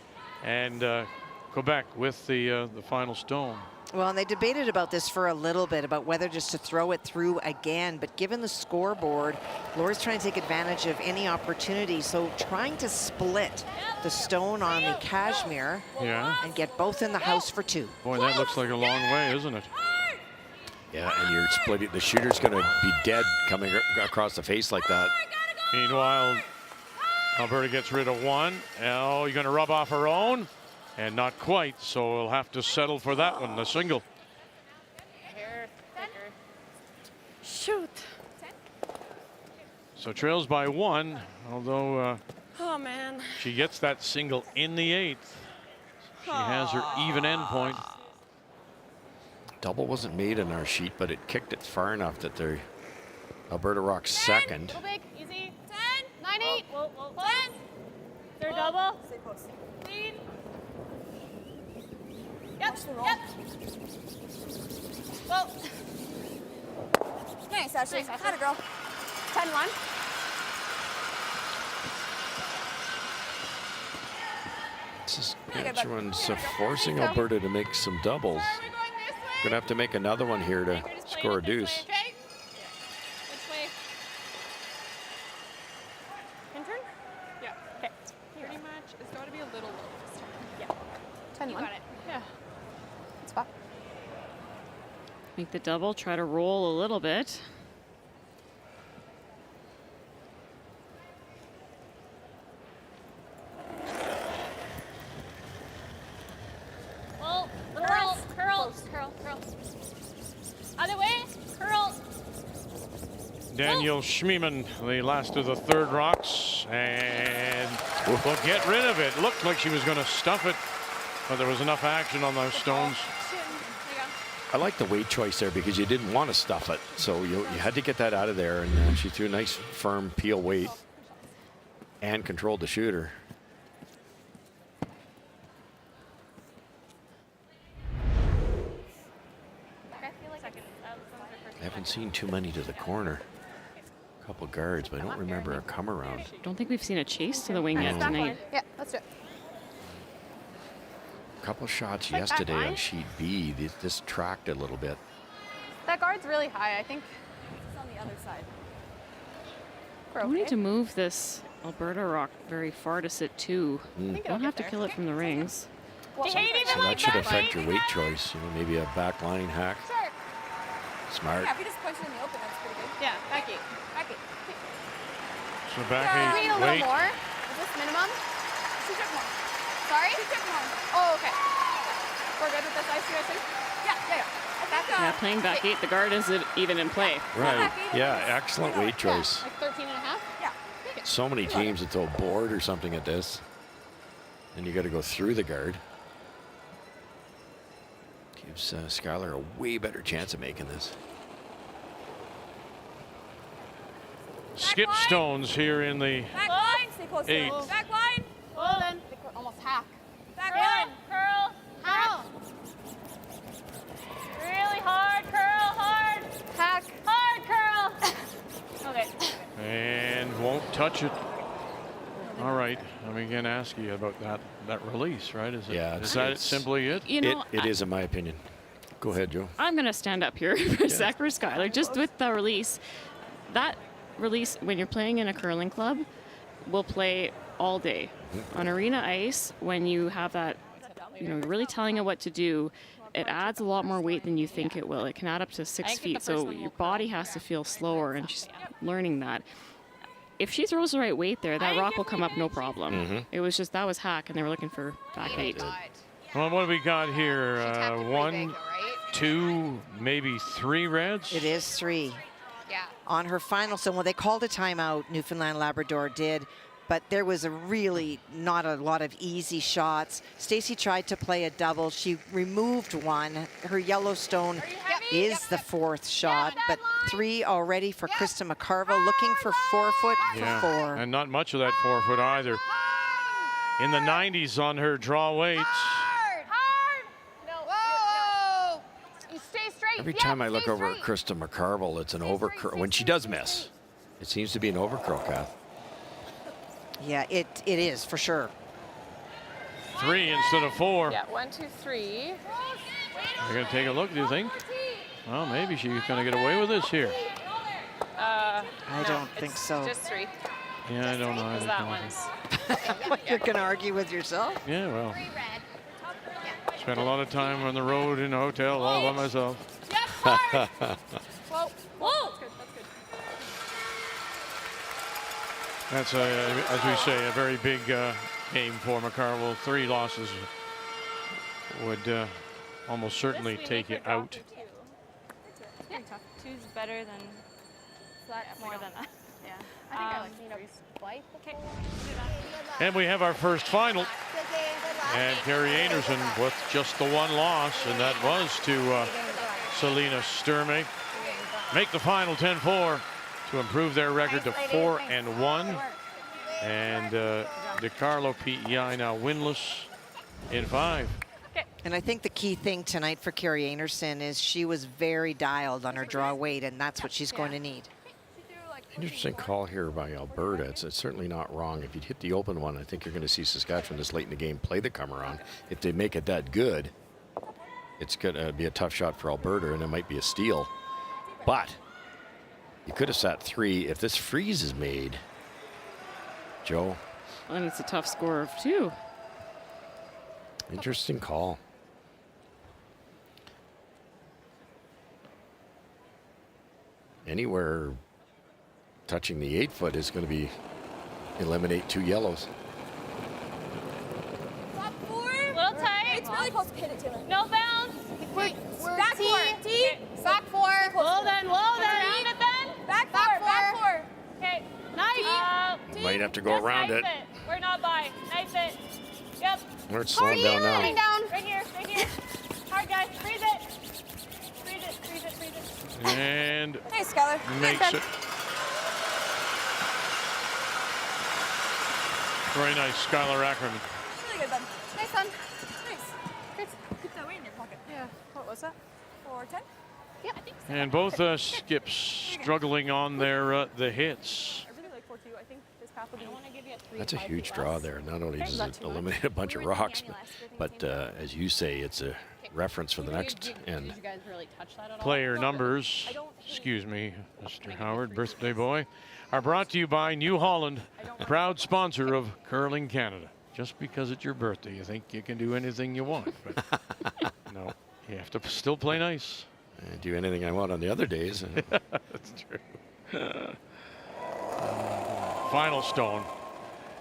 and Quebec with the final stone. Well, and they debated about this for a little bit, about whether just to throw it through again. But given the scoreboard, Laura's trying to take advantage of any opportunity. So trying to split the stone on the cashmere and get both in the house for 2. Boy, that looks like a long way, isn't it? Yeah, and you're splitting. The shooter's going to be dead coming across the face like that. Meanwhile, Alberta gets rid of one. Oh, you're going to rub off her own? And not quite, so we'll have to settle for that one, the single. Shoot. So trails by 1, although Oh, man. she gets that single in the 8th. She has her even end point. Double wasn't made in our sheet, but it kicked it far enough that they're Alberta rocks 2nd. Go big, easy. 10, 9, 8, 10. Is there a double? Stay close. Lead. Yep, yep. Well. Nice, Ashley. Had a girl. 10-1. Saskatchewan's forcing Alberta to make some doubles. Gonna have to make another one here to score a deuce. Okay? Which way? In turn? Yeah. Okay. Pretty much. It's got to be a little low this time. Yeah. 10-1. You got it. Yeah. It's fine. Make the double, try to roll a little bit. Well, curl, curl, curl, curl. Other way, curl. Daniel Schmiemann, the last of the 3rd rocks, and will get rid of it. Looked like she was going to stuff it, but there was enough action on those stones. I like the weight choice there because you didn't want to stuff it, so you had to get that out of there, and she threw a nice firm peel weight and controlled the shooter. I haven't seen too many to the corner. A couple guards, but I don't remember a come around. Don't think we've seen a chase to the wing yet tonight. Yeah, let's do it. A couple shots yesterday on sheet B. This tracked a little bit. That guard's really high. I think it's on the other side. We need to move this Alberta rock very far to sit 2. Don't have to kill it from the rings. Well, So that should affect your weight choice. Maybe a back line hack. Sure. Smart. Yeah, if you just push it in the open, that's pretty good. Yeah, back eight. Back eight. So back We need a 8, little wait. more. Is this minimum? She took more. Sorry? She took more. Oh, okay. We're good with this ice, seriously? Yeah. Yeah, playing back 8, the guard isn't even in play. Right. Yeah, excellent weight choice. Like 13 and a half? Yeah. So many teams that throw a board or something at this. And you got to go through the guard. Gives Skylar a way better chance of making this. Skip stones here in the Back line. Stay close. 8. Back line. Hold on. I think we're almost half. Back line. Curl. How? Really hard. Curl. Hard. Hack. Hard curl. Okay. And won't touch it. All right. I'm again ask you about that release, right? Is it, Yeah, is that simply it? You know, It is, in my opinion. Go ahead, Joe. I'm going to stand up here for a sec for Skylar, just with the release. That release, when you're playing in a curling club, will play all day. On arena ice, when you have that, you're really telling it what to do, it adds a lot more weight than you think it will. It can add up to 6 feet, so your body has to feel slower, and she's learning that. If she throws the right weight there, that rock will come up no problem. It was just, that was hack, and they were looking for back 8. Well, what have we got here? 1, 2, maybe 3 reds? It is 3. Yeah. On her final stone, well, they called a timeout, Newfoundland Labrador did, but there was really not a lot of easy shots. Stacy tried to play a double. She removed one. Her yellow stone is the 4th shot, but 3 already for Krista McCarville, looking for 4-foot for 4. And not much of that 4-foot either. In the 90s on her draw weights. Hard. No. Whoa. You stay straight. Every time I look over at Krista McCarville, it's an overcurl. When she does miss, it seems to be an overcurl, Kath. Yeah, it is for sure. 3 instead of 4. Yeah, 1, 2, 3. You're going to take a look, do you think? Well, maybe she's going to get away with this here. I don't think so. Just 3. Yeah, I don't know. Because that one's. You're going to argue with yourself? Yeah, well. Spent a lot of time on the road in a hotel all by myself. Whoa. Whoa. That's, as we say, a very big game for McCarville. 3 losses would almost certainly take you out. Yeah, 2's better than more than that. Yeah. I think I like Okay. And we have our first final. And Carrie Anderson with just the 1 loss, and that was to Selena Sturmey. Make the final 10-4 to improve their record to 4-1. And DeCarlo PEI now winless in 5. And I think the key thing tonight for Carrie Anderson is she was very dialed on her draw weight, and that's what she's going to need. Interesting call here by Alberta. It's certainly not wrong. If you'd hit the open one, I think you're going to see Saskatchewan this late in the game play the come around. If they make it that good, it's going to be a tough shot for Alberta, and it might be a steal. But you could have sat 3 if this freeze is made. Joe? And it's a tough score of 2. Interesting call. Anywhere touching the 8-foot is going to be eliminate 2 yellows. Top 4. Little tight. It's really close to hit it, Taylor. No bounce. We're back 4. T. Back 4. Well then. Around it then. Back 4. Okay. Nice. Might have to go around it. We're not by. Knife it. Yep. We're slowing down now. Right here. Hard, guys. Freeze it. Freeze it. And Hey, Skylar. makes it. Very nice, Skylar Ackerman. Really good, bud. Nice, son. Nice. Great. Keep that weight in your pocket. Yeah. What was that? 410. Yeah, I think so. And both skips struggling on their the hits. I really like 4-2. I think this path will be. I want to give you a 3. That's a huge draw there. Not only does it eliminate a bunch of rocks, but as you say, it's a reference for the next end. Did you guys really touch that at all? Player numbers, excuse me, Mr. Howard, birthday boy, are brought to you by New Holland, proud sponsor of Curling Canada. Just because it's your birthday, you think you can do anything you want, but no, you have to still play nice. I do anything I want on the other days. That's true. Final stone,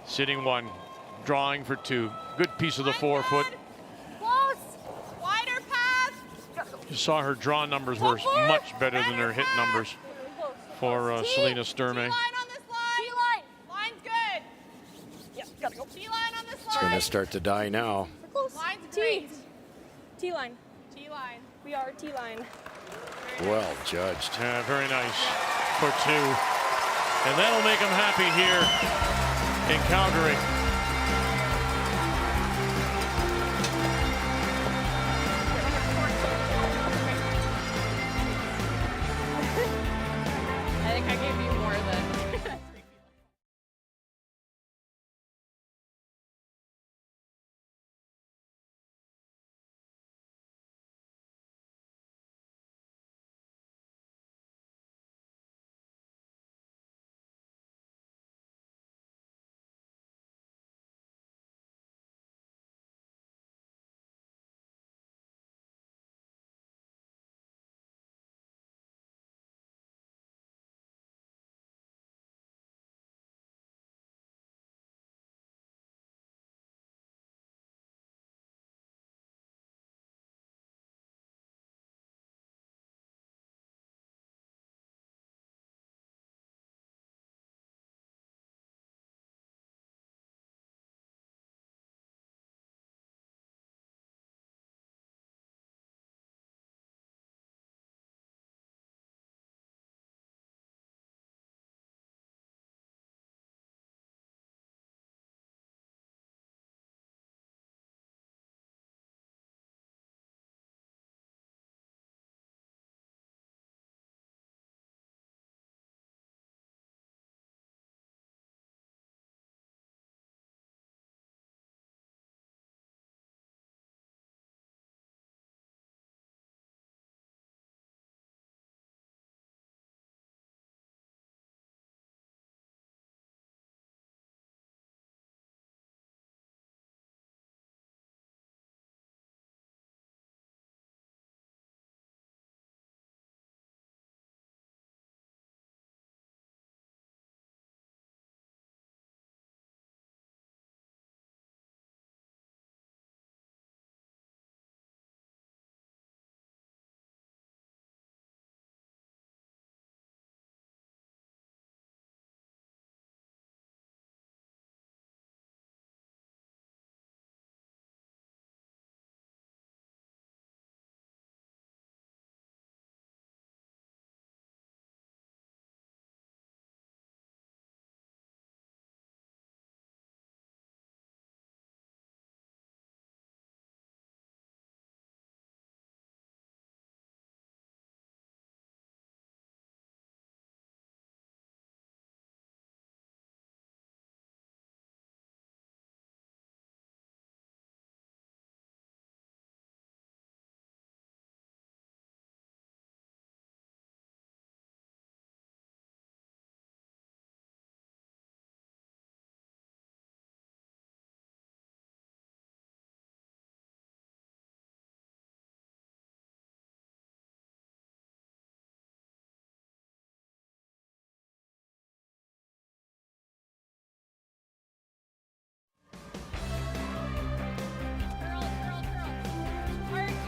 sitting 1, drawing for 2. Good piece of the 4-foot. Close. Wider path. You saw her draw numbers were much better than her hit numbers for Selena Sturmey. T-line on this line. T-line. Line's good. Yep, gotta go. T-line on this line. It's going to start to die now. Close. Line's great. T-line. T-line. We are T-line. Well judged. Yeah, very nice for 2. And that'll make them happy here in Calgary.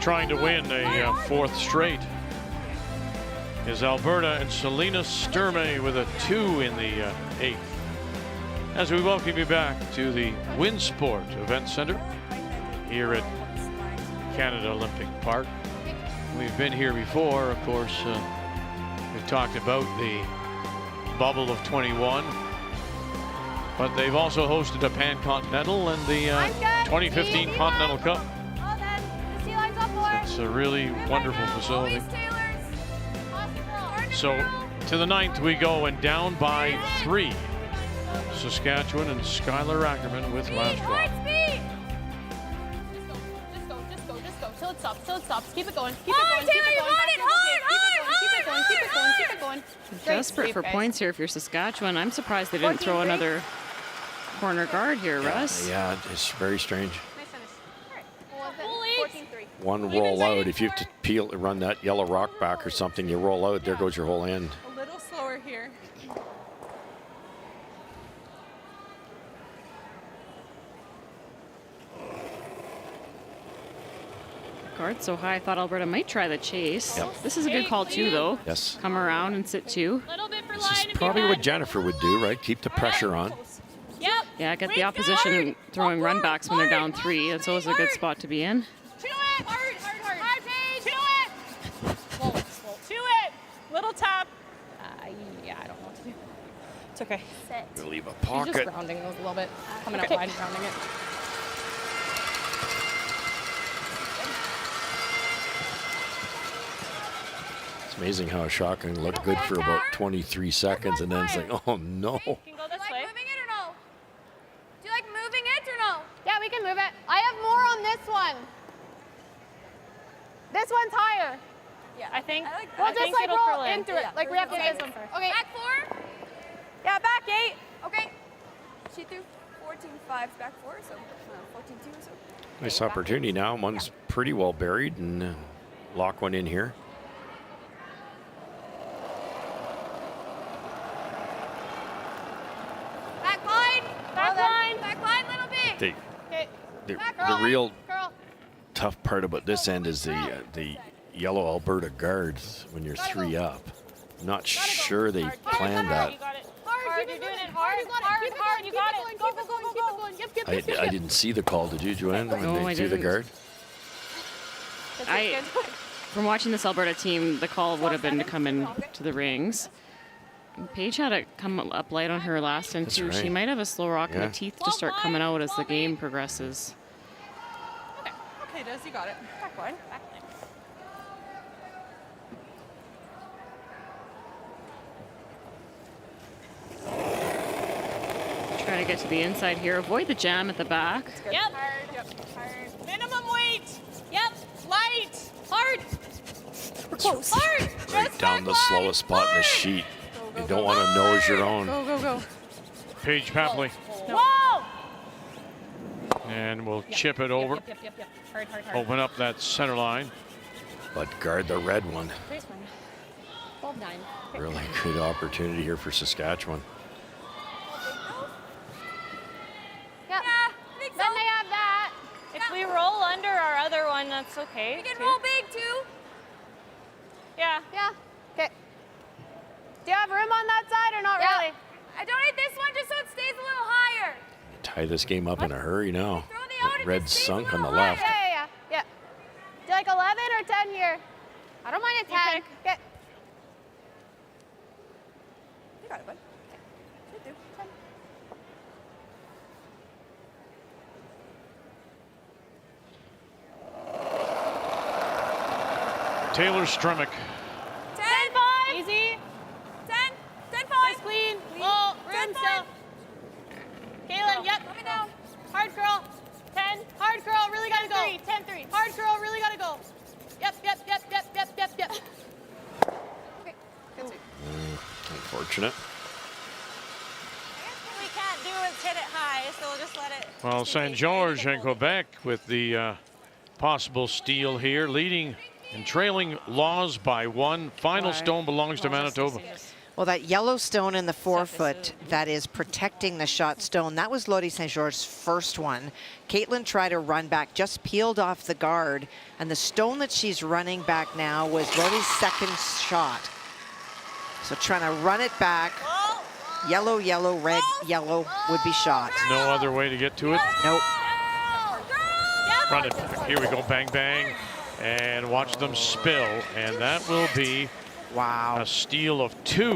trying to win a fourth straight is Alberta and Selena Sturmey with a 2 in the 8th. As we welcome you back to the Winsport Event Center here at Canada Olympic Park. We've been here before, of course. We've talked about the bubble of 21, but they've also hosted a Pan-Continental and the 2015 Continental Cup. It's a really wonderful facility. So to the 9th we go, and down by 3. Saskatchewan and Skylar Ackerman with last drop. Just go. Till it stops. Keep it going. Keep it going. Keep it going. Keep it going. Desperate for points here if you're Saskatchewan. I'm surprised they didn't throw another corner guard here, Russ. Yeah, it's very strange. Nice finish. 14-3. One roll out. If you have to run that yellow rock back or something, you roll out, there goes your whole end. A little slower here. Guard so high, I thought Alberta might try the chase. Yep. This is a good call too, though. Yes. Come around and sit 2. This is probably what Jennifer would do, right? Keep the pressure on. Yep. Yeah, get the opposition throwing run backs when they're down 3. That's always a good spot to be in. To it. Hard, Paige. To it. Whoa. To it. Little tap. Yeah, I don't know what to do. It's okay. We'll leave a She's pocket. just rounding those a little bit. Coming up wide and rounding it. It's amazing how a shot can look good for about 23 seconds, and then it's like, oh no. Do you like moving it or no? Do you like moving it or no? Yeah, we can move it. I have more on this one. This one's higher. Yeah, I think We'll just like it'll roll curl in. into it. Like we have to do this one first. Okay. Back 4. Yeah, back 8. Okay. She threw 14-5 back 4, so 14-2 or so. Nice opportunity now. One's pretty well buried, and lock one in here. Back line, little bit. The real tough part about this end is the yellow Alberta guards when you're 3 up. I'm not sure they planned that. Hard, you're doing it hard. You got it. Go. I didn't see the call. Did you, Joanne, when No, they I threw the didn't. guard? From watching this Alberta team, the call would have been to come in to the rings. Paige had it come up light on her last end, too. right. She might have a slow rock, and Yeah. the teeth just start coming out as the game progresses. Okay, Des, you got it. Back line. Try to get to the inside here. Avoid the jam at the back. Yep. Hard. Minimum weight. Yep. Light. Hard. We're close. Hard. Right down the slowest spot in the sheet. You don't want to nose your own. Go. Paige Papley. Whoa. And we'll chip it over. Yep. Hard. Open up that center line. But guard the red one. 12-9. Really good opportunity here for Saskatchewan. Yep. Then they have that. If we roll under our other one, that's okay. We can too. roll big too. Yeah. Okay. Do you have room on that side or not really? I don't need this one just so it stays a little higher. Tie this game up in a hurry now. Throw the out That if red it stays sunk a on the little higher. left. Yeah. Do you like 11 or 10 here? I don't mind a 10. Okay. You got it, bud. Okay. 10. Taylor Stremick. 10-5. Easy. 10-5. Just clean. Oh, room still. Kaylin, yep. Coming down. Hard curl. 10. Hard curl, really gotta go. 10-3. Hard curl, really gotta go. Yep. Okay. Good sweep. Unfortunate. We can't do is hit it high, so we'll just let it. Well, St. George and Quebec with the possible steal here, leading and trailing Laws by 1. Final stone belongs to Manitoba. Well, that yellow stone in the forefoot that is protecting the shot stone, that was Lori St. George's first one. Caitlin tried to run back, just peeled off the guard, and the stone that she's running back now was Lori's second shot. So trying to run it back, yellow, yellow, red, yellow would be shot. No other way to get to it? Nope. Run it back. Here we go, bang, bang. And watch them spill, and that will be a steal of 2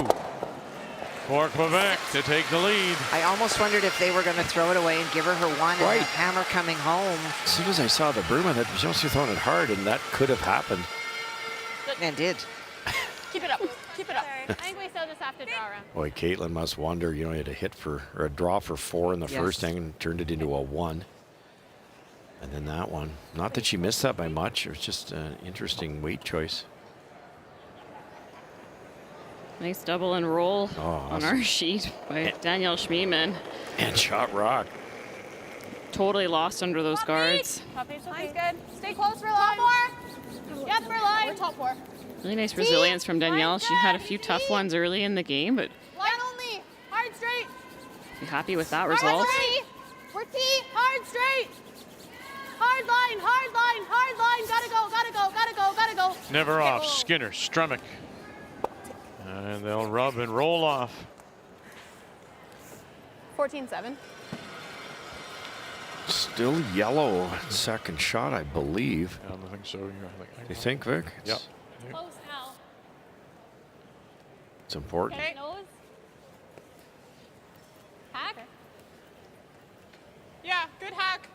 for Quebec to take the lead. I almost wondered if they were going to throw it away and give her one and the hammer coming home. As soon as I saw the broom, I thought she must have thrown it hard, and that could have happened. And did. Keep it up. Keep it up. I think we still just have to draw around. Boy, Caitlin must wonder, you know, he had a hit for, or a draw for 4 in the first inning and turned it into a 1. And then that one. Not that she missed that by much. It was just an interesting weight choice. Nice double and roll on our sheet by Danielle Schmiemann. And shot rock. Totally lost under those guards. Line's good. Stay close for line. Top 4. Yep, for line. We're top 4. Really nice resilience from Danielle. She had a few tough ones early in the game, but Line only. Hard straight. be happy with that result. We're T. Hard straight. Hard line, hard line, hard line. Gotta go, gotta go, gotta go, gotta go. Never off. Skinner, Stremick. And they'll rub and roll off. 14-7. Still yellow second shot, I believe. I don't think so. You think, Vic? Yep. Close now. It's important. Okay. Nose. Hack. Yeah, good hack.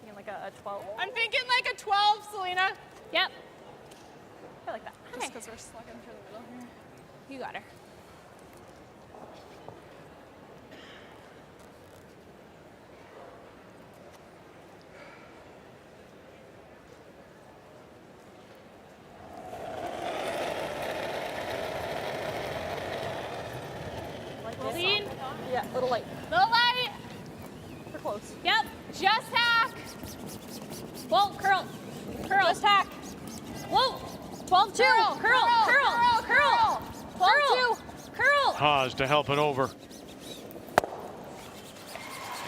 Thinking like a 12. I'm thinking like a 12, Selena. Yep. I like that. Just because we're slugging through the middle here. You got her. Lean. Yeah, little light. Little light. We're close. Yep. Just hack. Whoa, curl. Curl. Just hack. Whoa. 12-2. Curl. Curl. 12-2. Curl. Haas to help it over.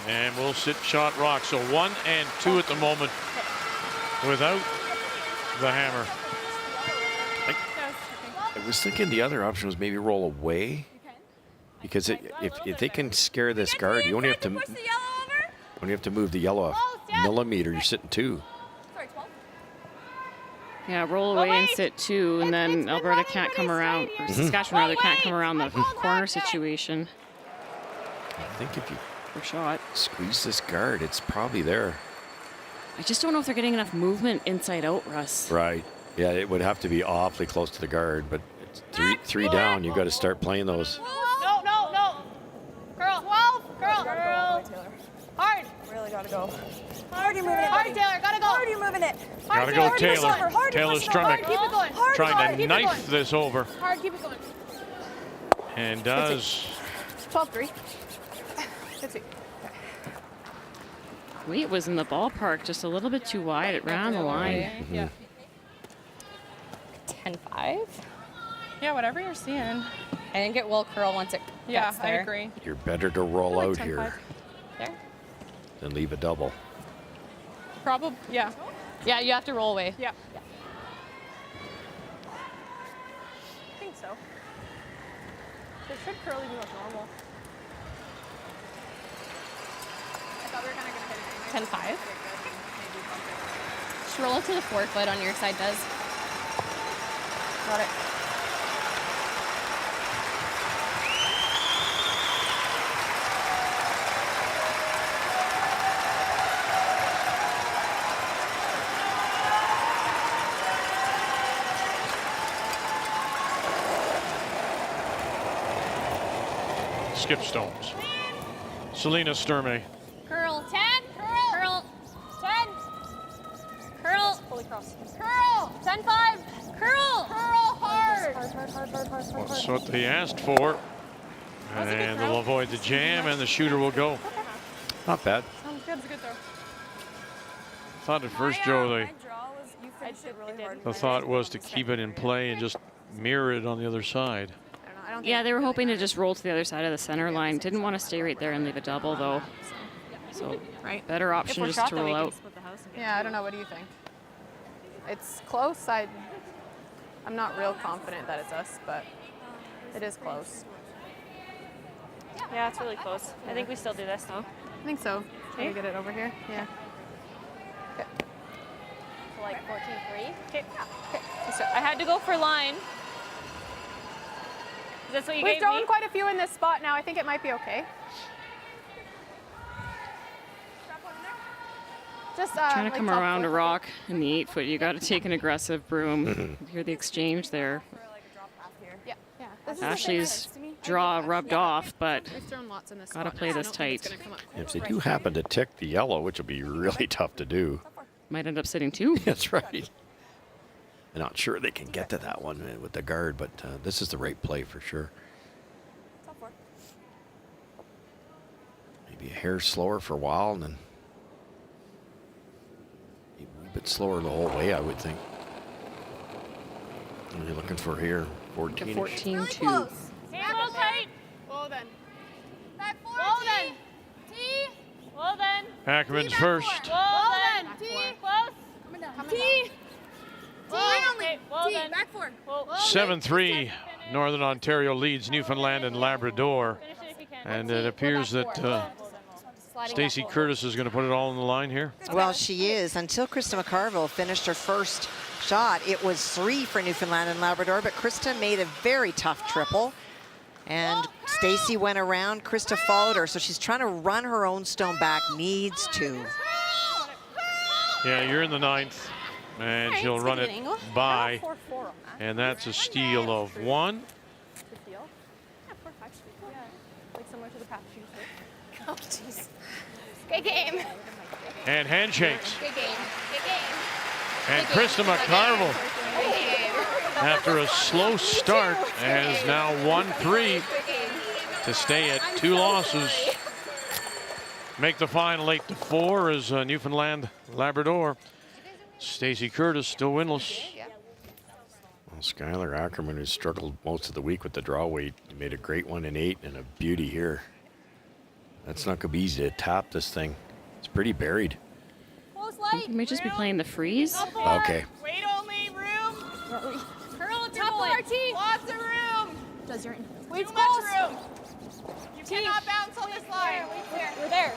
And we'll sit shot rock. So 1 and 2 at the moment without the hammer. I was thinking the other option was maybe roll away. Because if they can scare this guard, you only have to move the yellow a millimeter. You're sitting 2. Yeah, roll away and sit 2, and then Alberta can't come around, or Saskatchewan rather can't come around the corner situation. I think if you shot, squeeze this guard, it's probably there. I just don't know if they're getting enough movement inside out, Russ. Right. Yeah, it would have to be awfully close to the guard, but it's three down. You got to start playing those. No. Curl. 12. Curl. Hard. Really gotta go. Hard, you moving it. Hard, Taylor. Gotta go. Hard, you moving it. Gotta go, Taylor. Taylor Stremick Keep it going. trying to knife this over. Hard, keep it going. And does. 12-3. Good sweep. Weight was in the ballpark, just a little bit too wide. It ran the line. Yeah. 10-5. Yeah, whatever you're seeing. I think it will curl once it gets there. I agree. You're better to roll out here There. than leave a double. Probably, yeah. Yeah, you have to roll away. Yeah. I think so. It should curly be like normal. I thought we were kind of going to hit it. 10-5. Just roll it to the forefoot on your side, does. Got it. Skip stones. Selena Sturmey. Curl. 10. Curl. 10. Curl. Fully cross. Curl. 10-5. Curl. Hard. That's what they asked for. And they'll avoid the jam, and the shooter will go. Not bad. Sounds good. It's a good throw. Thought at first, Joe, My draw was you finished it really hard. the thought was to keep it in play and just mirror it on the other side. I don't don't Yeah, think they were hoping to just roll to the other side of the center line. Didn't want to stay right there and leave a double, though. So better option just to roll out. Yeah, I don't know. What do you think? It's close. I'm not real confident that it's us, but it is close. Yeah, it's really close. I think we still do this, though. I think so. Can we get it over here? Yeah. Okay. So like 14-3. Okay. So I had to go for line. Is this what you We've gave thrown me? quite a few in this spot now. I think it might be okay. Just Trying to like come top around a foot. rock in the 8-foot, you got to take an aggressive broom. You hear the exchange there. Yeah. This is Ashley's draw rubbed off, but We've thrown lots in this got to spot play now, so I this don't think it's tight. gonna come up. If they do happen to tick the yellow, which will be really tough to do. Might end up sitting 2. That's right. I'm not sure they can get to that one with the guard, but this is the right play for sure. Maybe a hair slower for a while and then maybe a bit slower the whole way, I would think. What are you looking for here? 14. 14-2. Handle tight. Well then. Back forward. Well then. T. Well then. Ackerman's first. Well then. T. Close. T. Finally. Well T. then. Back forward. 7-3. Northern Ontario leads Newfoundland and Labrador. And it appears that Stacey Curtis is going to put it all on the line here. Well, she is. Until Krista McCarville finished her first shot, it was 3 for Newfoundland and Labrador, but Krista made a very tough triple. And Stacey went around, Krista followed her, so she's trying to run her own stone back, needs to. Yeah, you're in the 9th, and she'll run it by. And that's a steal of 1. Like similar to the path she used. Oh jeez. Good game. And handshakes. Good game. Good game. And Krista McCarville, after a slow start, has now won 3 to stay at 2 losses. Make the final 8-4 as Newfoundland Labrador. Stacey Curtis still winless. Well, Skylar Ackerman, who struggled most of the week with the draw weight, made a great one in 8 and a beauty here. That's not going to be easy to tap this thing. It's pretty buried. I think we may just be playing the freeze. Okay. Weight only room. Curl it top of our T. Lots of room. Does your Too much room. You cannot bounce on this line. We're there.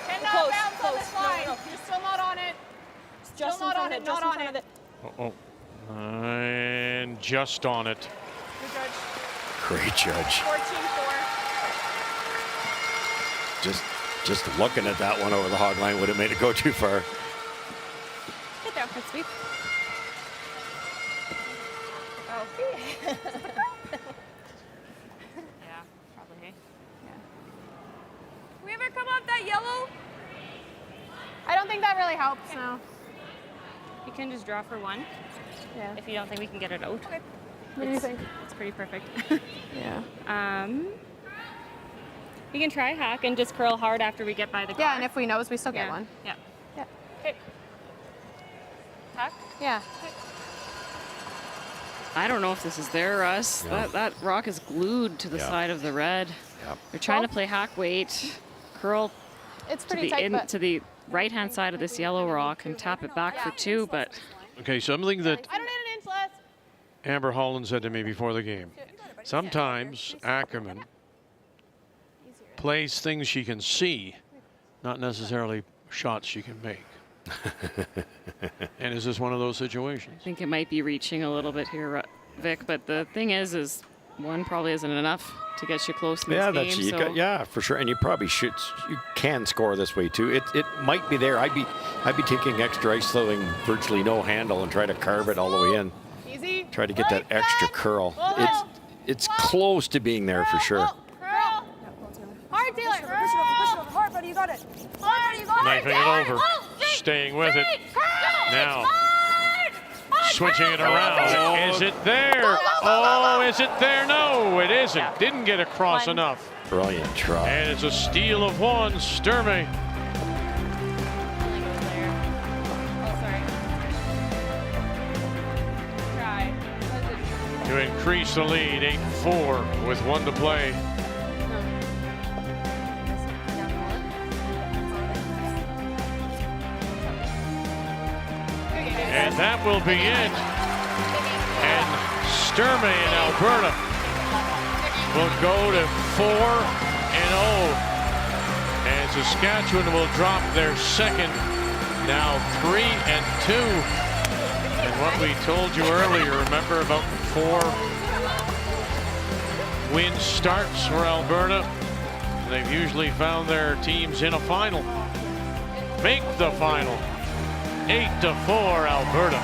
Cannot bounce on this line. No. You're still not on it. Just Still not on it. Not on it. Uh-oh. And just on it. Good judge. Great judge. 14-4. Just looking at that one over the hog line would have made it go too far. Get there. Good sweep. Yeah, probably. We ever come off that yellow? I don't think that really helps. No. You can just draw for 1. Yeah. If you don't think we can get it out. Okay. What do you think? It's pretty perfect. Yeah. You can try hack and just curl hard after we get by the car. Yeah, and if we nose, we still get one. Yeah. Yeah. Okay. Hack? Yeah. I don't know if this is there or us. No. That rock is glued to the side of the red. Yep. They're trying to play hack weight, curl It's to pretty the, tight, but to the right-hand side of this yellow rock and tap it back for 2, but Okay, something that I don't need an inch less. Amber Holland said to me before the game. Sometimes Ackerman plays things she can see, not necessarily shots she can make. And is this one of those situations? I think it might be reaching a little bit here, Vic, but the thing is 1 probably isn't enough to get you close in Yeah, this that's game. you So got, yeah, for sure. And you probably should, you can score this way too. It might be there. I'd be taking extra ice, throwing virtually no handle and try to carve it all the way in. Easy. Try to get that extra curl. It's close to being there for sure. Curl. Hard, Taylor. Push it over. Hard, buddy. You got it. Hard, buddy. You got it. Knifing it over, staying with it. Now, switching it around. Is it there? Oh, is it there? No, it isn't. Didn't get across enough. Brilliant try. And it's a steal of 1, Sturmey. Only goes there. Oh, sorry. Try. to increase the lead, 8-4 with 1 to play. And that will be it. And Sturmey in Alberta will go to 4-0. And Saskatchewan will drop their second, now 3-2. And what we told you earlier, remember about 4 win starts for Alberta. They've usually found their teams in a final. Make the final. 8-4 Alberta.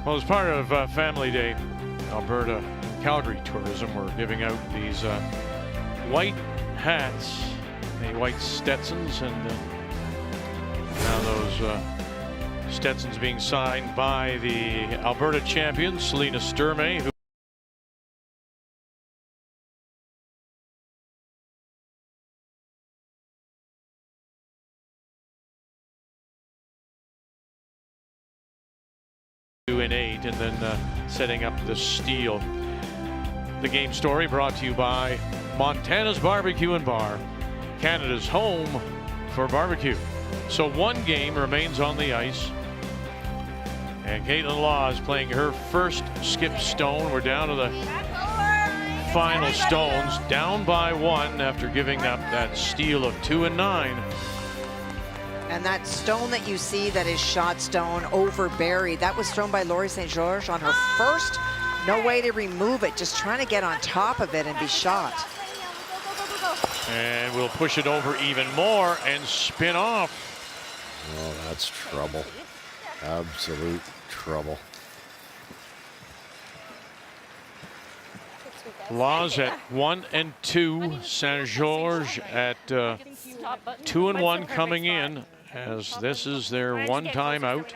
Well, as part of Family Day, Alberta Calgary Tourism, we're giving out these white hats, the white Stetsons, and now those Stetsons being signed by the Alberta champion, Selena Sturmey, who in 8, and then setting up the steal. The game story brought to you by Montana's Barbecue and Bar, Canada's home for barbecue. So 1 game remains on the ice, and Caitlin Law is playing her first skip stone. We're down to the final stones, down by 1 after giving up that steal of 2 and 9. And that stone that you see that is shot stone over Barry, that was thrown by Laurie St. George on her first. No way to remove it, just trying to get on top of it and be shot. And we'll push it over even more and spin off. Oh, that's trouble. Absolute trouble. Laws at 1 and 2. St. George at 2 and 1 coming in, as this is their one time out.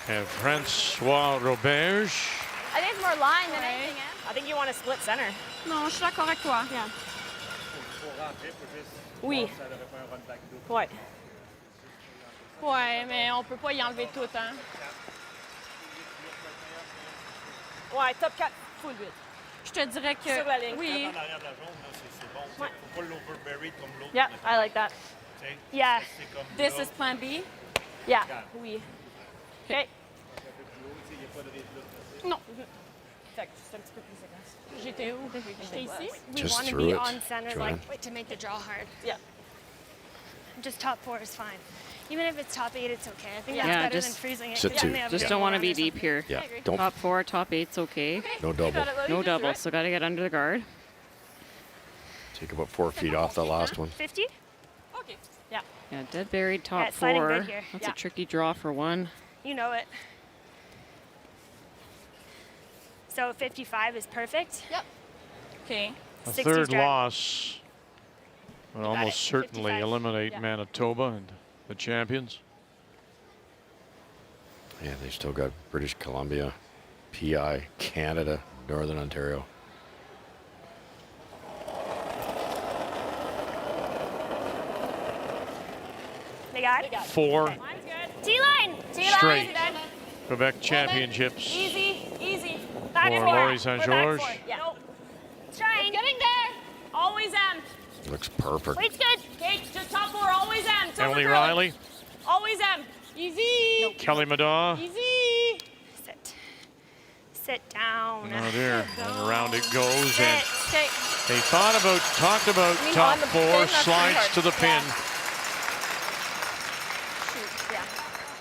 And Francois Roberge. I think it's more line than anything else. I think you want to split center. Non, je suis d'accord avec toi. Yeah. Oui. Ouais. Ouais, mais on peut pas y enlever tout, hein. Ouais, top 4, full 8. Je te dirais que Sur la ligne. oui. Ouais. Yeah, I like that. Yeah. This is plan B. Yeah. Oui. Okay. Non. Fait que c'est un petit peu plus efficace. J'étais où? J'étais ici? Just We want to threw be it, on center, Joanne. like to make the draw hard. Yeah. Just top 4 is fine. Even if it's top 8, it's okay. I think Yeah, that's better just than freezing it. sit 'cause then two. they have Just a don't want to run be or deep something. here. Yeah, don't. Top 4, top 8's okay. No double. No double, so got to get under the guard. Take about 4 feet off the last one. 50? Okay. Yeah. Yeah, dead buried top it's sliding 4. good here. That's Yeah. a tricky draw for one. You know it. So 55 is perfect. Yep. Okay. A 60's third driving. loss would almost certainly 55. eliminate Yeah. Manitoba and the champions. Yeah, they still got British Columbia, PI, Canada, Northern Ontario. They got it? 4 Mine's good. T-line! T-line! straight Quebec championships. Easy, easy. Back For four. Laurie St. We're back George. four. Yeah. Nope. Trying. Getting there. Always M. Looks perfect. Weight's good. Okay, just top 4. Always M. Silver Emily girl. Riley, Always M. Easy. Kelly Madaw. Easy. Sit. Sit down. Oh dear, and around it goes, Sit. and Sit. they talked about I mean, top on the 4, pin, that's slides pretty to the hard. pin. Shoot. Yeah.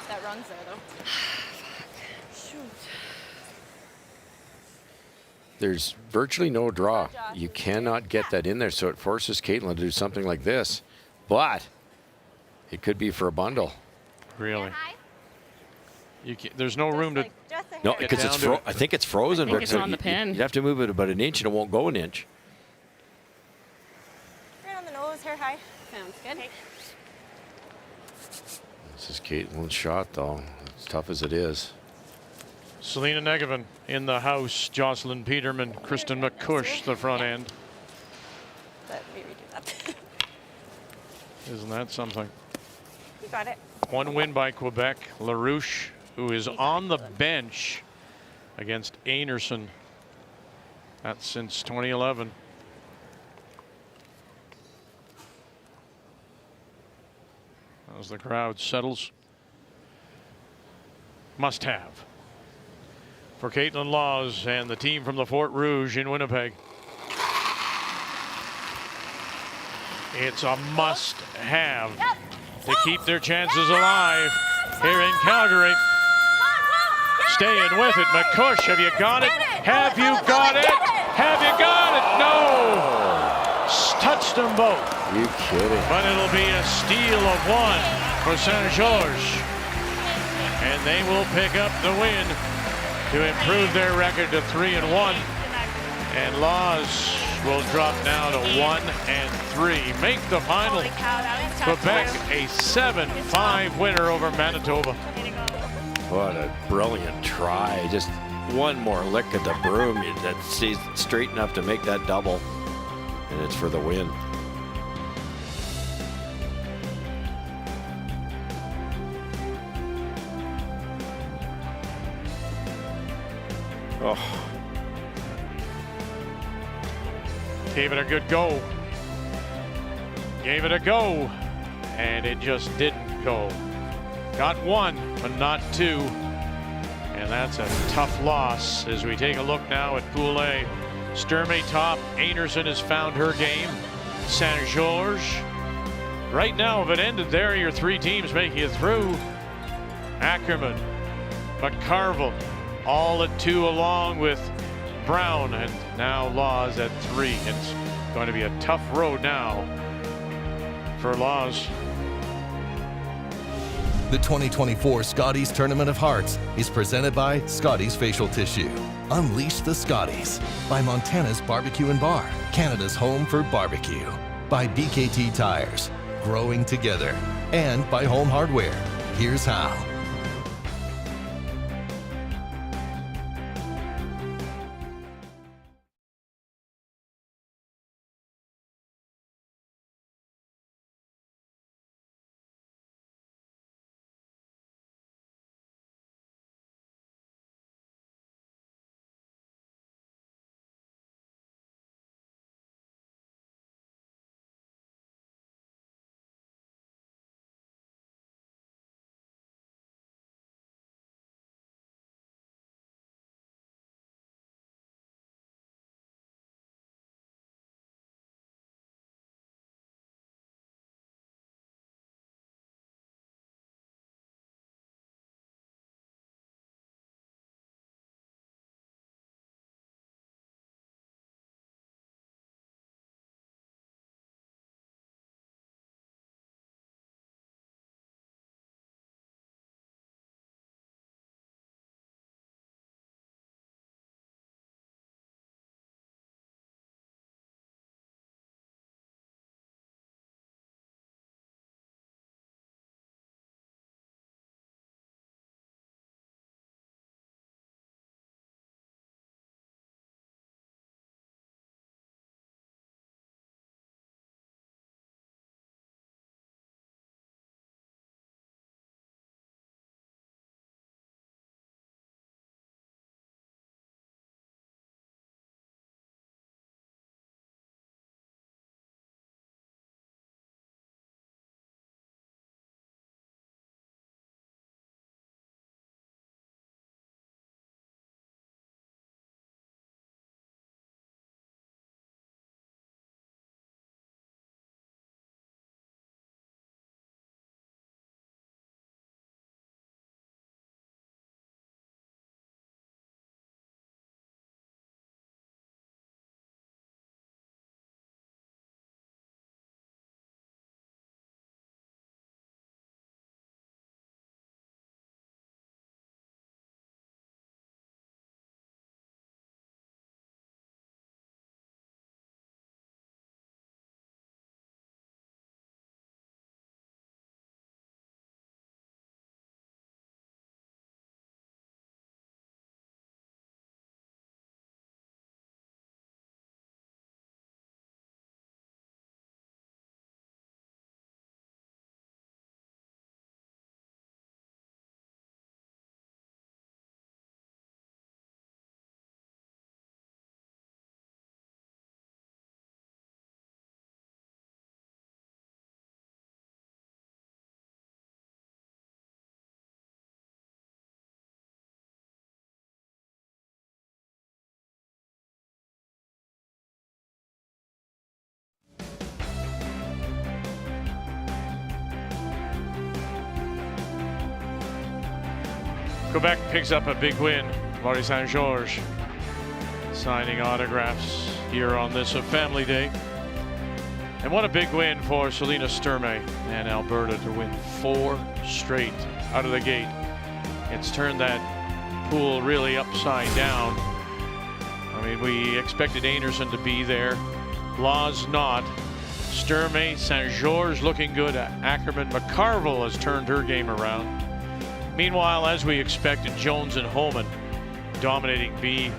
That runs there though. Shoot. There's virtually no draw. You cannot get that in there, so it forces Caitlin to do something like this. But it could be for a bundle. Really? There's no room to. No, Get because it's down to it. I think it's frozen. I think but it's so on the pin. You'd have to move it about an inch, and it won't go an inch. Right on the nose, hair high. Sounds good. Okay. This is Caitlin's shot, though. As tough as it is. Selena Negevin in the house. Jocelyn Peterman, Kristen McCush, the front end. Let me redo that. Isn't that something? You got it. One win by Quebec. LaRouche, who is on the bench against Einarson. That's since 2011. As the crowd settles. Must have for Caitlin Laws and the team from the Fort Rouge in Winnipeg. It's a must have to keep their chances alive here in Calgary. Staying with it. McCush, have you got it? Have you got it? Have you got it? No. Touched them both. You kidding? But it'll be a steal of 1 for St. George. And they will pick up the win to improve their record to 3-1. And Laws will drop now to 1-3. Make the final. Quebec a 7-5 winner over Manitoba. What a brilliant try. Just one more lick at the broom. That's straight enough to make that double. And it's for the win. Oh. Gave it a good go. Gave it a go. And it just didn't go. Got 1, but not 2. And that's a tough loss as we take a look now at Pool A. Sturmey top. Einarson has found her game. St. George right now, if it ended there, your three teams making it through. Ackerman, McCarville, all at 2 along with Brown, and now Laws at 3. It's going to be a tough road now for Laws. The 2024 Scotties Tournament of Hearts is presented by Scotties Facial Tissue. Unleash the Scotties. By Montana's Barbecue and Bar, Canada's home for barbecue. By BKT Tires, growing together. And by Home Hardware. Here's how. Quebec picks up a big win. Laurie St. George signing autographs here on this Family Day. And what a big win for Selena Sturmey and Alberta to win 4 straight out of the gate. It's turned that pool really upside down. I mean, we expected Anderson to be there. Laws not. Sturmey, St. George looking good. Ackerman, McCarville has turned her game around. Meanwhile, as we expected, Jones and Holman dominating B,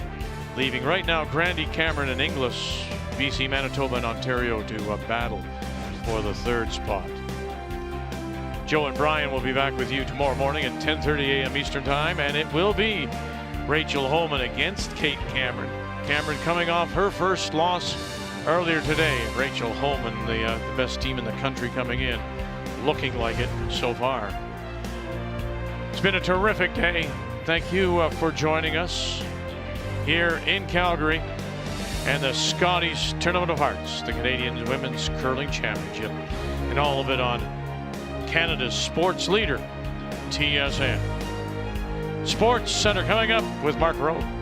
leaving right now Grandy, Cameron, and Inglis, BC, Manitoba, and Ontario to battle for the 3rd spot. Joe and Brian will be back with you tomorrow morning at 10:30 a.m. Eastern Time, and it will be Rachel Holman against Kate Cameron. Cameron coming off her first loss earlier today. Rachel Holman, the best team in the country coming in, looking like it so far. It's been a terrific day. Thank you for joining us here in Calgary. and the Scotties Tournament of Hearts, the Canadian Women's Curling Championship. And all of it on Canada's sports leader, TSN. Sports Center coming up with Mark Rowe.